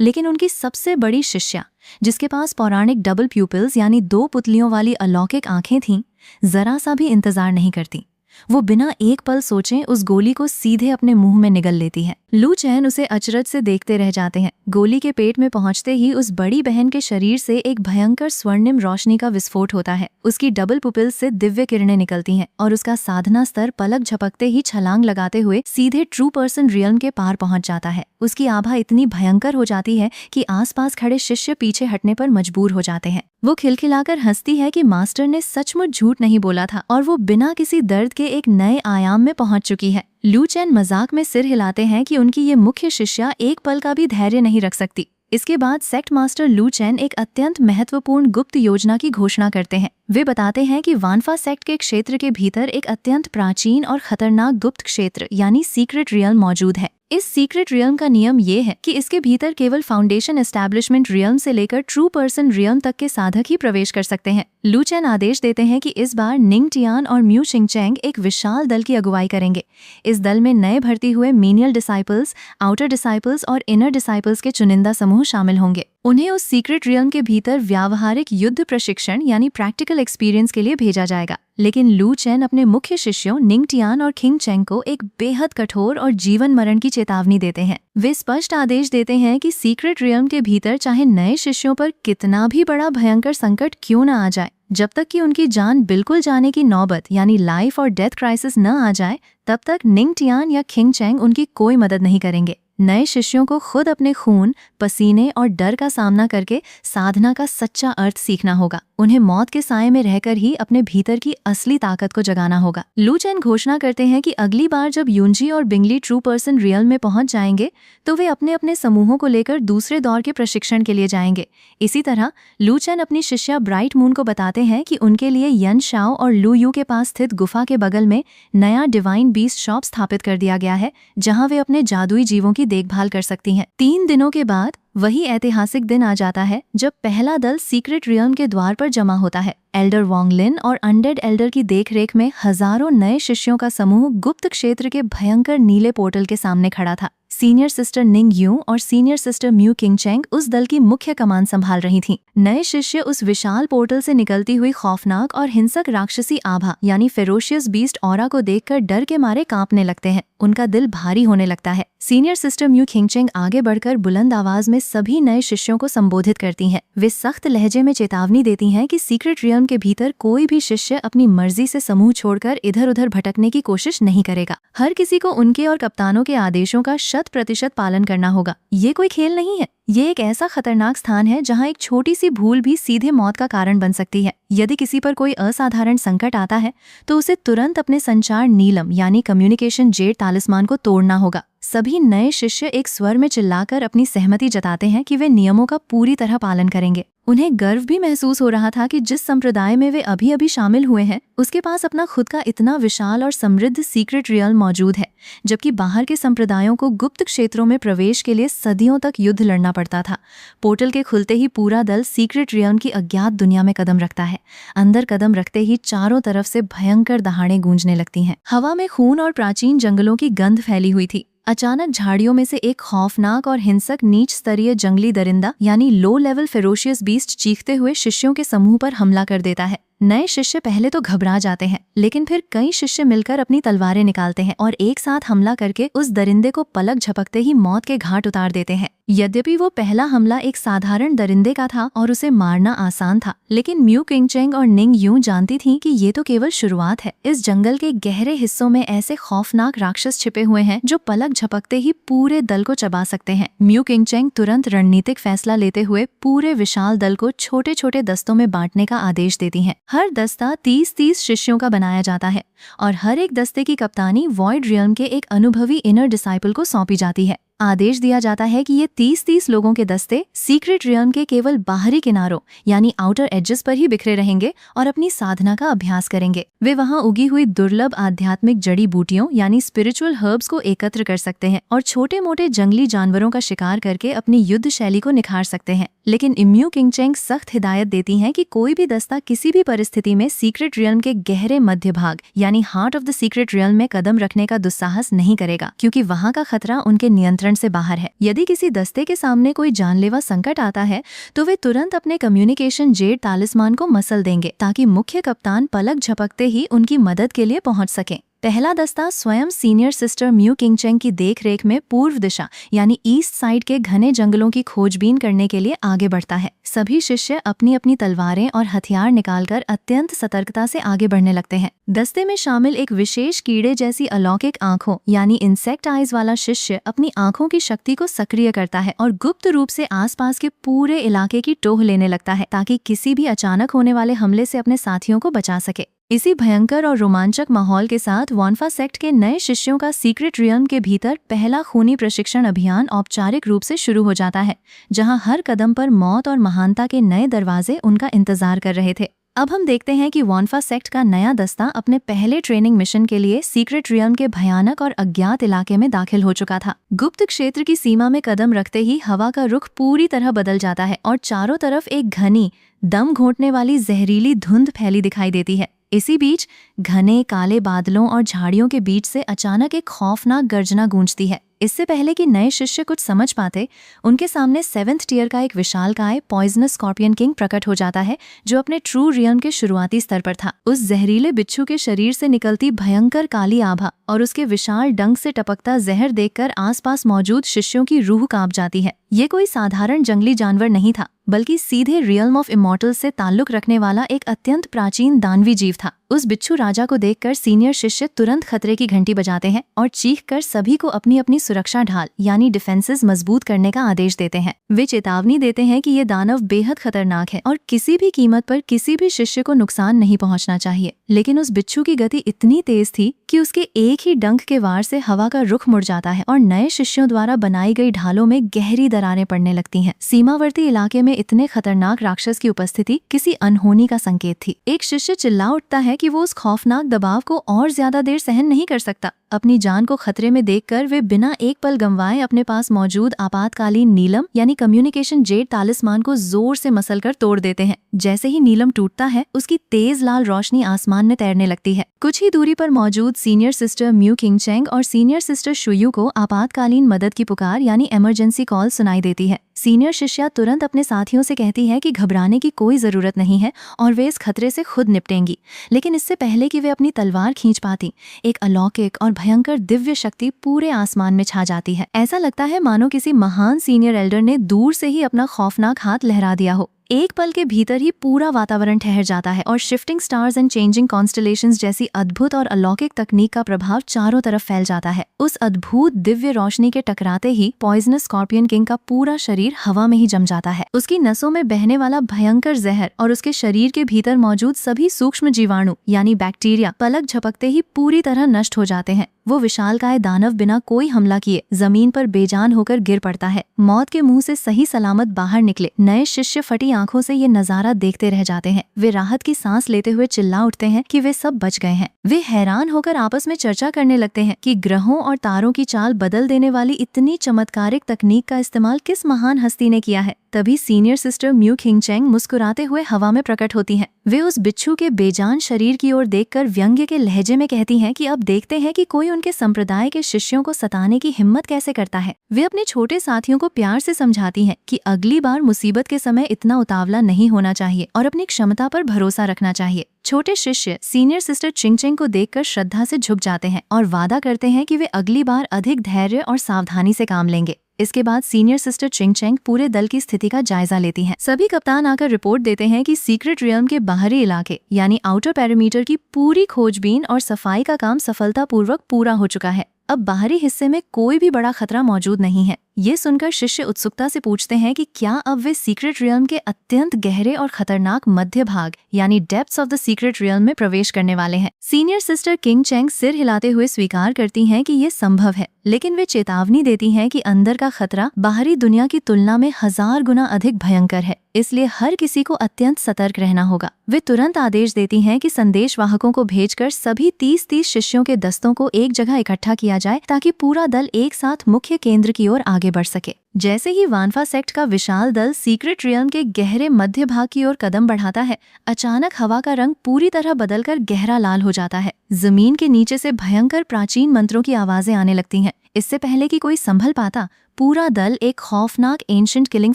लेकिन उनकी सबसे बड़ी शिष्या, जिसके पास पौराणिक डबल प्यूपिल्स यानी 2 पुतलियों वाली अलौकिक आंखें थीं, जरा सा भी इंतजार नहीं करती। वो बिना एक पल सोचे उस गोली को सीधे अपने मुंह में निगल लेती है। लू चैन उसे अचरज से देखते रह जाते हैं। गोली के पेट में पहुंचते ही उस बड़ी बहन के शरीर से एक भयंकर स्वर्णिम रोशनी का विस्फोट होता है। उसकी डबल पुपिल से दिव्य किरणें निकलती हैं और उसका साधना स्तर पलक झपकते ही छलांग लगाते हुए सीधे ट्रू पर्सन रियल्म के पार पहुंच जाता है। उसकी आभा इतनी भयंकर हो जाती है कि आसपास खड़े शिष्य पीछे हटने पर मजबूर हो जाते हैं। वो खिलखिलाकर हंसती है कि मास्टर ने सचमुच झूठ नहीं बोला था और वो बिना किसी दर्द के एक नए आयाम में पहुंच चुकी है। लू चैन मजाक में सिर हिलाते हैं कि उनकी ये मुख्य शिष्या एक पल का भी धैर्य नहीं रख सकती। इसके बाद सेक्ट मास्टर लू चैन एक अत्यंत महत्वपूर्ण गुप्त योजना की घोषणा करते हैं। वे बताते हैं कि वानफा सेक्ट के क्षेत्र के भीतर एक अत्यंत प्राचीन और खतरनाक गुप्त क्षेत्र यानी सीक्रेट रियल्म मौजूद है। इस सीक्रेट रियल्म का नियम ये है कि इसके भीतर केवल फाउंडेशन एस्टैब्लिशमेंट रियल्म से लेकर ट्रू पर्सन रियल्म तक के साधक ही प्रवेश कर सकते हैं। लू चैन आदेश देते हैं कि इस बार निंग टियान और म्यू शिंगचैंग एक विशाल दल की अगुवाई करेंगे। इस दल में नए भर्ती हुए मीनियल डिसाइपल्स, आउटर डिसाइपल्स और इनर डिसाइपल्स के चुनिंदा समूह शामिल होंगे। उन्हें उस सीक्रेट रियल्म के भीतर व्यावहारिक युद्ध प्रशिक्षण यानी प्रैक्टिकल एक्सपीरियंस के लिए भेजा जाएगा। लेकिन लू चैन अपने मुख्य शिष्यों निंग टियान और खिंग चैंग को एक बेहद कठोर और जीवन मरण की चेतावनी देते हैं। वे स्पष्ट आदेश देते हैं कि सीक्रेट रियल्म के भीतर चाहे नए शिष्यों पर कितना भी बड़ा भयंकर संकट क्यों न आ जाए, जब तक कि उनकी जान बिल्कुल जाने की नौबत यानी लाइफ और डेथ क्राइसिस न आ जाए, तब तक निंग टियान या खिंग चैंग उनकी कोई मदद नहीं करेंगे। नए शिष्यों को खुद अपने खून, पसीने और डर का सामना करके साधना का सच्चा अर्थ सीखना होगा। उन्हें मौत के साए में रहकर ही अपने भीतर की असली ताकत को जगाना होगा। लू चैन घोषणा करते हैं कि अगली बार जब यूनजी और बिंगली ट्रू पर्सन रियल्म में पहुंच जाएंगे तो वे अपने अपने समूहों को लेकर दूसरे दौर के प्रशिक्षण के लिए जाएंगे। इसी तरह लू चैन अपनी शिष्या ब्राइट मून को बताते हैं कि उनके लिए यन शाओ और लू यू के पास स्थित गुफा के बगल में नया डिवाइन बीस्ट शॉप स्थापित कर दिया गया है, जहां वे अपने जादुई जीवों की देखभाल कर सकती हैं। 3 दिनों के बाद वही ऐतिहासिक दिन आ जाता है जब पहला दल सीक्रेट रियल्म के द्वार पर जमा होता है। एल्डर वोंग लिन और अनडेड एल्डर की देखरेख में हजारों नए शिष्यों का समूह गुप्त क्षेत्र के भयंकर नीले पोर्टल के सामने खड़ा था। सीनियर सिस्टर निंग यू और सीनियर सिस्टर म्यू किंगचैंग उस दल की मुख्य कमान संभाल रही थीं। नए शिष्य उस विशाल पोर्टल से निकलती हुई खौफनाक और हिंसक राक्षसी आभा यानी फेरोशियस बीस्ट ऑरा को देखकर डर के मारे कांपने लगते हैं। उनका दिल भारी होने लगता है। सीनियर सिस्टर म्यू किंगचैंग आगे बढ़कर बुलंद आवाज में सभी नए शिष्यों को संबोधित करती हैं। वे सख्त लहजे में चेतावनी देती हैं कि सीक्रेट रियल्म के भीतर कोई भी शिष्य अपनी मर्जी से समूह छोड़कर इधर उधर भटकने की कोशिश नहीं करेगा। हर किसी को उनके और कप्तानों के आदेशों का 100% पालन करना होगा। ये कोई खेल नहीं है। ये एक ऐसा खतरनाक स्थान है जहाँ एक छोटी सी भूल भी सीधे मौत का कारण बन सकती है। यदि किसी पर कोई असाधारण संकट आता है तो उसे तुरंत अपने संचार नीलम यानी कम्युनिकेशन जेड तालिस्मान को तोड़ना होगा। सभी नए शिष्य एक स्वर में चिल्लाकर अपनी सहमति जताते हैं कि वे नियमों का पूरी तरह पालन करेंगे। उन्हें गर्व भी महसूस हो रहा था कि जिस संप्रदाय में वे अभी अभी शामिल हुए हैं उसके पास अपना खुद का इतना विशाल और समृद्ध सीक्रेट रियल्म मौजूद है, जबकि बाहर के संप्रदायों को गुप्त क्षेत्रों में प्रवेश के लिए सदियों तक युद्ध लड़ना पड़ता था। पोर्टल के खुलते ही पूरा दल सीक्रेट रियल्म की अज्ञात दुनिया में कदम रखता है। अंदर कदम रखते ही चारों तरफ से भयंकर दहाड़ें गूंजने लगती हैं। हवा में खून और प्राचीन जंगलों की गंध फैली हुई थी। अचानक झाड़ियों में से एक खौफनाक और हिंसक नीच स्तरीय जंगली दरिंदा यानी लो लेवल फेरोशियस बीस्ट चीखते हुए शिष्यों के समूह पर हमला कर देता है। नए शिष्य पहले तो घबरा जाते हैं, लेकिन फिर कई शिष्य मिलकर अपनी तलवारें निकालते हैं और एक साथ हमला करके उस दरिंदे को पलक झपकते ही मौत के घाट उतार देते हैं। यद्यपि वो पहला हमला एक साधारण दरिंदे का था और उसे मारना आसान था, लेकिन म्यू किंगचैंग और निंग यूं जानती थीं कि ये तो केवल शुरुआत है। इस जंगल के गहरे हिस्सों में ऐसे खौफनाक राक्षस छिपे हुए हैं जो पलक झपकते ही पूरे दल को चबा सकते हैं। म्यू किंगचैंग तुरंत रणनीतिक फैसला लेते हुए पूरे विशाल दल को छोटे छोटे दस्तों में बांटने का आदेश देती हैं। हर दस्ता 30-30 शिष्यों का बनाया जाता है और हर एक दस्ते की कप्तानी वॉइड रियल्म के एक अनुभवी इनर डिसाइपल को सौंपी जाती है। आदेश दिया जाता है कि ये 30-30 लोगों के दस्ते सीक्रेट रियल्म के केवल बाहरी किनारों यानी आउटर एजेस पर ही बिखरे रहेंगे और अपनी साधना का अभ्यास करेंगे। वे वहां उगी हुई दुर्लभ आध्यात्मिक जड़ी बूटियों यानी स्पिरिचुअल हर्ब्स को एकत्र कर सकते हैं और छोटे मोटे जंगली जानवरों का शिकार करके अपनी युद्ध शैली को निखार सकते हैं। लेकिन म्यू किंगचैंग सख्त हिदायत देती हैं कि कोई भी दस्ता किसी भी परिस्थिति में सीक्रेट रियल्म के गहरे मध्य भाग यानी heart of the secret realm में कदम रखने का दुस्साहस नहीं करेगा, क्योंकि वहां का खतरा उनके नियंत्रण से बाहर है। यदि किसी दस्ते के सामने कोई जानलेवा संकट आता है तो वे तुरंत अपने कम्युनिकेशन जेड तालिस्मान को मसल देंगे ताकि मुख्य कप्तान पलक झपकते ही उनकी मदद के लिए पहुंच सकें। पहला दस्ता स्वयं सीनियर सिस्टर म्यू किंगचेंग की देखरेख में पूर्व दिशा यानी ईस्ट साइड के घने जंगलों की खोजबीन करने के लिए आगे बढ़ता है। सभी शिष्य अपनी अपनी तलवारें और हथियार निकालकर अत्यंत सतर्कता से आगे बढ़ने लगते हैं। दस्ते में शामिल एक विशेष कीड़े जैसी अलौकिक आंखों यानी इंसेक्ट आइज वाला शिष्य अपनी आंखों की शक्ति को सक्रिय करता है और गुप्त रूप से आसपास के पूरे इलाके की टोह लेने लगता है ताकि किसी भी अचानक होने वाले हमले से अपने साथियों को बचा सके। इसी भयंकर और रोमांचक माहौल के साथ वॉन्फा सेक्ट के नए शिष्यों का सीक्रेट रियल्म के भीतर पहला खूनी प्रशिक्षण अभियान औपचारिक रूप से शुरू हो जाता है, जहां हर कदम पर मौत और महानता के नए दरवाजे उनका इंतजार कर रहे थे। अब हम देखते हैं कि वॉन्फा सेक्ट का नया दस्ता अपने पहले ट्रेनिंग मिशन के लिए सीक्रेट रियल्म के भयानक और अज्ञात इलाके में दाखिल हो चुका था। गुप्त क्षेत्र की सीमा में कदम रखते ही हवा का रुख पूरी तरह बदल जाता है और चारों तरफ एक घनी, दम घोंटने वाली जहरीली धुंध फैली दिखाई देती है। इसी बीच घने काले बादलों और झाड़ियों के बीच से अचानक एक खौफनाक गर्जना गूंजती है। इससे पहले कि नए शिष्य कुछ समझ पाते, उनके सामने 7th टियर का एक विशालकाय पॉइजनस स्कॉर्पियन किंग प्रकट हो जाता है, जो अपने ट्रू रियल्म के शुरुआती स्तर पर था। उस जहरीले बिच्छू के शरीर से निकलती भयंकर काली आभा और उसके विशाल डंक से टपकता जहर देखकर आसपास मौजूद शिष्यों की रूह कांप जाती है। ये कोई साधारण जंगली जानवर नहीं था, बल्कि सीधे रियल्म ऑफ इमॉर्टल्स से ताल्लुक रखने वाला एक अत्यंत प्राचीन दानवी जीव था। उस बिच्छू राजा को देखकर सीनियर शिष्य तुरंत खतरे की घंटी बजाते हैं और चीखकर सभी को अपनी अपनी सुरक्षा ढाल यानी डिफेंसेस मजबूत करने का आदेश देते हैं। वे चेतावनी देते हैं कि ये दानव बेहद खतरनाक है और किसी भी कीमत पर किसी भी शिष्य को नुकसान नहीं पहुंचना चाहिए। लेकिन उस बिच्छू की गति इतनी तेज थी कि उसके एक ही डंक के वार से हवा का रुख मुड़ जाता है और नए शिष्यों द्वारा बनाई गई ढालों में गहरी दरारें पड़ने लगती हैं। सीमावर्ती इलाके में इतने खतरनाक राक्षस की उपस्थिति किसी अनहोनी का संकेत थी। एक शिष्य चिल्ला उठता है कि वो उस खौफनाक दबाव को और ज्यादा देर सहन नहीं कर सकता। अपनी जान को खतरे में देखकर वे बिना एक पल गंवाए अपने पास मौजूद आपातकालीन नीलम यानी कम्युनिकेशन जेड तालिस्मान को जोर से मसलकर तोड़ देते हैं। जैसे ही नीलम टूटता है, उसकी तेज लाल रोशनी आसमान में तैरने लगती है। कुछ ही दूरी पर मौजूद सीनियर सिस्टर म्यू किंगचेंग और सीनियर सिस्टर शुयू को आपातकालीन मदद की पुकार यानी इमरजेंसी कॉल सुनाई देती है। सीनियर शिष्या तुरंत अपने साथियों से कहती है कि घबराने की कोई जरूरत नहीं है और वे इस खतरे से खुद निपटेंगी। लेकिन इससे पहले कि वे अपनी तलवार खींच पाती, एक अलौकिक और भयंकर दिव्य शक्ति पूरे आसमान में छा जाती है। ऐसा लगता है मानो किसी महान सीनियर एल्डर ने दूर से ही अपना खौफनाक हाथ लहरा दिया हो। एक पल के भीतर ही पूरा वातावरण ठहर जाता है और shifting stars and changing constellations जैसी अद्भुत और अलौकिक तकनीक का प्रभाव चारों तरफ फैल जाता है। उस अद्भुत दिव्य रोशनी के टकराते ही पॉइजनस स्कॉर्पियन किंग का पूरा शरीर हवा में ही जम जाता है। उसकी नसों में बहने वाला भयंकर जहर और उसके शरीर के भीतर मौजूद सभी सूक्ष्म जीवाणु यानी बैक्टीरिया पलक झपकते ही पूरी तरह नष्ट हो जाते हैं। वो विशालकाय दानव बिना कोई हमला किए जमीन पर बेजान होकर गिर पड़ता है। मौत के मुंह से सही सलामत बाहर निकले नए शिष्य फटी आंखों से ये नजारा देखते रह जाते हैं। वे राहत की सांस लेते हुए चिल्ला उठते हैं कि वे सब बच गए हैं। वे हैरान होकर आपस में चर्चा करने लगते हैं कि ग्रहों और तारों की चाल बदल देने वाली इतनी चमत्कारिक तकनीक का इस्तेमाल किस महान हस्ती ने किया है। तभी सीनियर सिस्टर म्यू किंगचेंग मुस्कुराते हुए हवा में प्रकट होती हैं। वे उस बिच्छू के बेजान शरीर की ओर देखकर व्यंग्य के लहजे में कहती हैं कि अब देखते हैं कि कोई उनके संप्रदाय के शिष्यों को सताने की हिम्मत कैसे करता है। वे अपने छोटे साथियों को प्यार से समझाती हैं कि अगली बार मुसीबत के समय इतना उतावला नहीं होना चाहिए और अपनी क्षमता पर भरोसा रखना चाहिए। छोटे शिष्य सीनियर सिस्टर चिंगचेंग को देखकर श्रद्धा से झुक जाते हैं और वादा करते हैं कि वे अगली बार अधिक धैर्य और सावधानी से काम लेंगे। इसके बाद सीनियर सिस्टर चिंगचेंग पूरे दल की स्थिति का जायजा लेती हैं। सभी कप्तान आकर रिपोर्ट देते हैं कि सीक्रेट रियल्म के बाहरी इलाके यानी आउटर पेरीमीटर की पूरी खोजबीन और सफाई का काम सफलतापूर्वक पूरा हो चुका है। अब बाहरी हिस्से में कोई भी बड़ा खतरा मौजूद नहीं है। ये सुनकर शिष्य उत्सुकता से पूछते हैं कि क्या अब वे सीक्रेट रियल्म के अत्यंत गहरे और खतरनाक मध्य भाग यानी depths of the secret realm में प्रवेश करने वाले हैं। सीनियर सिस्टर किंगचेंग सिर हिलाते हुए स्वीकार करती हैं कि ये संभव है, लेकिन वे चेतावनी देती हैं कि अंदर का खतरा बाहरी दुनिया की तुलना में 1000 गुना अधिक भयंकर है, इसलिए हर किसी को अत्यंत सतर्क रहना होगा। वे तुरंत आदेश देती हैं कि संदेश वाहकों को भेजकर सभी 30-30 शिष्यों के दस्तों को एक जगह इकट्ठा किया जाए ताकि पूरा दल एक साथ मुख्य केंद्र की ओर आगे बढ़ सके। जैसे ही वानफा सेक्ट का विशाल दल सीक्रेट रियल्म के गहरे मध्य भाग की ओर कदम बढ़ाता है, अचानक हवा का रंग पूरी तरह बदलकर गहरा लाल हो जाता है। जमीन के नीचे से भयंकर प्राचीन मंत्रों की आवाजें आने लगती हैं। इससे पहले कि कोई संभल पाता, पूरा दल एक खौफनाक एंशंट किलिंग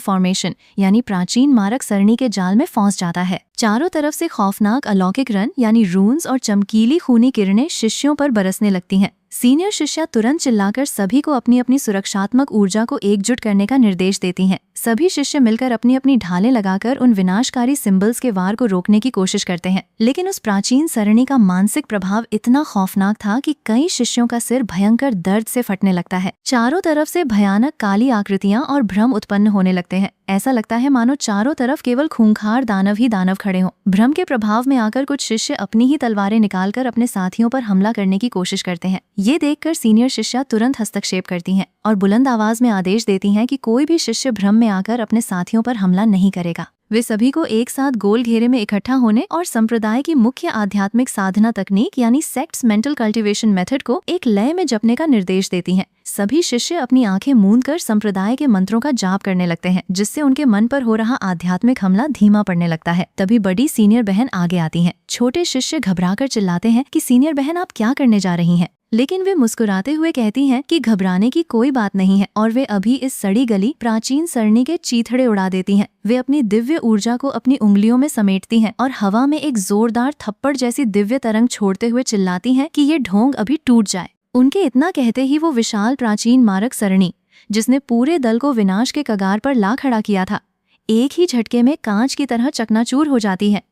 फॉर्मेशन यानी प्राचीन मारक सरणी के जाल में फंस जाता है। चारों तरफ से खौफनाक अलौकिक रन यानी रून्स और चमकीली खूनी किरणें शिष्यों पर बरसने लगती हैं। सीनियर शिष्या तुरंत चिल्लाकर सभी को अपनी अपनी सुरक्षात्मक ऊर्जा को एकजुट करने का निर्देश देती हैं। सभी शिष्य मिलकर अपनी अपनी ढालें लगाकर उन विनाशकारी सिंबल्स के वार को रोकने की कोशिश करते हैं, लेकिन उस प्राचीन सरणी का मानसिक प्रभाव इतना खौफनाक था कि कई शिष्यों का सिर भयंकर दर्द से फटने लगता है। चारों तरफ से भयानक काली आकृतियां और भ्रम उत्पन्न होने लगते हैं। ऐसा लगता है मानो चारों तरफ केवल खूंखार दानव ही दानव खड़े हों। भ्रम के प्रभाव में आकर कुछ शिष्य अपनी ही तलवारें निकालकर अपने साथियों पर हमला करने की कोशिश करते हैं। ये देखकर सीनियर शिष्या तुरंत हस्तक्षेप करती हैं और बुलंद आवाज में आदेश देती हैं कि कोई भी शिष्य भ्रम में आकर अपने साथियों पर हमला नहीं करेगा। वे सभी को एक साथ गोल घेरे में इकट्ठा होने और संप्रदाय की मुख्य आध्यात्मिक साधना तकनीक यानी सेक्ट्स मेंटल कल्टीवेशन मेथड को एक लय में जपने का निर्देश देती हैं। सभी शिष्य अपनी आंखें मूंद कर संप्रदाय के मंत्रों का जाप करने लगते हैं, जिससे उनके मन पर हो रहा आध्यात्मिक हमला धीमा पड़ने लगता है। तभी बड़ी सीनियर बहन आगे आती हैं। छोटे शिष्य घबराकर चिल्लाते हैं कि सीनियर बहन आप क्या करने जा रही हैं, लेकिन वे मुस्कुराते हुए कहती हैं कि घबराने की कोई बात नहीं है और वे अभी इस सड़ी गली प्राचीन सरणी के चीथड़े उड़ा देती हैं। वे अपनी दिव्य ऊर्जा को अपनी उंगलियों में समेटती हैं और हवा में एक जोरदार थप्पड़ जैसी दिव्य तरंग छोड़ते हुए चिल्लाती हैं कि ये ढोंग अभी टूट जाए। उनके इतना कहते ही वो विशाल प्राचीन मारक सरणी, जिसने पूरे दल को विनाश के कगार पर ला खड़ा किया था, एक ही झटके में कांच की तरह चकनाचूर हो जाती है।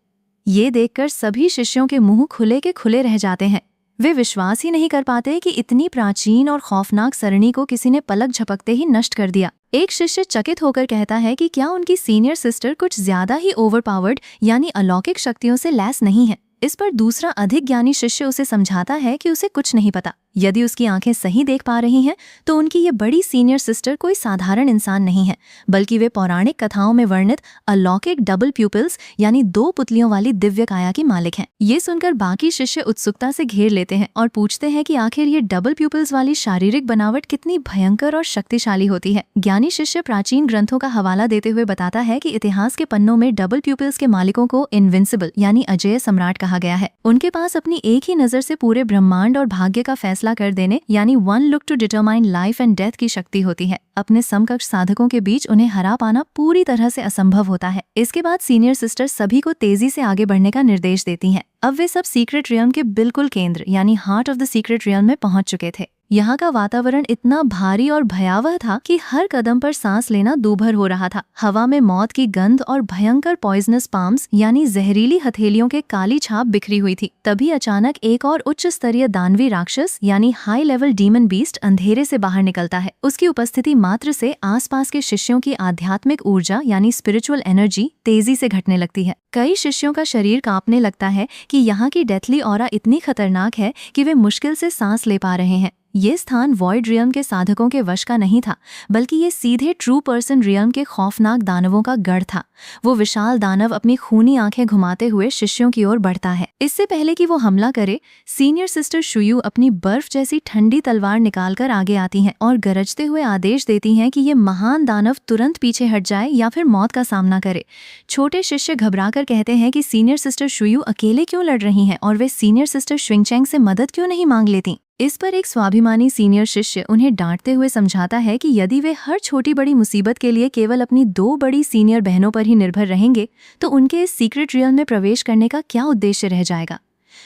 ये देखकर सभी शिष्यों के मुंह खुले के खुले रह जाते हैं। वे विश्वास ही नहीं कर पाते कि इतनी प्राचीन और खौफनाक सरणी को किसी ने पलक झपकते ही नष्ट कर दिया। एक शिष्य चकित होकर कहता है कि क्या उनकी सीनियर सिस्टर कुछ ज्यादा ही ओवरपावर्ड यानी अलौकिक शक्तियों से लैस नहीं है। इस पर दूसरा अधिक ज्ञानी शिष्य उसे समझाता है कि उसे कुछ नहीं पता। यदि उसकी आंखें सही देख पा रही हैं तो उनकी ये बड़ी सीनियर सिस्टर कोई साधारण इंसान नहीं है, बल्कि वे पौराणिक कथाओं में वर्णित अलौकिक डबल प्यूपिल्स यानी 2 पुतलियों वाली दिव्य काया की मालिक हैं। ये सुनकर बाकी शिष्य उत्सुकता से घेर लेते हैं और पूछते हैं कि आखिर ये डबल प्यूपिल्स वाली शारीरिक बनावट कितनी भयंकर और शक्तिशाली होती है। ज्ञानी शिष्य प्राचीन ग्रंथों का हवाला देते हुए बताता है कि इतिहास के पन्नों में डबल प्यूपिल्स के मालिकों को इनविंसिबल यानी अजेय सम्राट कहा गया है। उनके पास अपनी एक ही नजर से पूरे ब्रह्मांड और भाग्य का फैसला कर देने यानी one look to determine life and death की शक्ति होती है। अपने समकक्ष साधकों के बीच उन्हें हरा पाना पूरी तरह से असंभव होता है। इसके बाद सीनियर सिस्टर सभी को तेजी से आगे बढ़ने का निर्देश देती हैं। अब वे सब सीक्रेट रियल्म के बिल्कुल केंद्र यानी heart of the secret realm में पहुंच चुके थे। यहाँ का वातावरण इतना भारी और भयावह था कि हर कदम पर सांस लेना दूभर हो रहा था। हवा में मौत की गंध और भयंकर पॉइजनस पाम्स यानी जहरीली हथेलियों के काली छाप बिखरी हुई थी। तभी अचानक एक और उच्च स्तरीय दानवी राक्षस यानी हाई लेवल डीमन बीस्ट अंधेरे से बाहर निकलता है। उसकी उपस्थिति मात्र से आसपास के शिष्यों की आध्यात्मिक ऊर्जा यानी स्पिरिचुअल एनर्जी तेजी से घटने लगती है। कई शिष्यों का शरीर कांपने लगता है कि यहाँ की डेथली ऑरा इतनी खतरनाक है कि वे मुश्किल से सांस ले पा रहे हैं। ये स्थान वॉइड रियल्म के साधकों के वश का नहीं था, बल्कि ये सीधे ट्रू पर्सन रियल्म के खौफनाक दानवों का गढ़ था। वो विशाल दानव अपनी खूनी आंखें घुमाते हुए शिष्यों की ओर बढ़ता है। इससे पहले कि वो हमला करे, सीनियर सिस्टर शुयू अपनी बर्फ जैसी ठंडी तलवार निकालकर आगे आती हैं और गरजते हुए आदेश देती हैं कि ये महान दानव तुरंत पीछे हट जाए या फिर मौत का सामना करे। छोटे शिष्य घबराकर कहते हैं कि सीनियर सिस्टर शुयू अकेले क्यों लड़ रही हैं और वे सीनियर सिस्टर श्विंगचैंग से मदद क्यों नहीं मांग लेती। इस पर एक स्वाभिमानी सीनियर शिष्य उन्हें डांटते हुए समझाता है कि यदि वे हर छोटी बड़ी मुसीबत के लिए केवल अपनी 2 बड़ी सीनियर बहनों पर ही निर्भर रहेंगे तो उनके इस सीक्रेट रियल्म में प्रवेश करने का क्या उद्देश्य रह जाएगा।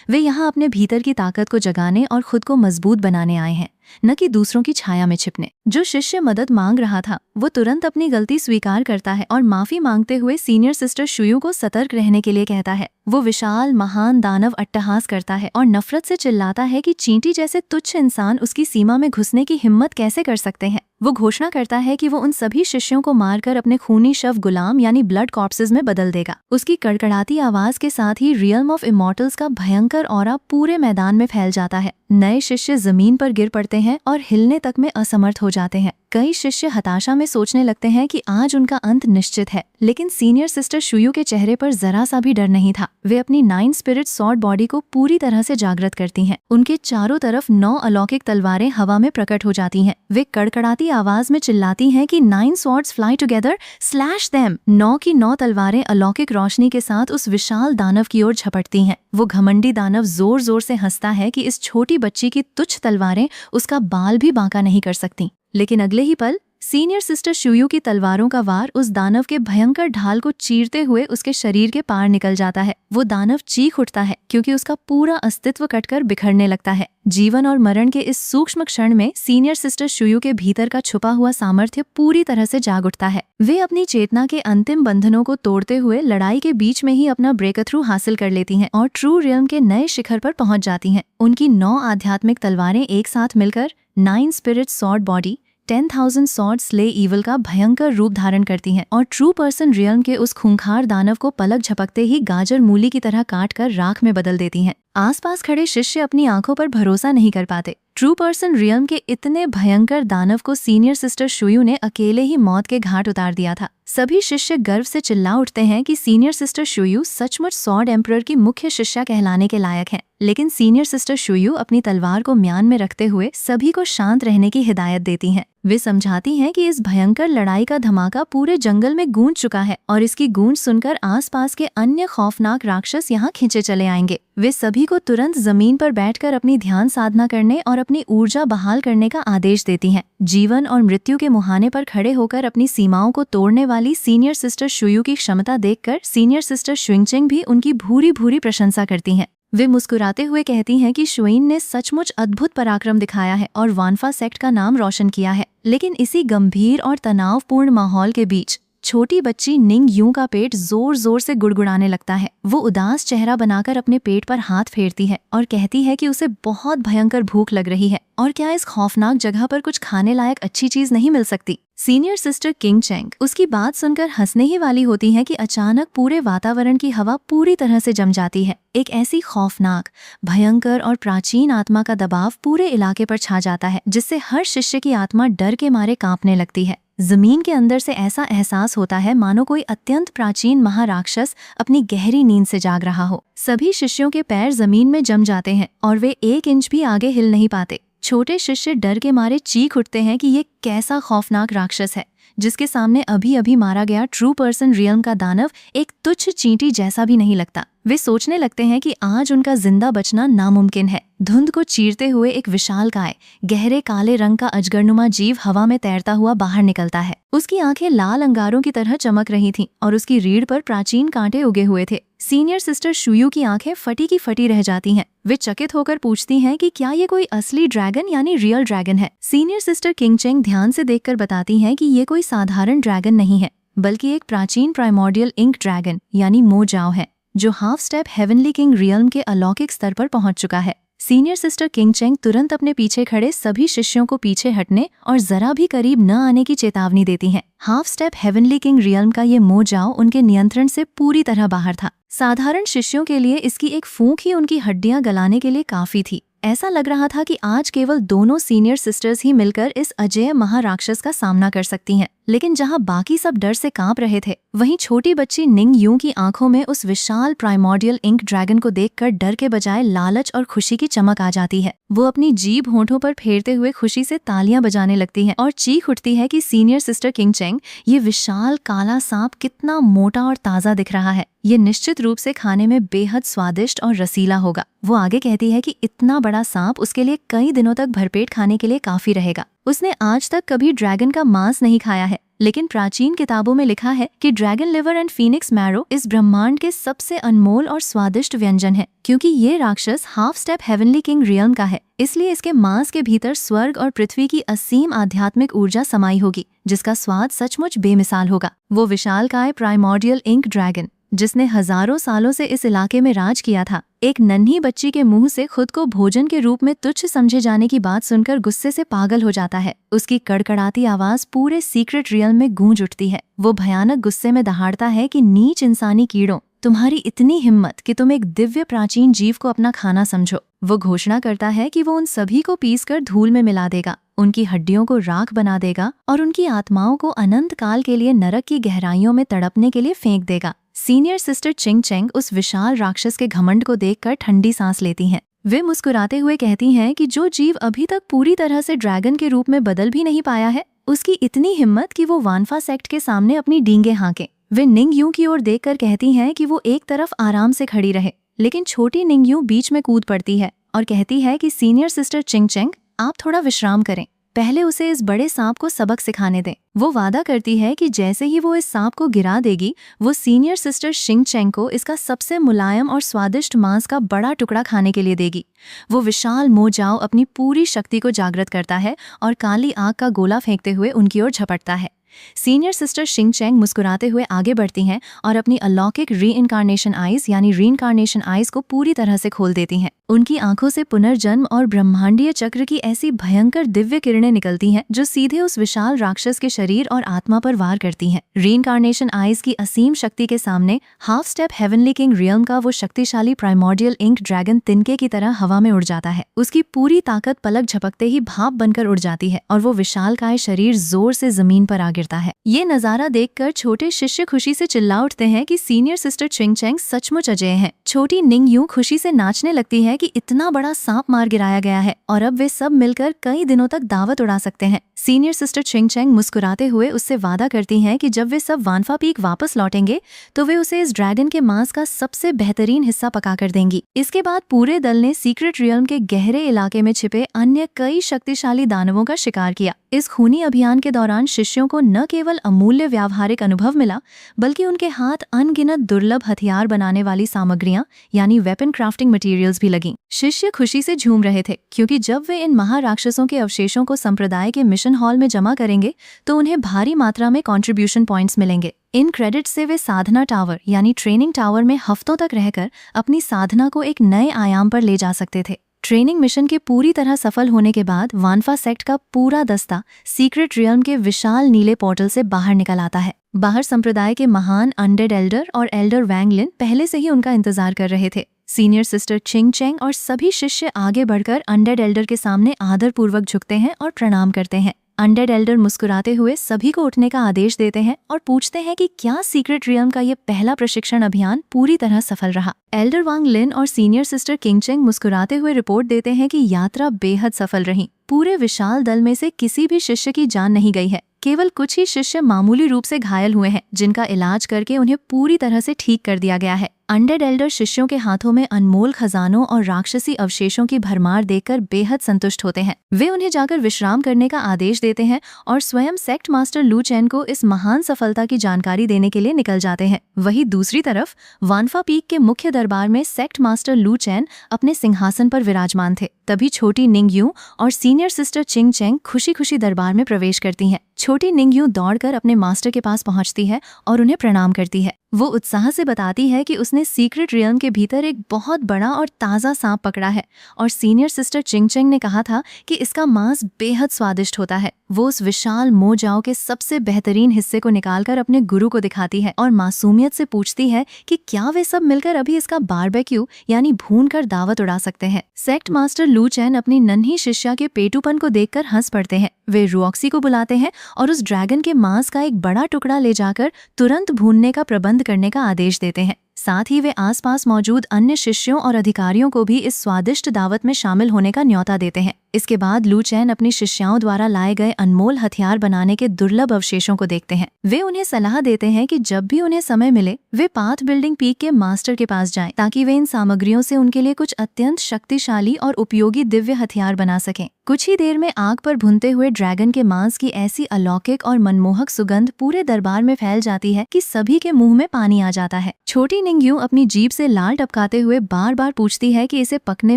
वे यहाँ अपने भीतर की ताकत को जगाने और खुद को मजबूत बनाने आए हैं, न कि दूसरों की छाया में छिपने। जो शिष्य मदद मांग रहा था वो तुरंत अपनी गलती स्वीकार करता है और माफी मांगते हुए सीनियर सिस्टर शुयू को सतर्क रहने के लिए कहता है। वो विशाल महान दानव अट्टहास करता है और नफरत से चिल्लाता है कि चींटी जैसे तुच्छ इंसान उसकी सीमा में घुसने की हिम्मत कैसे कर सकते हैं। वो घोषणा करता है कि वो उन सभी शिष्यों को मारकर अपने खूनी शव गुलाम यानी ब्लड कॉर्प्सेस में बदल देगा। उसकी कड़कड़ाती आवाज के साथ ही रियल्म ऑफ इमॉर्टल्स का भयंकर ऑरा पूरे मैदान में फैल जाता है। नए शिष्य जमीन पर गिर पड़ते हैं और हिलने तक में असमर्थ हो जाते हैं। कई शिष्य हताशा में सोचने लगते हैं कि आज उनका अंत निश्चित है, लेकिन सीनियर सिस्टर शुयू के चेहरे पर जरा सा भी डर नहीं था। वे अपनी 9 स्पिरिट सॉर्ड बॉडी को पूरी तरह से जागृत करती हैं। उनके चारों तरफ 9 अलौकिक तलवारें हवा में प्रकट हो जाती हैं। वे कड़कड़ाती आवाज में चिल्लाती हैं कि 9 swords fly together, slash them. 9 की 9 तलवारें अलौकिक रोशनी के साथ उस विशाल दानव की ओर झपटती हैं। वो घमंडी दानव जोर जोर से हंसता है कि इस छोटी बच्ची की तुच्छ तलवारें उसका बाल भी बांका नहीं कर सकती। लेकिन अगले ही पल सीनियर सिस्टर शुयू की तलवारों का वार उस दानव के भयंकर ढाल को चीरते हुए उसके शरीर के पार निकल जाता है। वो दानव चीख उठता है क्योंकि उसका पूरा अस्तित्व कटकर बिखरने लगता है। जीवन और मरण के इस सूक्ष्म क्षण में सीनियर सिस्टर शुयू के भीतर का छुपा हुआ सामर्थ्य पूरी तरह से जाग उठता है। वे अपनी चेतना के अंतिम बंधनों को तोड़ते हुए लड़ाई के बीच में ही अपना ब्रेक थ्रू हासिल कर लेती हैं और ट्रू रियल्म के नए शिखर पर पहुंच जाती हैं। उनकी 9 आध्यात्मिक तलवारें एक साथ मिलकर 9 spirit sword body 10,000 sword slay evil का भयंकर रूप धारण करती हैं और ट्रू पर्सन रियल्म के उस खूंखार दानव को पलक झपकते ही गाजर मूली की तरह काट कर राख में बदल देती हैं। आसपास खड़े शिष्य अपनी आंखों पर भरोसा नहीं कर पाते। ट्रू पर्सन रियल्म के इतने भयंकर दानव को सीनियर सिस्टर शुयू ने अकेले ही मौत के घाट उतार दिया था। सभी शिष्य गर्व से चिल्ला उठते हैं कि सीनियर सिस्टर शुयू सचमुच सॉर्ड एम्परर की मुख्य शिष्या कहलाने के लायक हैं। लेकिन सीनियर सिस्टर शुयू अपनी तलवार को म्यान में रखते हुए सभी को शांत रहने की हिदायत देती हैं। वे समझाती हैं कि इस भयंकर लड़ाई का धमाका पूरे जंगल में गूंज चुका है और इसकी गूंज सुनकर आसपास के अन्य खौफनाक राक्षस यहाँ खींचे चले आएंगे। वे सभी को तुरंत जमीन पर बैठकर अपनी ध्यान साधना करने और अपनी ऊर्जा बहाल करने का आदेश देती हैं। जीवन और मृत्यु के मुहाने पर खड़े होकर अपनी सीमाओं को तोड़ने वाली सीनियर सिस्टर शुयू की क्षमता देखकर सीनियर सिस्टर शुइंगचेंग भी उनकी भूरी भूरी प्रशंसा करती हैं। वे मुस्कुराते हुए कहती हैं कि शुइन ने सचमुच अद्भुत पराक्रम दिखाया है और वानफा सेक्ट का नाम रोशन किया है। लेकिन इसी गंभीर और तनावपूर्ण माहौल के बीच छोटी बच्ची निंग यू का पेट जोर जोर से गुड़गुड़ाने लगता है। वो उदास चेहरा बनाकर अपने पेट पर हाथ फेरती है और कहती है कि उसे बहुत भयंकर भूख लग रही है और क्या इस खौफनाक जगह पर कुछ खाने लायक अच्छी चीज नहीं मिल सकती। सीनियर सिस्टर किंग चेंग उसकी बात सुनकर हंसने ही वाली होती है कि अचानक पूरे वातावरण की हवा पूरी तरह से जम जाती है। एक ऐसी खौफनाक, भयंकर और प्राचीन आत्मा का दबाव पूरे इलाके पर छा जाता है जिससे हर शिष्य की आत्मा डर के मारे कांपने लगती है। जमीन के अंदर से ऐसा एहसास होता है मानो कोई अत्यंत प्राचीन महाराक्षस अपनी गहरी नींद से जाग रहा हो। सभी शिष्यों के पैर जमीन में जम जाते हैं और वे 1 इंच भी आगे हिल नहीं पाते। छोटे शिष्य डर के मारे चीख उठते हैं कि ये कैसा खौफनाक राक्षस है जिसके सामने अभी अभी मारा गया ट्रू पर्सन रियल्म का दानव एक तुच्छ चींटी जैसा भी नहीं लगता। वे सोचने लगते हैं कि आज उनका जिंदा बचना नामुमकिन है। धुंध को चीरते हुए एक विशालकाय गहरे काले रंग का अजगरनुमा जीव हवा में तैरता हुआ बाहर निकलता है। उसकी आंखें लाल अंगारों की तरह चमक रही थीं और उसकी रीढ़ पर प्राचीन कांटे उगे हुए थे। सीनियर सिस्टर शुयू की आंखें फटी की फटी रह जाती हैं। वे चकित होकर पूछती हैं कि क्या ये कोई असली ड्रैगन यानी रियल ड्रैगन है। सीनियर सिस्टर किंग चेंग ध्यान से देखकर बताती हैं कि ये कोई साधारण ड्रैगन नहीं है बल्कि एक प्राचीन प्राइमोर्डियल इंक ड्रैगन यानी मो जाओ है जो half step heavenly king realm के अलौकिक स्तर पर पहुंच चुका है। सीनियर सिस्टर किंग चेंग तुरंत अपने पीछे खड़े सभी शिष्यों को पीछे हटने और जरा भी करीब न आने की चेतावनी देती हैं। Half step heavenly king realm का ये मो जाओ उनके नियंत्रण से पूरी तरह बाहर था। साधारण शिष्यों के लिए इसकी एक फूंक ही उनकी हड्डियां गलाने के लिए काफी थी। ऐसा लग रहा था कि आज केवल दोनों सीनियर सिस्टर्स ही मिलकर इस अजेय महाराक्षस का सामना कर सकती हैं। लेकिन जहां बाकी सब डर से कांप रहे थे वहीं छोटी बच्ची निंग यू की आंखों में उस विशाल प्राइमोर्डियल इंक ड्रैगन को देखकर डर के बजाय लालच और खुशी की चमक आ जाती है। वो अपनी जीभ होठों पर फेरते हुए खुशी से तालियां बजाने लगती है और चीख उठती है कि सीनियर सिस्टर किंग चेंग ये विशाल काला सांप कितना मोटा और ताजा दिख रहा है। ये निश्चित रूप से खाने में बेहद स्वादिष्ट और रसीला होगा। वो आगे कहती है कि इतना बड़ा सांप उसके लिए कई दिनों तक भरपेट खाने के लिए काफी रहेगा। उसने आज तक कभी ड्रैगन का मांस नहीं खाया है लेकिन प्राचीन किताबों में लिखा है कि dragon liver and Phoenix marrow इस ब्रह्मांड के सबसे अनमोल और स्वादिष्ट व्यंजन है। क्योंकि ये राक्षस half step heavenly king realm का है इसलिए इसके मांस के भीतर स्वर्ग और पृथ्वी की असीम आध्यात्मिक ऊर्जा समाई होगी जिसका स्वाद सचमुच बेमिसाल होगा। वो विशालकाय प्राइमोर्डियल इंक ड्रैगन जिसने हजारों सालों से इस इलाके में राज किया था एक नन्ही बच्ची के मुंह से खुद को भोजन के रूप में तुच्छ समझे जाने की बात सुनकर गुस्से से पागल हो जाता है। उसकी कड़कड़ाती आवाज पूरे सीक्रेट रियल्म में गूंज उठती है। वो भयानक गुस्से में दहाड़ता है कि नीच इंसानी कीड़ों, तुम्हारी इतनी हिम्मत कि तुम एक दिव्य प्राचीन जीव को अपना खाना समझो। वो घोषणा करता है कि वो उन सभी को पीसकर धूल में मिला देगा, उनकी हड्डियों को राख बना देगा और उनकी आत्माओं को अनंत काल के लिए नरक की गहराइयों में तड़पने के लिए फेंक देगा। सीनियर सिस्टर चिंग चेंग उस विशाल राक्षस के घमंड को देखकर ठंडी सांस लेती हैं। वे मुस्कुराते हुए कहती हैं कि जो जीव अभी तक पूरी तरह से ड्रैगन के रूप में बदल भी नहीं पाया है उसकी इतनी हिम्मत कि वो वानफा सेक्ट के सामने अपनी डींगे हाँके। वे निंग यू की ओर देखकर कहती हैं कि वो एक तरफ आराम से खड़ी रहे लेकिन छोटी निंग यू बीच में कूद पड़ती है और कहती है कि सीनियर सिस्टर चिंग चेंग आप थोड़ा विश्राम करें। पहले उसे इस बड़े सांप को सबक सिखाने दें। वो वादा करती है कि जैसे ही वो इस सांप को गिरा देगी, वो सीनियर सिस्टर शिंग चेंग को इसका सबसे मुलायम और स्वादिष्ट मांस का बड़ा टुकड़ा खाने के लिए देगी। वो विशाल मो जाओ अपनी पूरी शक्ति को जागृत करता है और काली आग का गोला फेंकते हुए उनकी ओर झपटता है। सीनियर सिस्टर शिंग चेंग मुस्कुराते हुए आगे बढ़ती हैं और अपनी अलौकिक रीइनकार्नेशन आइज यानी रीइनकार्नेशन आइज को पूरी तरह से खोल देती हैं। उनकी आंखों से पुनर्जन्म और ब्रह्मांडीय चक्र की ऐसी भयंकर दिव्य किरणें निकलती हैं जो सीधे उस विशाल राक्षस के शरीर और आत्मा पर वार करती हैं। रीइनकार्नेशन आइज की असीम शक्ति के सामने half step heavenly king realm का वो शक्तिशाली प्राइमोर्डियल इंक ड्रैगन तिनके की तरह हवा में उड़ जाता है। उसकी पूरी ताकत पलक झपकते ही भाप बनकर उड़ जाती है और वो विशालकाय शरीर जोर से जमीन पर आ गिरता है। ये नजारा देखकर छोटे शिष्य खुशी से चिल्ला उठते हैं कि सीनियर सिस्टर चिंग चेंग सचमुच अजय हैं। छोटी निंग यू खुशी से नाचने लगती है कि इतना बड़ा सांप मार गिराया गया है और अब वे सब मिलकर कई दिनों तक दावत उड़ा सकते हैं। सीनियर सिस्टर चिंग चेंग मुस्कुराते हुए उससे वादा करती हैं कि जब वे सब वानफा पीक वापस लौटेंगे तो वे उसे इस ड्रैगन के मांस का सबसे बेहतरीन हिस्सा पकाकर देंगी। इसके बाद पूरे दल ने सीक्रेट रियल्म के गहरे इलाके में छिपे अन्य कई शक्तिशाली दानवों का शिकार किया। इस खूनी अभियान के दौरान शिष्यों को न केवल अमूल्य व्यावहारिक अनुभव मिला, बल्कि उनके हाथ अनगिनत दुर्लभ हथियार बनाने वाली सामग्रियां यानी वेपन क्राफ्टिंग मटेरियल्स भी लगीं। शिष्य खुशी से झूम रहे थे क्योंकि जब वे इन महाराक्षसों के अवशेषों को संप्रदाय के मिशन हॉल में जमा करेंगे तो उन्हें भारी मात्रा में कंट्रीब्यूशन पॉइंट्स मिलेंगे। इन क्रेडिट से वे साधना टावर यानी ट्रेनिंग टावर में हफ्तों तक रहकर अपनी साधना को एक नए आयाम पर ले जा सकते थे। ट्रेनिंग मिशन के पूरी तरह सफल होने के बाद वानफा सेक्ट का पूरा दस्ता सीक्रेट रियल्म के विशाल नीले पोर्टल से बाहर निकल आता है। बाहर संप्रदाय के महान अनडेड एल्डर और एल्डर वैंग लिन पहले से ही उनका इंतजार कर रहे थे। सीनियर सिस्टर चिंग चेंग और सभी शिष्य आगे बढ़कर अनडेड एल्डर के सामने आदरपूर्वक झुकते हैं और प्रणाम करते हैं। अनडेड एल्डर मुस्कुराते हुए सभी को उठने का आदेश देते हैं और पूछते हैं कि क्या सीक्रेट रियल्म का ये पहला प्रशिक्षण अभियान पूरी तरह सफल रहा। एल्डर वांग लिन और सीनियर सिस्टर किंग चेंग मुस्कुराते हुए रिपोर्ट देते हैं कि यात्रा बेहद सफल रही। पूरे विशाल दल में से किसी भी शिष्य की जान नहीं गई है। केवल कुछ ही शिष्य मामूली रूप से घायल हुए हैं, जिनका इलाज करके उन्हें पूरी तरह से ठीक कर दिया गया है। अनडेड एल्डर शिष्यों के हाथों में अनमोल खजानों और राक्षसी अवशेषों की भरमार देखकर बेहद संतुष्ट होते हैं। वे उन्हें जाकर विश्राम करने का आदेश देते हैं और स्वयं सेक्ट मास्टर लू चैन को इस महान सफलता की जानकारी देने के लिए निकल जाते हैं। वहीं दूसरी तरफ वानफा पीक के मुख्य दरबार में सेक्ट मास्टर लू चैन अपने सिंहासन पर विराजमान थे। तभी छोटी निंग यू और सीनियर सिस्टर चिंग चेंग खुशी खुशी दरबार में प्रवेश करती हैं। छोटी निंग यू दौड़कर अपने मास्टर के पास पहुंचती है और उन्हें प्रणाम करती है। वो उत्साह से बताती है कि उसने सीक्रेट रियल्म के भीतर एक बहुत बड़ा और ताज़ा सांप पकड़ा है और सीनियर सिस्टर चिंग चेंग ने कहा था कि इसका मांस बेहद स्वादिष्ट होता है। वो उस विशाल मो जाओ के सबसे बेहतरीन हिस्से को निकालकर अपने गुरु को दिखाती है और मासूमियत से पूछती है कि क्या वे सब मिलकर अभी इसका बारबेक्यू यानी भून कर दावत उड़ा सकते हैं। सेक्ट मास्टर लू चैन अपनी नन्ही शिष्या के पेटूपन को देखकर हंस पड़ते हैं। वे रुऑक्सी को बुलाते हैं और उस ड्रैगन के मांस का एक बड़ा टुकड़ा ले जाकर तुरंत भूनने का प्रबंध करने का आदेश देते हैं। साथ ही वे आसपास मौजूद अन्य शिष्यों और अधिकारियों को भी इस स्वादिष्ट दावत में शामिल होने का न्योता देते हैं। इसके बाद लू चैन अपनी शिष्याओं द्वारा लाए गए अनमोल हथियार बनाने के दुर्लभ अवशेषों को देखते हैं। वे उन्हें सलाह देते हैं कि जब भी उन्हें समय मिले वे पाथ बिल्डिंग पीक के मास्टर के पास जाएं, ताकि वे इन सामग्रियों से उनके लिए कुछ अत्यंत शक्तिशाली और उपयोगी दिव्य हथियार बना सकें। कुछ ही देर में आग पर भुनते हुए ड्रैगन के मांस की ऐसी अलौकिक और मनमोहक सुगंध पूरे दरबार में फैल जाती है कि सभी के मुंह में पानी आ जाता है। छोटी निंग यू अपनी जीभ से लाल टपकाते हुए बार बार पूछती है कि इसे पकने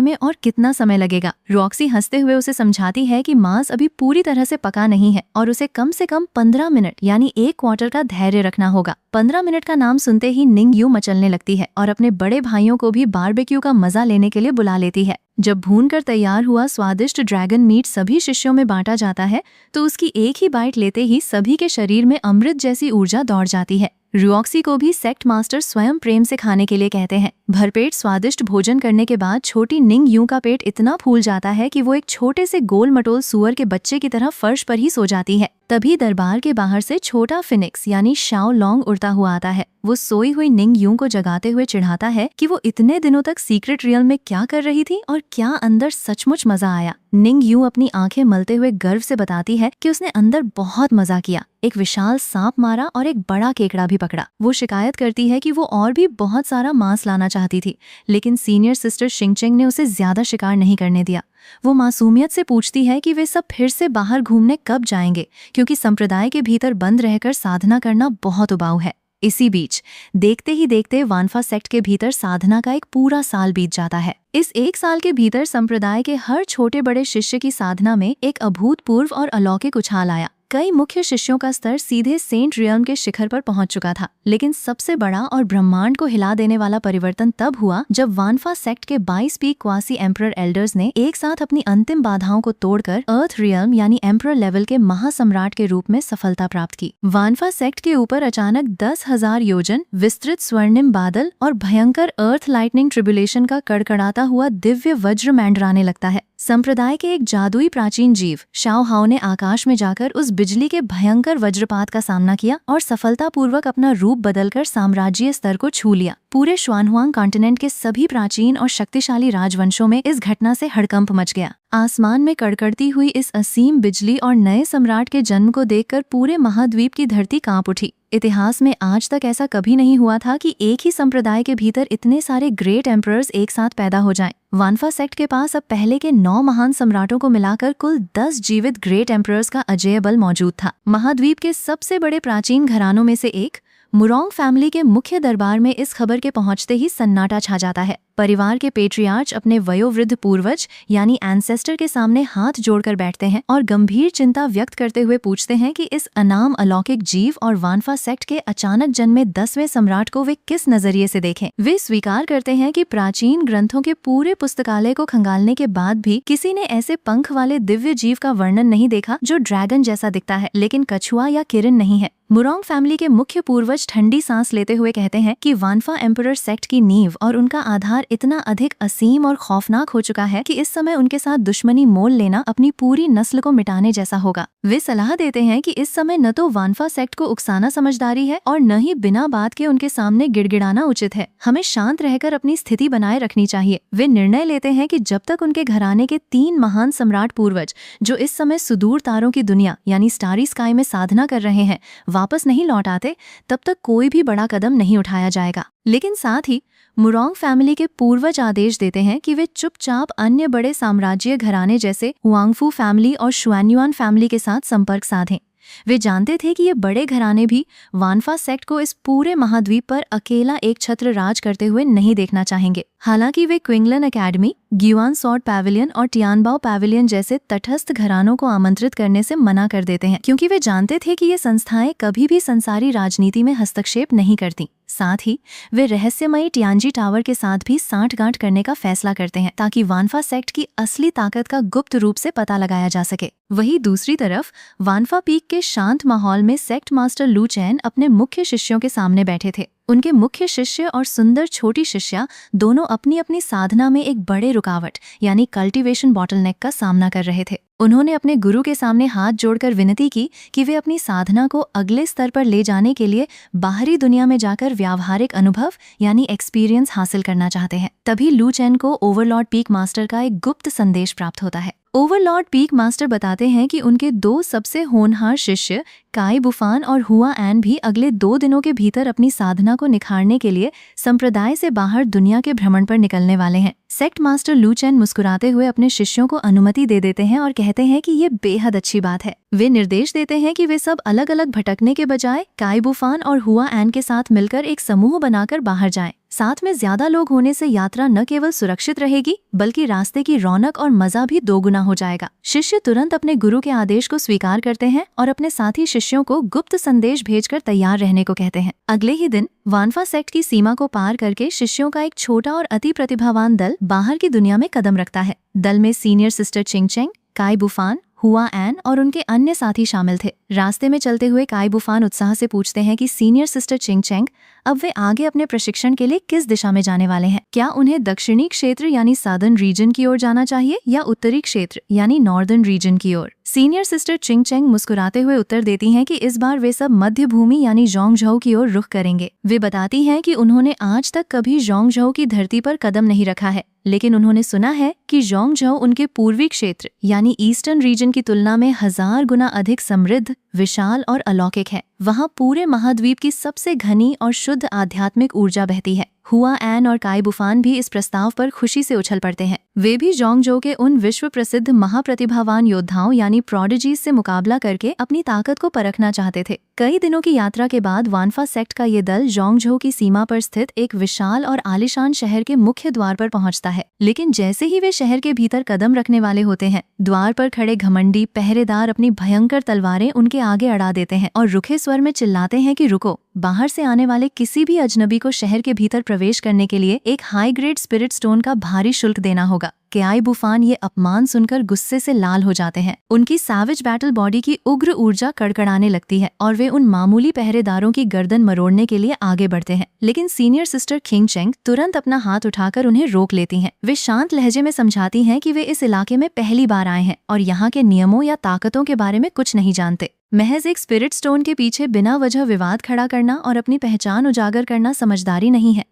में और कितना समय लगेगा। रॉक्सी हंसते हुए उसे समझाती है कि मांस अभी पूरी तरह से पका नहीं है और उसे कम से कम 15 मिनट यानी 1 क्वार्टर का धैर्य रखना होगा। 15 मिनट का नाम सुनते ही निंग यू मचलने लगती है और अपने बड़े भाइयों को भी बारबेक्यू का मजा लेने के लिए बुला लेती है। जब भूनकर तैयार हुआ स्वादिष्ट ड्रैगन मीट सभी शिष्यों में बांटा जाता है तो उसकी एक ही बाइट लेते ही सभी के शरीर में अमृत जैसी ऊर्जा दौड़ जाती है। रुऑक्सी को भी सेक्ट मास्टर स्वयं प्रेम से खाने के लिए कहते हैं। भरपेट स्वादिष्ट भोजन करने के बाद छोटी निंग यू का पेट इतना फूल जाता है कि वो एक छोटे से गोल मटोल सुअर के बच्चे की तरह फर्श पर ही सो जाती है। तभी दरबार के बाहर से छोटा फिनिक्स यानी शाओ लॉन्ग उड़ता हुआ आता है। वो सोई हुई निंग यू को जगाते हुए चिढ़ाता है कि वो इतने दिनों तक सीक्रेट रियल में क्या कर रही थी और क्या अंदर सचमुच मजा आया। निंग यू अपनी आंखें मलते हुए गर्व से बताती है कि उसने अंदर बहुत मजा किया, एक विशाल सांप मारा और एक बड़ा केकड़ा भी पकड़ा। वो शिकायत करती है कि वो और भी बहुत सारा मांस लाना चाहती थी, लेकिन सीनियर सिस्टर शिंग चेंग ने उसे ज्यादा शिकार नहीं करने दिया। वो मासूमियत से पूछती है कि वे सब फिर से बाहर घूमने कब जाएंगे, क्योंकि संप्रदाय के भीतर बंद रहकर साधना करना बहुत उबाऊ है। इसी बीच देखते ही देखते वानफा सेक्ट के भीतर साधना का एक पूरा साल बीत जाता है। इस एक साल के भीतर संप्रदाय के हर छोटे बड़े शिष्य की साधना में एक अभूतपूर्व और अलौकिक उछाल आया। कई मुख्य शिष्यों का स्तर सीधे सेंट रियल्म के शिखर पर पहुंच चुका था, लेकिन सबसे बड़ा और ब्रह्मांड को हिला देने वाला परिवर्तन तब हुआ जब वानफा सेक्ट के 22 पीक क्वासी एम्परर एल्डर्स ने एक साथ अपनी अंतिम बाधाओं को तोड़कर अर्थ रियल्म यानी एम्परर लेवल के महासम्राट के रूप में सफलता प्राप्त की। वानफा सेक्ट के ऊपर अचानक 10,000 योजन विस्तृत स्वर्णिम बादल और भयंकर अर्थ लाइटनिंग ट्रिब्यूलेशन का कड़कड़ाता हुआ दिव्य वज्र मंडराने लगता है। संप्रदाय के एक जादुई प्राचीन जीव शाओ हाओ ने आकाश में जाकर उस बिजली के भयंकर वज्रपात का सामना किया और सफलतापूर्वक अपना रूप बदलकर साम्राज्यीय स्तर को छू लिया। पूरे शुआनहुआंग कॉन्टिनेंट के सभी प्राचीन और शक्तिशाली राजवंशों में इस घटना से हड़कंप मच गया। आसमान में कड़कड़ती हुई इस असीम बिजली और नए सम्राट के जन्म को देखकर पूरे महाद्वीप की धरती कांप उठी। इतिहास में आज तक ऐसा कभी नहीं हुआ था कि एक ही संप्रदाय के भीतर इतने सारे ग्रेट एम्परर्स एक साथ पैदा हो जाएं। वानफा सेक्ट के पास अब पहले के 9 महान सम्राटों को मिलाकर कुल 10 जीवित ग्रेट एम्परर्स का अजेय बल मौजूद था। महाद्वीप के सबसे बड़े प्राचीन घरानों में से एक मुरोंग फैमिली के मुख्य दरबार में इस खबर के पहुंचते ही सन्नाटा छा जाता है। परिवार के पेट्रियार्च अपने वयोवृद्ध पूर्वज यानी एंसेस्टर के सामने हाथ जोड़कर बैठते हैं और गंभीर चिंता व्यक्त करते हुए पूछते हैं कि इस अनाम अलौकिक जीव और वानफा सेक्ट के अचानक जन्मे 10वें सम्राट को वे किस नजरिए से देखें। वे स्वीकार करते हैं कि प्राचीन ग्रंथों के पूरे पुस्तकालय को खंगालने के बाद भी किसी ने ऐसे पंख वाले दिव्य जीव का वर्णन नहीं देखा जो ड्रैगन जैसा दिखता है लेकिन कछुआ या किरण नहीं है। मुरोंग फैमिली के मुख्य पूर्वज ठंडी सांस लेते हुए कहते हैं कि वानफा एम्परर सेक्ट की नींव और उनका आधार इतना अधिक असीम और खौफनाक हो चुका है कि इस समय उनके साथ दुश्मनी मोल लेना अपनी पूरी नस्ल को मिटाने जैसा होगा। वे सलाह देते हैं कि इस समय न तो वानफा सेक्ट को उकसाना समझदारी है और न ही बिना बात के उनके सामने गिड़गिड़ाना उचित है। हमें शांत रहकर अपनी स्थिति बनाए रखनी चाहिए। वे निर्णय लेते हैं कि जब तक उनके घराने के 3 महान सम्राट पूर्वज जो इस समय सुदूर तारों की दुनिया यानी स्टारी स्काई में साधना कर रहे हैं वापस नहीं लौट आते, तब तक कोई भी बड़ा कदम नहीं उठाया जाएगा। लेकिन साथ ही मुरोंग फैमिली के पूर्वज आदेश देते हैं कि वे चुपचाप अन्य बड़े साम्राज्यीय घराने जैसे हुआंगफू फैमिली और शुआन्युआन फैमिली के साथ संपर्क साधें। वे जानते थे कि ये बड़े घराने भी वानफा सेक्ट को इस पूरे महाद्वीप पर अकेला एक छत्र राज करते हुए नहीं देखना चाहेंगे। हालांकि वे क्विंगलन एकेडमी, ग्युआन सॉर्ड पैविलियन और टियानबाओ पैविलियन जैसे तटस्थ घरानों को आमंत्रित करने से मना कर देते हैं, क्योंकि वे जानते थे कि ये संस्थाएं कभी भी संसारी राजनीति में हस्तक्षेप नहीं करती। साथ ही वे रहस्यमयी टियानजी टावर के साथ भी सांठगांठ करने का फैसला करते हैं ताकि वानफा सेक्ट की असली ताकत का गुप्त रूप से पता लगाया जा सके। वहीं दूसरी तरफ वानफा पीक के शांत माहौल में सेक्ट मास्टर लू चैन अपने मुख्य शिष्यों के सामने बैठे थे। उनके मुख्य शिष्य और सुंदर छोटी शिष्या दोनों अपनी अपनी साधना में एक बड़े रुकावट यानी कल्टीवेशन बॉटलनेक का सामना कर रहे थे। उन्होंने अपने गुरु के सामने हाथ जोड़कर विनती की कि वे अपनी साधना को अगले स्तर पर ले जाने के लिए बाहरी दुनिया में जाकर व्यावहारिक अनुभव यानी एक्सपीरियंस हासिल करना चाहते हैं। तभी लू चैन को ओवरलॉर्ड पीक मास्टर का एक गुप्त संदेश प्राप्त होता है। ओवरलॉर्ड पीक मास्टर बताते हैं कि उनके 2 सबसे होनहार शिष्य काई बुफान और हुआ एन भी अगले 2 दिनों के भीतर अपनी साधना को निखारने के लिए संप्रदाय से बाहर दुनिया के भ्रमण पर निकलने वाले हैं। सेक्ट मास्टर लू चैन मुस्कुराते हुए अपने शिष्यों को अनुमति दे देते हैं और कहते हैं कि ये बेहद अच्छी बात है। वे निर्देश देते हैं कि वे सब अलग अलग भटकने के बजाय काई बुफान और हुआ एन के साथ मिलकर एक समूह बनाकर बाहर जाएं। साथ में ज्यादा लोग होने से यात्रा न केवल सुरक्षित रहेगी बल्कि रास्ते की रौनक और मजा भी दोगुना हो जाएगा। शिष्य तुरंत अपने गुरु के आदेश को स्वीकार करते हैं और अपने साथी शिष्यों को गुप्त संदेश भेजकर तैयार रहने को कहते हैं। अगले ही दिन वानफा सेक्ट की सीमा को पार करके शिष्यों का एक छोटा और अति प्रतिभावान दल बाहर की दुनिया में कदम रखता है। दल में सीनियर सिस्टर चिंगचेंग, काई बुफान, हुआ एन और उनके अन्य साथी शामिल थे। रास्ते में चलते हुए काई बुफान उत्साह से पूछते हैं कि सीनियर सिस्टर चिंगचेंग अब वे आगे अपने प्रशिक्षण के लिए किस दिशा में जाने वाले हैं। क्या उन्हें दक्षिणी क्षेत्र यानी सादर्न रीजन की ओर जाना चाहिए या उत्तरी क्षेत्र यानी नॉर्दर्न रीजन की ओर। सीनियर सिस्टर चिंगचेंग मुस्कुराते हुए उत्तर देती हैं कि इस बार वे सब मध्य भूमि यानी जोंगझौ की ओर रुख करेंगे। वे बताती हैं कि उन्होंने आज तक कभी जोंगझौ की धरती पर कदम नहीं रखा है, लेकिन उन्होंने सुना है कि जोंगझौ उनके पूर्वी क्षेत्र यानी ईस्टर्न रीजन की तुलना में 1000 गुना अधिक समृद्ध, विशाल और अलौकिक है। वहाँ पूरे महाद्वीप की सबसे घनी और शुद्ध आध्यात्मिक ऊर्जा बहती है। हुआ एन और काई बुफान भी इस प्रस्ताव पर खुशी से उछल पड़ते हैं। वे भी जोंगजो के उन विश्व प्रसिद्ध महाप्रतिभावान योद्धाओं यानी प्रोडिजीज से मुकाबला करके अपनी ताकत को परखना चाहते थे। कई दिनों की यात्रा के बाद वानफा सेक्ट का ये दल जोंगजो की सीमा पर स्थित एक विशाल और आलीशान शहर के मुख्य द्वार पर पहुंचता है। लेकिन जैसे ही वे शहर के भीतर कदम रखने वाले होते हैं, द्वार पर खड़े घमंडी पहरेदार अपनी भयंकर तलवारें उनके आगे अड़ा देते हैं और रुखे स्वर में चिल्लाते हैं कि रुको, बाहर से आने वाले किसी भी अजनबी को शहर के भीतर प्रवेश करने के लिए एक हाई ग्रेड स्पिरिट स्टोन का भारी शुल्क देना होगा। काई बुफान ये अपमान सुनकर गुस्से से लाल हो जाते हैं। उनकी सैवेज बैटल बॉडी की उग्र ऊर्जा कड़कड़ाने लगती है और वे उन मामूली पहरेदारों की गर्दन मरोड़ने के लिए आगे बढ़ते हैं। लेकिन सीनियर सिस्टर खिंगचेंग तुरंत अपना हाथ उठाकर उन्हें रोक लेती हैं। वे शांत लहजे में समझाती हैं कि वे इस इलाके में पहली बार आए हैं और यहाँ के नियमों या ताकतों के बारे में कुछ नहीं जानते। महज एक स्पिरिट स्टोन के पीछे बिना वजह विवाद खड़ा करना और अपनी पहचान उजागर करना समझदारी नहीं है।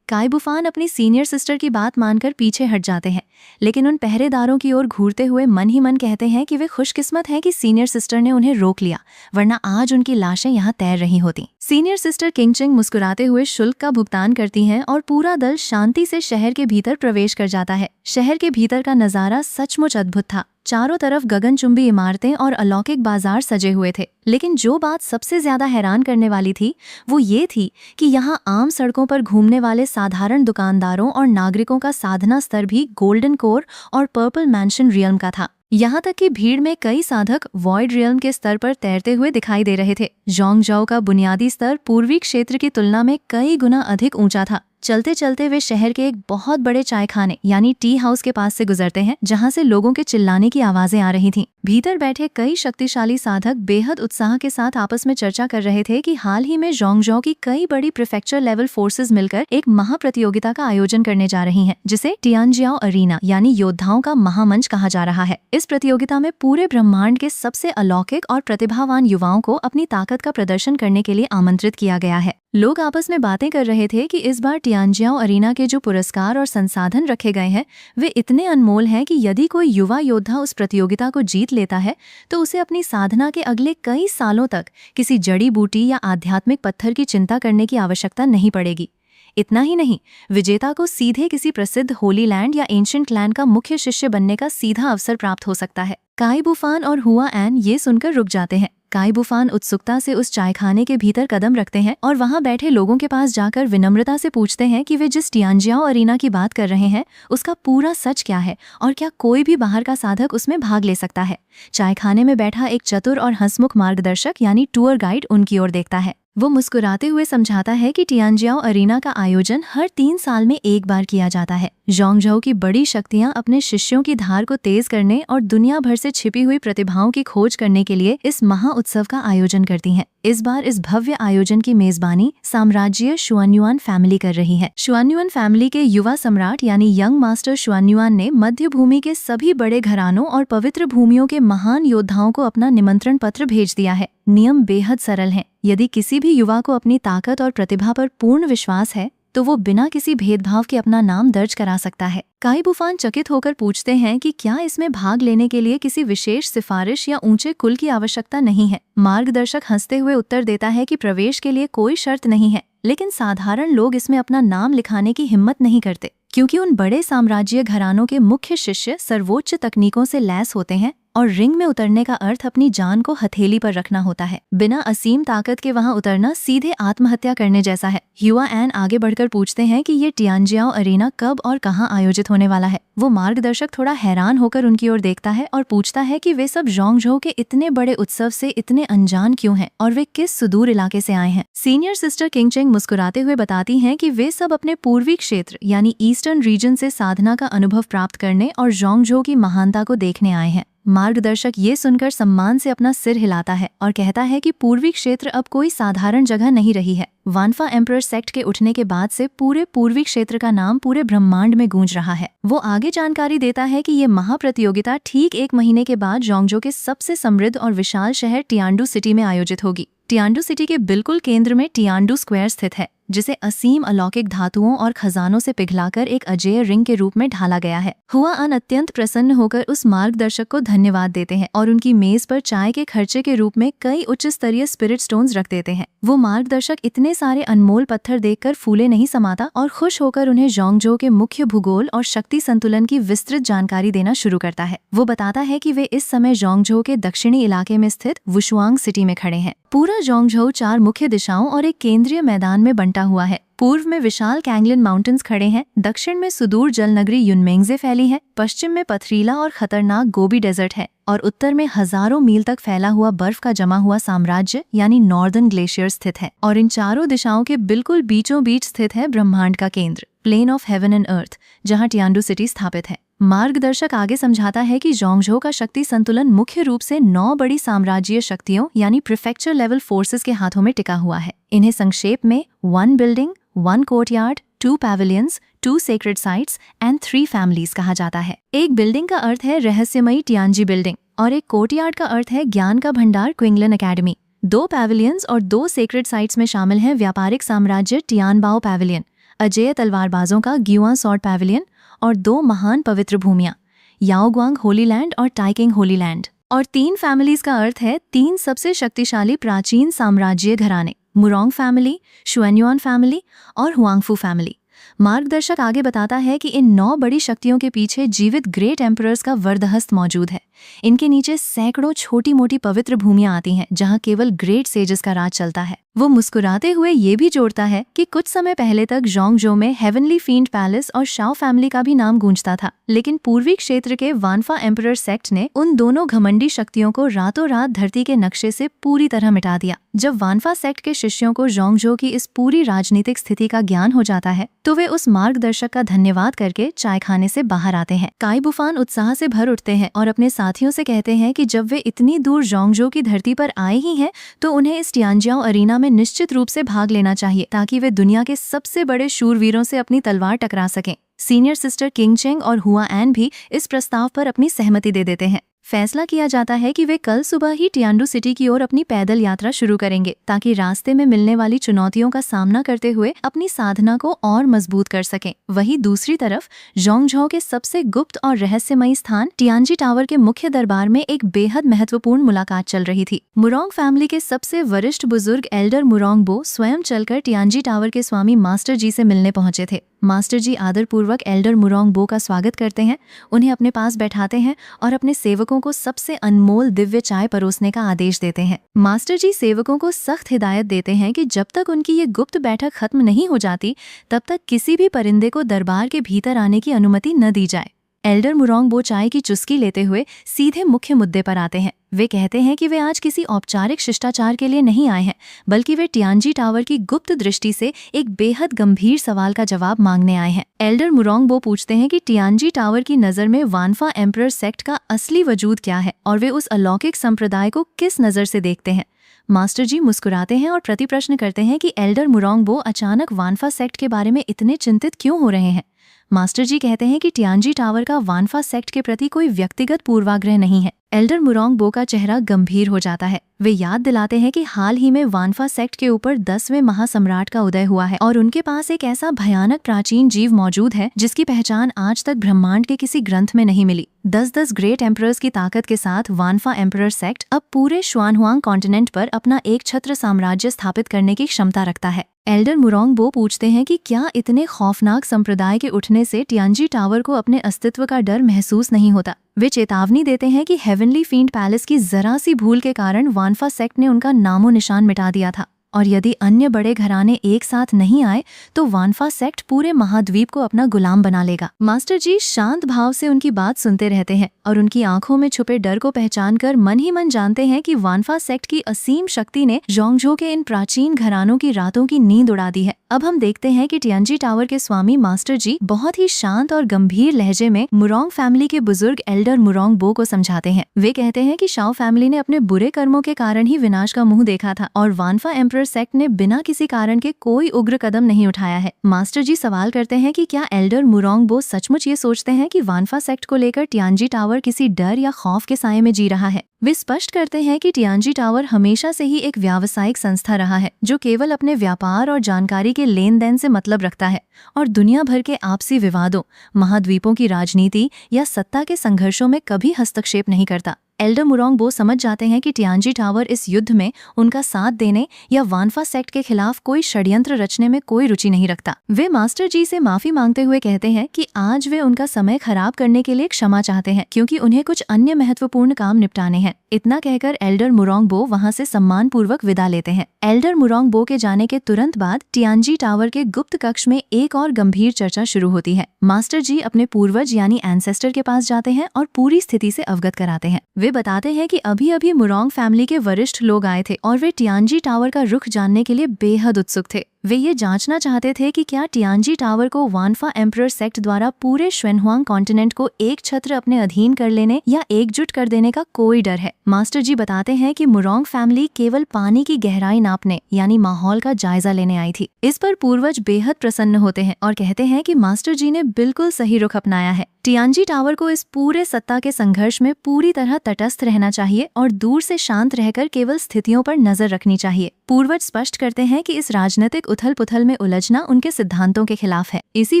काई बुफान अपनी सीनियर सिस्टर की बात मानकर पीछे हट जाते हैं, लेकिन उन पहरेदारों की ओर घूरते हुए मन ही मन कहते हैं कि वे खुशकिस्मत हैं कि सीनियर सिस्टर ने उन्हें रोक लिया, वरना आज उनकी लाशें यहाँ तैर रही होती। सीनियर सिस्टर किंगचेंग मुस्कुराते हुए शुल्क का भुगतान करती हैं और पूरा दल शांति से शहर के भीतर प्रवेश कर जाता है। शहर के भीतर का नजारा सचमुच अद्भुत था। चारों तरफ गगनचुंबी इमारतें और अलौकिक बाजार सजे हुए थे। लेकिन जो बात सबसे ज्यादा हैरान करने वाली थी वो ये थी कि यहाँ आम सड़कों पर घूमने वाले साधारण दुकानदारों और नागरिकों का साधना स्तर भी गोल्डन कोर और पर्पल मैंशन रियल्म का था। यहाँ तक कि भीड़ में कई साधक वॉइड रियल्म के स्तर पर तैरते हुए दिखाई दे रहे थे। जोंगजो का बुनियादी स्तर पूर्वी क्षेत्र की तुलना में कई गुना अधिक ऊंचा था। चलते चलते वे शहर के एक बहुत बड़े चायखाने यानी टी हाउस के पास से गुजरते हैं, जहां से लोगों के चिल्लाने की आवाजें आ रही थीं। भीतर बैठे कई शक्तिशाली साधक बेहद उत्साह के साथ आपस में चर्चा कर रहे थे कि हाल ही में जोंगजो की कई बड़ी प्रीफेक्चर लेवल फोर्सेस मिलकर एक महाप्रतियोगिता का आयोजन करने जा रही हैं, जिसे टियानजियाओ अरीना यानी योद्धाओं का महामंच कहा जा रहा है। इस प्रतियोगिता में पूरे ब्रह्मांड के सबसे अलौकिक और प्रतिभावान युवाओं को अपनी ताकत का प्रदर्शन करने के लिए आमंत्रित किया गया है। लोग आपस में बातें कर रहे थे कि इस बार टियानजियाओ अरीना के जो पुरस्कार और संसाधन रखे गए हैं वे इतने अनमोल हैं कि यदि कोई युवा योद्धा उस प्रतियोगिता को जीत लेता है तो उसे अपनी साधना के अगले कई सालों तक किसी जड़ी बूटी या आध्यात्मिक पत्थर की चिंता करने की आवश्यकता नहीं पड़ेगी। इतना ही नहीं, विजेता को सीधे किसी प्रसिद्ध होली लैंड या एंशिएंट लैंड का मुख्य शिष्य बनने का सीधा अवसर प्राप्त हो सकता है। काई बुफान और हुआ एन ये सुनकर रुक जाते हैं। काई बुफान उत्सुकता से उस चायखाने के भीतर कदम रखते हैं और वहां बैठे लोगों के पास जाकर विनम्रता से पूछते हैं कि वे जिस टियानजियाओ अरीना की बात कर रहे हैं उसका पूरा सच क्या है और क्या कोई भी बाहर का साधक उसमें भाग ले सकता है। चायखाने में बैठा एक चतुर और हंसमुख मार्गदर्शक यानी टूर गाइड उनकी ओर देखता है। वो मुस्कुराते हुए समझाता है कि टियानजियाओ अरीना का आयोजन हर 3 साल में एक बार किया जाता है। जोंगजो की बड़ी शक्तियां अपने शिष्यों की धार को तेज करने और दुनिया भर से छिपी हुई प्रतिभाओं की खोज करने के लिए इस महा उत्सव का आयोजन करती हैं। इस बार इस भव्य आयोजन की मेजबानी साम्राज्य शुआन्युआन फैमिली कर रही है। शुआन्युआन फैमिली के युवा सम्राट यानी यंग मास्टर शुआन्युआन ने मध्य भूमि के सभी बड़े घरानों और पवित्र भूमियों के महान योद्धाओं को अपना निमंत्रण पत्र भेज दिया है। नियम बेहद सरल हैं। यदि किसी भी युवा को अपनी ताकत और प्रतिभा पर पूर्ण विश्वास है तो वो बिना किसी भेदभाव के अपना नाम दर्ज करा सकता है। काई बुफान चकित होकर पूछते हैं कि क्या इसमें भाग लेने के लिए किसी विशेष सिफारिश या ऊंचे कुल की आवश्यकता नहीं है। मार्गदर्शक हंसते हुए उत्तर देता है कि प्रवेश के लिए कोई शर्त नहीं है, लेकिन साधारण लोग इसमें अपना नाम लिखाने की हिम्मत नहीं करते, क्योंकि उन बड़े साम्राज्य घरानों के मुख्य शिष्य सर्वोच्च तकनीकों से लैस होते हैं और रिंग में उतरने का अर्थ अपनी जान को हथेली पर रखना होता है। बिना असीम ताकत के वहां उतरना सीधे आत्महत्या करने जैसा है। हुआ एन आगे बढ़कर पूछते हैं कि ये टियानजियाओ अरीना कब और कहां आयोजित होने वाला है। वो मार्गदर्शक थोड़ा हैरान होकर उनकी ओर देखता है और पूछता है कि वे सब जोंगजो के इतने बड़े उत्सव से इतने अनजान क्यों हैं और वे किस सुदूर इलाके से आए हैं। सीनियर सिस्टर किंगचेंग मुस्कुराते हुए बताती हैं कि वे सब अपने पूर्वी क्षेत्र यानी ईस्टर्न रीजन से साधना का अनुभव प्राप्त करने और जोंगजो की महानता को देखने आए हैं। मार्गदर्शक ये सुनकर सम्मान से अपना सिर हिलाता है और कहता है कि पूर्वी क्षेत्र अब कोई साधारण जगह नहीं रही है। वानफा एम्परर सेक्ट के उठने के बाद से पूरे पूर्वी क्षेत्र का नाम पूरे ब्रह्मांड में गूंज रहा है। वो आगे जानकारी देता है कि ये महाप्रतियोगिता ठीक 1 महीने के बाद जोंगजो के सबसे समृद्ध और विशाल शहर टियानडू सिटी में आयोजित होगी। टियानडू सिटी के बिल्कुल केंद्र में टियानडू स्क्वायर स्थित है, जिसे असीम अलौकिक धातुओं और खजानों से पिघलाकर एक अजेय रिंग के रूप में ढाला गया है। हुआन अत्यंत प्रसन्न होकर उस मार्गदर्शक को धन्यवाद देते हैं और उनकी मेज पर चाय के खर्चे के रूप में कई उच्च स्तरीय स्पिरिट स्टोन्स रख देते हैं। वो मार्गदर्शक इतने सारे अनमोल पत्थर देखकर फूले नहीं समाता और खुश होकर उन्हें जोंगजो के मुख्य भूगोल और शक्ति संतुलन की विस्तृत जानकारी देना शुरू करता है। वो बताता है कि वे इस समय जोंगजो के दक्षिणी इलाके में स्थित वुशुआंग सिटी में खड़े हैं। पूरा जोंगजो 4 मुख्य दिशाओं और एक केंद्रीय मैदान में बंटा हुआ है। पूर्व में विशाल कैंगलिन माउंटेन्स खड़े हैं, दक्षिण में सुदूर जल नगरी युनमेंगजे फैली है, पश्चिम में पथरीला और खतरनाक गोबी डेजर्ट है और उत्तर में हजारों मील तक फैला हुआ बर्फ का जमा हुआ साम्राज्य यानी नॉर्दर्न ग्लेशियर स्थित है। और इन चारों दिशाओं के बिल्कुल बीचों बीच स्थित है ब्रह्मांड का केंद्र, plane of heaven and earth, जहाँ टियानडू सिटी स्थापित है। मार्गदर्शक आगे समझाता है कि जोंगजो का शक्ति संतुलन मुख्य रूप से 9 बड़ी साम्राज्यीय शक्तियों यानी प्रीफेक्चर लेवल फोर्सेस के हाथों में टिका हुआ है। इन्हें संक्षेप में 1 building, 1 courtyard, 2 पैवेलियंस, 2 sacred sites and 3 families कहा जाता है। एक बिल्डिंग का अर्थ है रहस्यमयी टियानजी बिल्डिंग और एक कोर्टयार्ड का अर्थ है ज्ञान का भंडार क्विंगलन एकेडमी। 2 पैवेलियंस और 2 सेक्रेड साइट्स में शामिल हैं व्यापारिक साम्राज्य टियानबाओ पैवेलियन, अजेय तलवारबाजों का ग्युआ सॉर्ड पैवेलियन और 2 महान पवित्र भूमियां, याओग्वांग होली लैंड और टाइकिंग होली लैंड। और 3 फैमिलीज का अर्थ है 3 सबसे शक्तिशाली प्राचीन साम्राज्यीय घराने, मुरोंग फैमिली, शुएन्युआन फैमिली और हुआंगफू फैमिली। मार्गदर्शक आगे बताता है कि इन 9 बड़ी शक्तियों के पीछे जीवित ग्रेट एम्परर्स का वरदहस्त मौजूद है। इनके नीचे सैकड़ों छोटी मोटी पवित्र भूमियां आती हैं जहां केवल ग्रेट सेजेस का राज चलता है। वो मुस्कुराते हुए ये भी जोड़ता है कि कुछ समय पहले तक जोंगजो में हेवनली फील्ड पैलेस और शाओ फैमिली का भी नाम गूंजता था, लेकिन पूर्वी क्षेत्र के वानफा एम्परर सेक्ट ने उन दोनों घमंडी शक्तियों को रातों रात धरती के नक्शे से पूरी तरह मिटा दिया। जब वानफा सेक्ट के शिष्यों को जोंगजो की इस पूरी राजनीतिक स्थिति का ज्ञान हो जाता है तो वे उस मार्गदर्शक का धन्यवाद करके चाय खाने से बाहर आते हैं। काई बुफान उत्साह से भर उठते हैं और अपने साथियों से कहते हैं कि जब वे इतनी दूर जोंगजो की धरती पर आए ही हैं तो उन्हें इस टियानजियाओ अरीना में निश्चित रूप से भाग लेना चाहिए ताकि वे दुनिया के सबसे बड़े शूरवीरों से अपनी तलवार टकरा सकें। सीनियर सिस्टर किंगचेंग और हुआएन भी इस प्रस्ताव पर अपनी सहमति दे देते हैं। फैसला किया जाता है कि वे कल सुबह ही टियानडू सिटी की ओर अपनी पैदल यात्रा शुरू करेंगे ताकि रास्ते में मिलने वाली चुनौतियों का सामना करते हुए अपनी साधना को और मजबूत कर सकें। वहीं दूसरी तरफ जोंगजो के सबसे गुप्त और रहस्यमयी स्थान टियानजी टावर के मुख्य दरबार में एक बेहद महत्वपूर्ण मुलाकात चल रही थी। मुरोंग फैमिली के सबसे वरिष्ठ बुजुर्ग एल्डर मुरोंग बो स्वयं चलकर टियानजी टावर के स्वामी मास्टर जी से मिलने पहुंचे थे। मास्टर जी आदरपूर्वक एल्डर मुरोंग बो का स्वागत करते हैं, उन्हें अपने पास बैठाते हैं और अपने सेवकों को सबसे अनमोल दिव्य चाय परोसने का आदेश देते हैं। मास्टर जी सेवकों को सख्त हिदायत देते हैं कि जब तक उनकी ये गुप्त बैठक खत्म नहीं हो जाती तब तक किसी भी परिंदे को दरबार के भीतर आने की अनुमति न दी जाए। एल्डर मुरोंग बो चाय की चुस्की लेते हुए सीधे मुख्य मुद्दे पर आते हैं। वे कहते हैं कि वे आज किसी औपचारिक शिष्टाचार के लिए नहीं आए हैं, बल्कि वे टियानजी टावर की गुप्त दृष्टि से एक बेहद गंभीर सवाल का जवाब मांगने आए हैं। एल्डर मुरोंग बो पूछते हैं कि टियानजी टावर की नज़र में वानफा एम्परर सेक्ट का असली वजूद क्या है और वे उस अलौकिक संप्रदाय को किस नज़र से देखते हैं। मास्टर जी मुस्कुराते हैं और प्रति प्रश्न करते हैं कि एल्डर मुरोंग बो अचानक वानफा सेक्ट के बारे में इतने चिंतित क्यों हो रहे हैं। मास्टर जी कहते हैं कि टियानजी टावर का वानफा सेक्ट के प्रति कोई व्यक्तिगत पूर्वाग्रह नहीं है। एल्डर मुरोंग बो का चेहरा गंभीर हो जाता है। वे याद दिलाते हैं कि हाल ही में वानफा सेक्ट के ऊपर 10वें महासम्राट का उदय हुआ है और उनके पास एक ऐसा भयानक प्राचीन जीव मौजूद है जिसकी पहचान आज तक ब्रह्मांड के किसी ग्रंथ में नहीं मिली। 10-10 ग्रेट एम्परर्स की ताकत के साथ वानफा एम्परर सेक्ट अब पूरे शुआनहुआंग कॉन्टिनेंट पर अपना एक छत्र साम्राज्य स्थापित करने की क्षमता रखता है। एल्डर मुरोंग बो पूछते हैं कि क्या इतने खौफनाक संप्रदाय के उठने से टियानजी टावर को अपने अस्तित्व का डर महसूस नहीं होता। वे चेतावनी देते हैं कि हेवनली फील्ड पैलेस की जरा सी भूल के कारण वानफा सेक्ट ने उनका नामो निशान मिटा दिया था और यदि अन्य बड़े घराने एक साथ नहीं आए तो वानफा सेक्ट पूरे महाद्वीप को अपना गुलाम बना लेगा। मास्टर जी शांत भाव से उनकी बात सुनते रहते हैं और उनकी आंखों में छुपे डर को पहचानकर मन ही मन जानते हैं कि वानफा सेक्ट की असीम शक्ति ने जोंगजो के इन प्राचीन घरानों की रातों की नींद उड़ा दी है। अब हम देखते हैं कि टियानजी टावर के स्वामी मास्टर जी बहुत ही शांत और गंभीर लहजे में मुरोंग फैमिली के बुजुर्ग एल्डर मुरोंग बो को समझाते हैं। वे कहते हैं कि शाओ फैमिली ने अपने बुरे कर्मों के कारण ही विनाश का मुंह देखा था और वानफा एम्परर सेक्ट ने बिना किसी कारण के कोई उग्र कदम नहीं उठाया है। मास्टर जी सवाल करते हैं कि क्या एल्डर मुरोंग बो सचमुच ये सोचते हैं कि वानफा सेक्ट को लेकर टियानजी टावर किसी डर या खौफ के साये में जी रहा है। वे स्पष्ट करते हैं कि टियानजी टावर हमेशा से ही एक व्यावसायिक संस्था रहा है जो केवल अपने व्यापार और जानकारी के लेन देन से मतलब रखता है और दुनिया भर के आपसी विवादों, महाद्वीपों की राजनीति या सत्ता के संघर्षों में कभी हस्तक्षेप नहीं करता। एल्डर मुरोंगबो समझ जाते हैं कि टियानजी टावर इस युद्ध में उनका साथ देने या वानफा सेक्ट के खिलाफ कोई षड्यंत्र रचने में कोई रुचि नहीं रखता। वे मास्टर जी से माफी मांगते हुए कहते हैं कि आज वे उनका समय खराब करने के लिए क्षमा चाहते हैं क्योंकि उन्हें कुछ अन्य महत्वपूर्ण काम निपटाने हैं। इतना कहकर एल्डर मुरोंगबो वहां से सम्मानपूर्वक विदा लेते हैं। एल्डर मुरोंगबो के जाने के तुरंत बाद टियानजी टावर के गुप्त कक्ष में एक और गंभीर चर्चा शुरू होती है। मास्टर जी अपने पूर्वज यानी एंसेस्टर के पास जाते हैं और पूरी स्थिति से अवगत कराते हैं। वे बताते हैं कि अभी अभी मुरोंग फैमिली के वरिष्ठ लोग आए थे और वे टियानजी टावर का रुख जानने के लिए बेहद उत्सुक थे। वे ये जांचना चाहते थे कि क्या टियानजी टावर को वानफा एम्परर सेक्ट द्वारा पूरे श्वेनहुआंग कॉन्टिनेंट को एक छत्र अपने अधीन कर लेने या एकजुट कर देने का कोई डर है। मास्टर जी बताते हैं कि मुरोंग फैमिली केवल पानी की गहराई नापने यानी माहौल का जायजा लेने आई थी। इस पर पूर्वज बेहद प्रसन्न होते हैं और कहते हैं कि मास्टर जी ने बिल्कुल सही रुख अपनाया है। टियानजी टावर को इस पूरे सत्ता के संघर्ष में पूरी तरह तटस्थ रहना चाहिए और दूर से शांत रहकर केवल स्थितियों पर नजर रखनी चाहिए। पूर्वज स्पष्ट करते हैं कि इस राजनीतिक उथल पुथल में उलझना उनके सिद्धांतों के खिलाफ है। इसी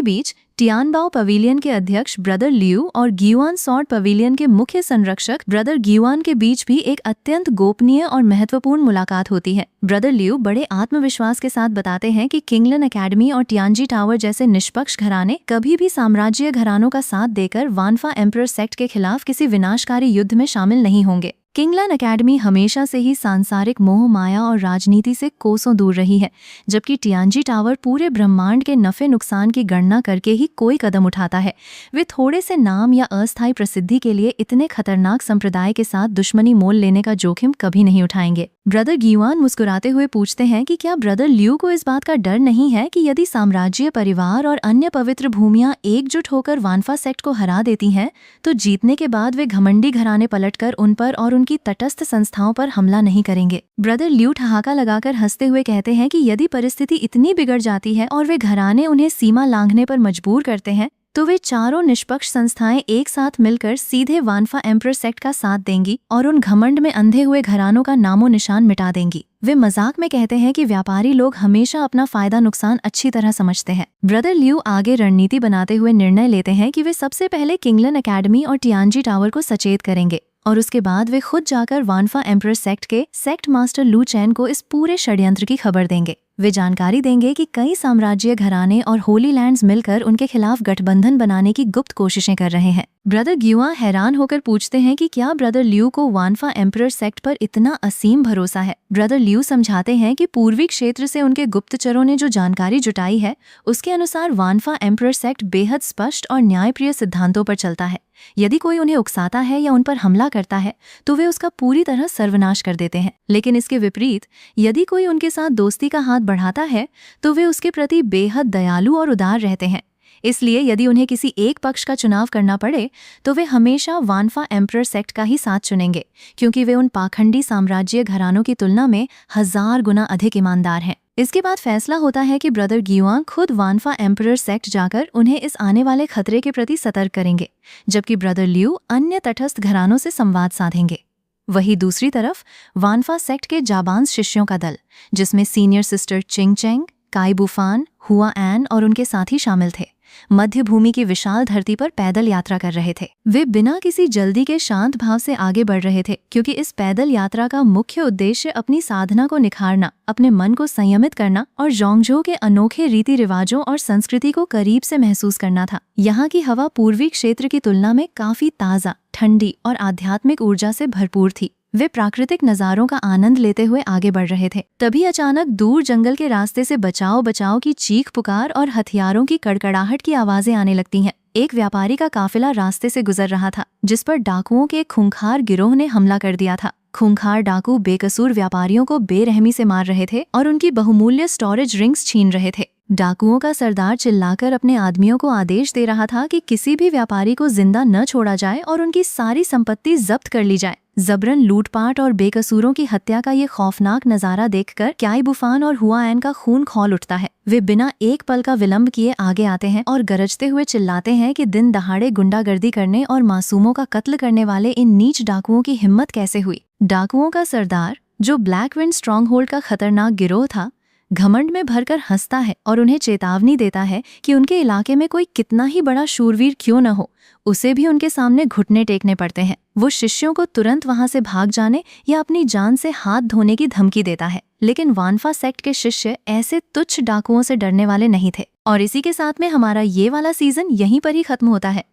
बीच टियानबाओ पवेलियन के अध्यक्ष ब्रदर लियू और ग्युआन सॉर्ड पवेलियन के मुख्य संरक्षक ब्रदर ग्युआन के बीच भी एक अत्यंत गोपनीय और महत्वपूर्ण मुलाकात होती है। ब्रदर लियू बड़े आत्मविश्वास के साथ बताते हैं कि किंगलन एकेडमी और टियानजी टावर जैसे निष्पक्ष घराने कभी भी साम्राज्यीय घरानों का साथ देकर वानफा एम्परर सेक्ट के खिलाफ किसी विनाशकारी युद्ध में शामिल नहीं होंगे। किंगलन एकेडमी हमेशा से ही सांसारिक मोह माया और राजनीति से कोसों दूर रही है, जबकि टियानजी टावर पूरे ब्रह्मांड के नफे नुकसान की गणना करके ही कोई कदम उठाता है। वे थोड़े से नाम या अस्थायी प्रसिद्धि के लिए इतने खतरनाक संप्रदाय के साथ दुश्मनी मोल लेने का जोखिम कभी नहीं उठाएंगे। ब्रदर ग्युआन मुस्कुराते हुए पूछते हैं कि क्या ब्रदर लियू को इस बात का डर नहीं है कि यदि साम्राज्यीय परिवार और अन्य पवित्र भूमियां एकजुट होकर वानफा सेक्ट को हरा देती हैं, तो जीतने के बाद वे घमंडी घराने पलटकर उन पर और उनकी तटस्थ संस्थाओं पर हमला नहीं करेंगे। ब्रदर लियू ठहाका लगाकर हंसते हुए कहते हैं कि यदि परिस्थिति इतनी बिगड़ जाती है और वे घराने उन्हें सीमा लांघने पर मजबूर करते हैं, तो वे चारों निष्पक्ष संस्थाएं एक साथ मिलकर सीधे वानफा एम्परर सेक्ट का साथ देंगी और उन घमंड में अंधे हुए घरानों का नामो निशान मिटा देंगी। वे मजाक में कहते हैं कि व्यापारी लोग हमेशा अपना फायदा नुकसान अच्छी तरह समझते हैं। ब्रदर लियू आगे रणनीति बनाते हुए निर्णय लेते हैं कि वे सबसे पहले किंगलन एकेडमी और टियानजी टावर को सचेत करेंगे और उसके बाद वे खुद जाकर वानफा एम्परर सेक्ट के सेक्ट मास्टर लू चैन को इस पूरे षड्यंत्र की खबर देंगे। वे जानकारी देंगे कि कई साम्राज्यीय घराने और होली लैंड्स मिलकर उनके खिलाफ गठबंधन बनाने की गुप्त कोशिशें कर रहे हैं। ब्रदर ग्युआ हैरान होकर पूछते हैं कि क्या ब्रदर लियू को वानफा एम्परर सेक्ट पर इतना असीम भरोसा है। ब्रदर लियू समझाते हैं कि पूर्वी क्षेत्र से उनके गुप्तचरों ने जो जानकारी जुटाई है, उसके अनुसार वानफा एम्परर सेक्ट बेहद स्पष्ट और न्यायप्रिय सिद्धांतों पर चलता है। यदि कोई उन्हें उकसाता है या उन पर हमला करता है, तो वे उसका पूरी तरह सर्वनाश कर देते हैं। लेकिन इसके विपरीत यदि कोई उनके साथ दोस्ती का हाथ बढ़ाता है, तो वे उसके प्रति बेहद दयालु और उदार रहते हैं। इसलिए यदि उन्हें किसी एक पक्ष का चुनाव करना पड़े, तो वे हमेशा वानफा एम्परर सेक्ट का ही साथ चुनेंगे, क्योंकि वे उन पाखंडी साम्राज्यीय घरानों की तुलना में 1000 गुना अधिक ईमानदार हैं। इसके बाद फैसला होता है कि ब्रदर ग्युआ खुद वानफा एम्परर सेक्ट जाकर उन्हें इस आने वाले खतरे के प्रति सतर्क करेंगे, जबकि ब्रदर लियू अन्य तटस्थ घरानों से संवाद साधेंगे। वहीं दूसरी तरफ वानफा सेक्ट के जाबांज शिष्यों का दल, जिसमें सीनियर सिस्टर चिंग चेंग, काई बुफान, हुआ एन और उनके साथी शामिल थे, मध्य भूमि की विशाल धरती पर पैदल यात्रा कर रहे थे। वे बिना किसी जल्दी के शांत भाव से आगे बढ़ रहे थे, क्योंकि इस पैदल यात्रा का मुख्य उद्देश्य अपनी साधना को निखारना, अपने मन को संयमित करना और जोंगजो के अनोखे रीति रिवाजों और संस्कृति को करीब से महसूस करना था। यहाँ की हवा पूर्वी क्षेत्र की तुलना में काफी ताज़ा, ठंडी और आध्यात्मिक ऊर्जा से भरपूर थी। वे प्राकृतिक नज़ारों का आनंद लेते हुए आगे बढ़ रहे थे। तभी अचानक दूर जंगल के रास्ते से बचाओ बचाओ की चीख पुकार और हथियारों की कड़कड़ाहट की आवाजें आने लगती हैं। एक व्यापारी का काफिला रास्ते से गुजर रहा था, जिस पर डाकुओं के एक खूंखार गिरोह ने हमला कर दिया था। खूंखार डाकू बेकसूर व्यापारियों को बेरहमी से मार रहे थे और उनकी बहुमूल्य स्टोरेज रिंग्स छीन रहे थे। डाकुओं का सरदार चिल्लाकर अपने आदमियों को आदेश दे रहा था कि किसी भी व्यापारी को जिंदा न छोड़ा जाए और उनकी सारी संपत्ति जब्त कर ली जाए। जबरन लूटपाट और बेकसूरों की हत्या का ये खौफनाक नजारा देखकर क्याई बुफान और हुआ एन का खून खौल उठता है। वे बिना एक पल का विलंब किए आगे आते हैं और गरजते हुए चिल्लाते हैं कि दिन दहाड़े गुंडागर्दी करने और मासूमों का कत्ल करने वाले इन नीच डाकुओं की हिम्मत कैसे हुई। डाकुओं का सरदार, जो ब्लैक विंड स्ट्रॉन्गहोल्ड का खतरनाक गिरोह था, घमंड में भरकर हंसता है और उन्हें चेतावनी देता है कि उनके इलाके में कोई कितना ही बड़ा शूरवीर क्यों न हो, उसे भी उनके सामने घुटने टेकने पड़ते हैं। वो शिष्यों को तुरंत वहां से भाग जाने या अपनी जान से हाथ धोने की धमकी देता है, लेकिन वानफा सेक्ट के शिष्य ऐसे तुच्छ डाकुओं से डरने वाले नहीं थे। और इसी के साथ में हमारा ये वाला सीजन यहीं पर ही खत्म होता है।